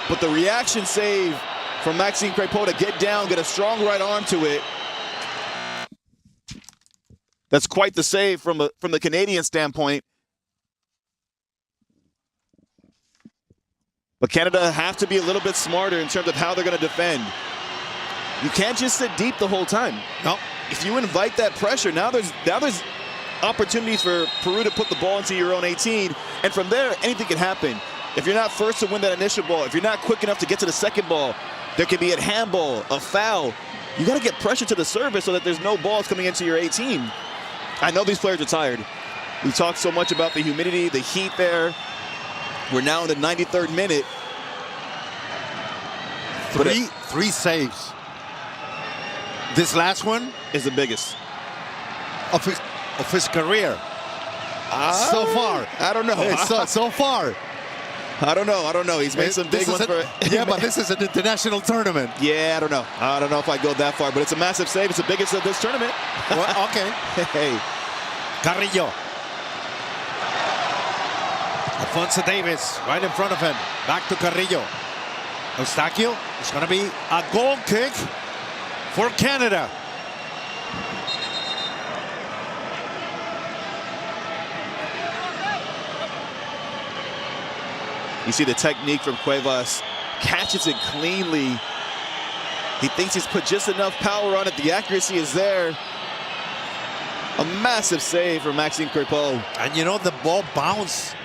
but the reaction save from Maxime Crepeau to get down, get a strong right arm to it. That's quite the save from the Canadian standpoint. But Canada have to be a little bit smarter in terms of how they're going to defend. You can't just sit deep the whole time. No. If you invite that pressure, now there's opportunities for Peru to put the ball into your own 18, and from there, anything can happen. If you're not first to win that initial ball, if you're not quick enough to get to the second ball, there could be a handball, a foul. You got to get pressure to the service so that there's no balls coming into your 18. I know these players are tired. We talked so much about the humidity, the heat there. We're now in the 93rd minute. Three saves. This last one is the biggest of his career. So far. I don't know. So far. I don't know. He's made some big ones for yeah, but this is an international tournament. Yeah, I don't know. I don't know if I go that far, but it's a massive save. It's the biggest of this tournament. Well, okay. Hey. Carrillo. Alfonso Davis right in front of him. Back to Carrillo. Eustaquio. It's going to be a goal kick for Canada. You see the technique from Cuevas. Catches it cleanly. He thinks he's put just enough power on it. The accuracy is there. A massive save for Maxime Crépeau. And you know, the ball bounced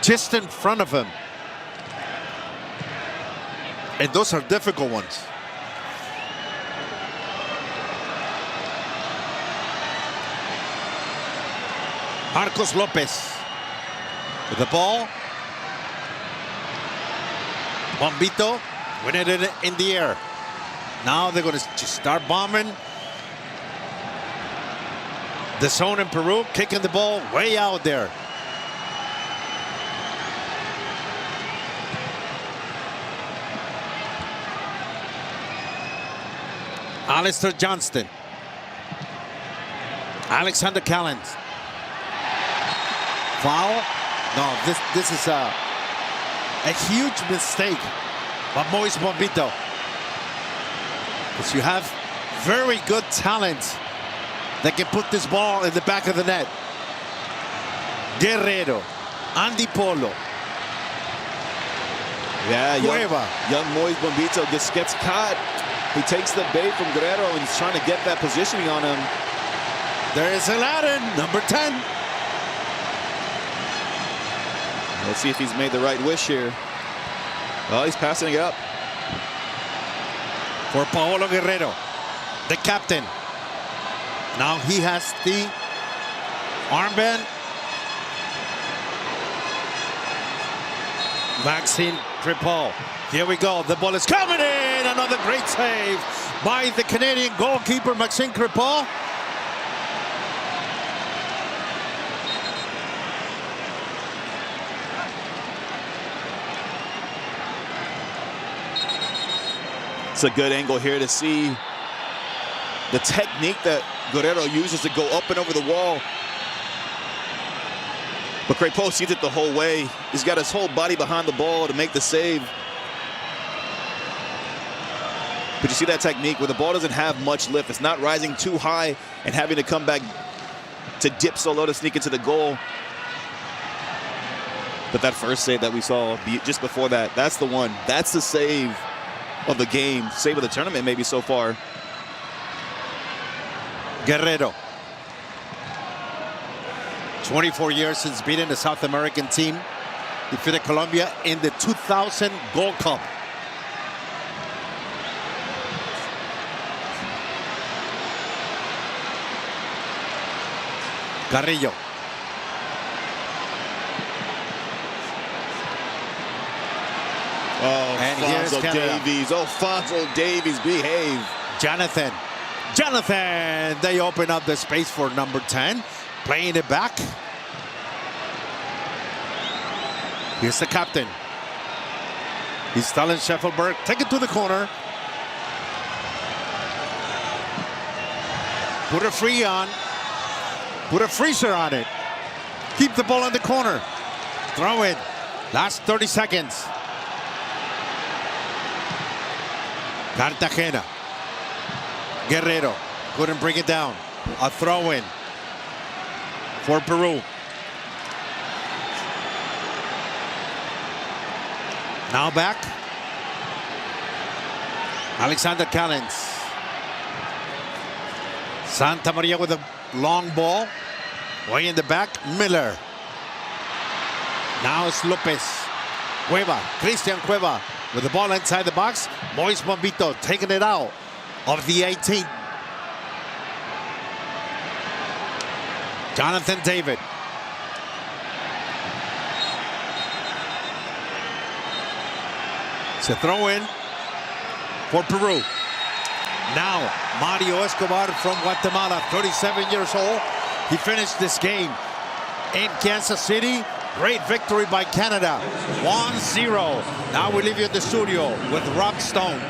just in front of him. And those are difficult ones. Marcos Lopez with the ball. Bombito winning it in the air. Now they're going to just start bombing the zone in Peru, kicking the ball way out there. Alistair Johnston. Alexander Callens. Foul? No, this is a huge mistake by Moise Bombito. Because you have very good talent that can put this ball in the back of the net. Guerrero, Andy Polo. Yeah, Cueva. Young Moise Bombito gets caught. He takes the bait from Guerrero and he's trying to get that positioning on him. There is Aladdin, number 10. Let's see if he's made the right wish here. Oh, he's passing it up. For Paolo Guerrero, the captain. Now he has the armband. Maxime Crépeau. Here we go. The ball is coming in. Another great save by the Canadian goalkeeper, Maxime Crépeau. It's a good angle here to see the technique that Guerrero uses to go up and over the wall. But Crépeau sees it the whole way. He's got his whole body behind the ball to make the save. But you see that technique where the ball doesn't have much lift. It's not rising too high and having to come back to dip so low to sneak into the goal. But that first save that we saw just before that, that's the one. That's the save of the game, save of the tournament maybe so far. Guerrero. 24 years since beating the South American team. Defeated Colombia in the 2000 Gold Cup. Carrillo. Oh, and here's Fonzo Davies. Oh, Fonzo Davies, behave. Jonathan. They open up the space for number 10. Playing it back. Here's the captain. He's telling Scheffelberg, take it to the corner. Put a free on. Put a freezer on it. Keep the ball in the corner. Throw it. Last 30 seconds. Cartagena. Guerrero couldn't bring it down. A throw in for Peru. Now back. Alexander Callens. Santa Maria with a long ball. Way in the back, Miller. Now it's Lopez. Cueva, Christian Cueva with the ball inside the box. Moise Bombito taking it out of the 18. Jonathan David. It's a throw in for Peru. Now, Mario Escobar from Guatemala, 37 years old. He finished this game in Kansas City. Great victory by Canada, 1-0. Now we leave you in the studio with Rob Stone.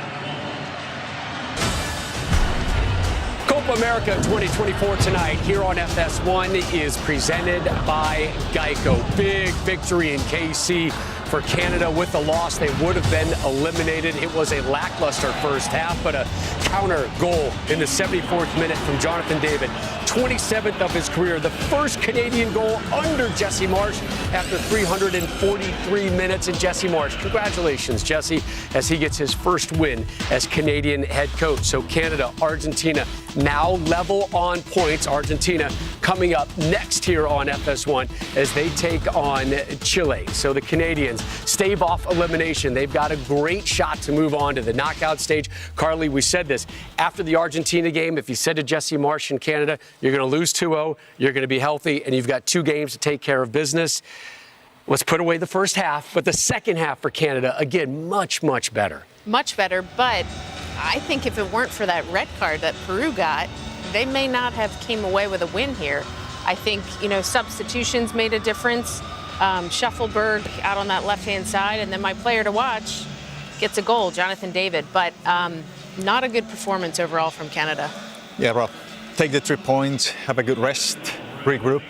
Copa America 2024 tonight here on FS1 is presented by Geico. Big victory in KC for Canada. With the loss, they would have been eliminated. It was a lackluster first half, but a counter goal in the 74th minute from Jonathan David. 27th of his career, the first Canadian goal under Jesse Marsch after 343 minutes. And Jesse Marsch, congratulations, Jesse, as he gets his first win as Canadian head coach. So Canada, Argentina now level on points. Argentina coming up next here on FS1 as they take on Chile. So the Canadians stave off elimination. They've got a great shot to move on to the knockout stage. Carly, we said this after the Argentina game. If you said to Jesse Marsch in Canada, you're going to lose 2-0, you're going to be healthy, and you've got 2 games to take care of business. Let's put away the first half, but the second half for Canada, again, much, much better. Much better, but I think if it weren't for that red card that Peru got, they may not have came away with a win here. I think, substitutions made a difference. Shuffleberg out on that left-hand side, and then my player to watch gets a goal, Jonathan David. But not a good performance overall from Canada. Yeah, well, take the 3 points, have a good rest, regroup.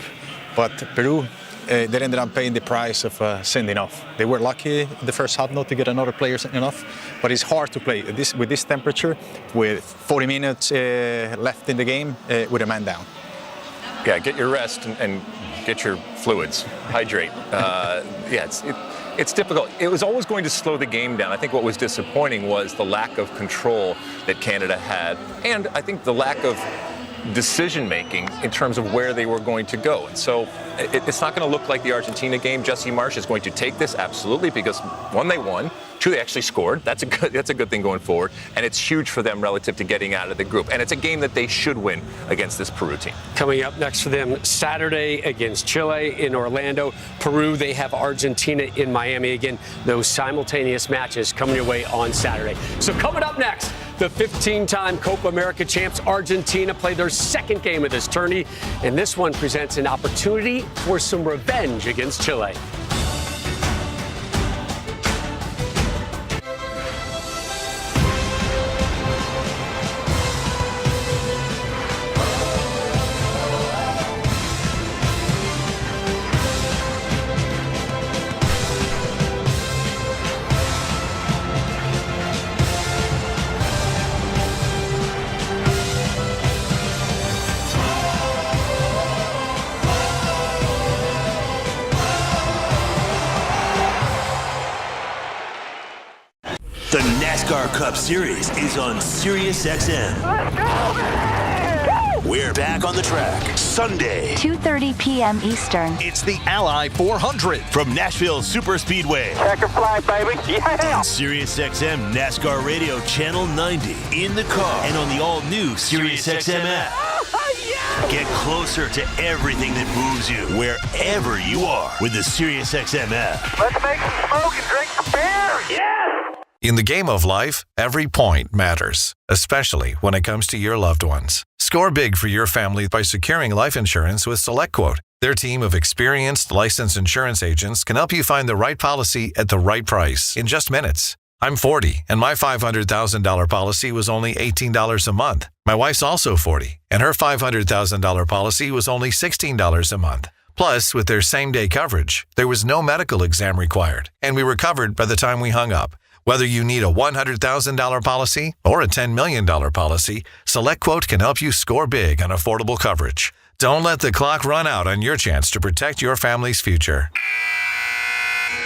But Peru, they ended up paying the price of sending off. They were lucky in the first half not to get another player sending off, but it's hard to play with this temperature, with 40 minutes left in the game, with a man down. Yeah, get your rest and get your fluids, hydrate. It's difficult. It was always going to slow the game down. I think what was disappointing was the lack of control that Canada had, and I think the lack of decision-making in terms of where they were going to go. And so it's not going to look like the Argentina game. Jesse Marsch is going to take this, absolutely, because 1, they won, 2, they actually scored. That's a good thing going forward, and it's huge for them relative to getting out of the group. And it's a game that they should win against this Peru team. Coming up next for them, Saturday against Chile in Orlando. Peru, they have Argentina in Miami. Again, those simultaneous matches coming your way on Saturday. So coming up next, the 15-time Copa America champs Argentina play their second game of this tourney, and this one presents an opportunity for some revenge against Chile. The NASCAR Cup Series is on SiriusXM. We're back on the track Sunday, 2:30 p.m. Eastern. It's the Ally 400 from Nashville Superspeedway. Checker flag, baby. Yeah. On SiriusXM NASCAR Radio Channel 90, in the car, and on the all-new SiriusXM app. Get closer to everything that moves you wherever you are with the SiriusXM app. Let's make some smoke and drink some beer. Yeah. In the game of life, every point matters, especially when it comes to your loved ones. Score big for your family by securing life insurance with SelectQuote. Their team of experienced licensed insurance agents can help you find the right policy at the right price in just minutes. I'm 40, and my $500,000 policy was only $18 a month. My wife's also 40, and her $500,000 policy was only $16 a month. Plus, with their same-day coverage, there was no medical exam required, and we were covered by the time we hung up. Whether you need a $100,000 policy or a $10 million policy, SelectQuote can help you score big on affordable coverage. Don't let the clock run out on your chance to protect your family's future.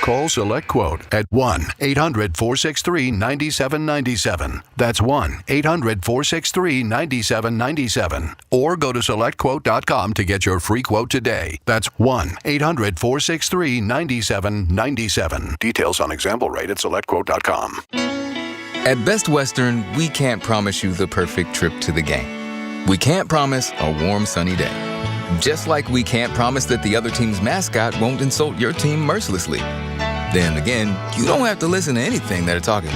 Call SelectQuote at 1-800-463-9797. That's 1-800-463-9797. Or go to SelectQuote.com to get your free quote today. That's 1-800-463-9797. Details on example rate at SelectQuote.com. At Best Western, we can't promise you the perfect trip to the game. We can't promise a warm, sunny day. Just like we can't promise that the other team's mascot won't insult your team mercilessly. Then again, you don't have to listen to anything they're talking about.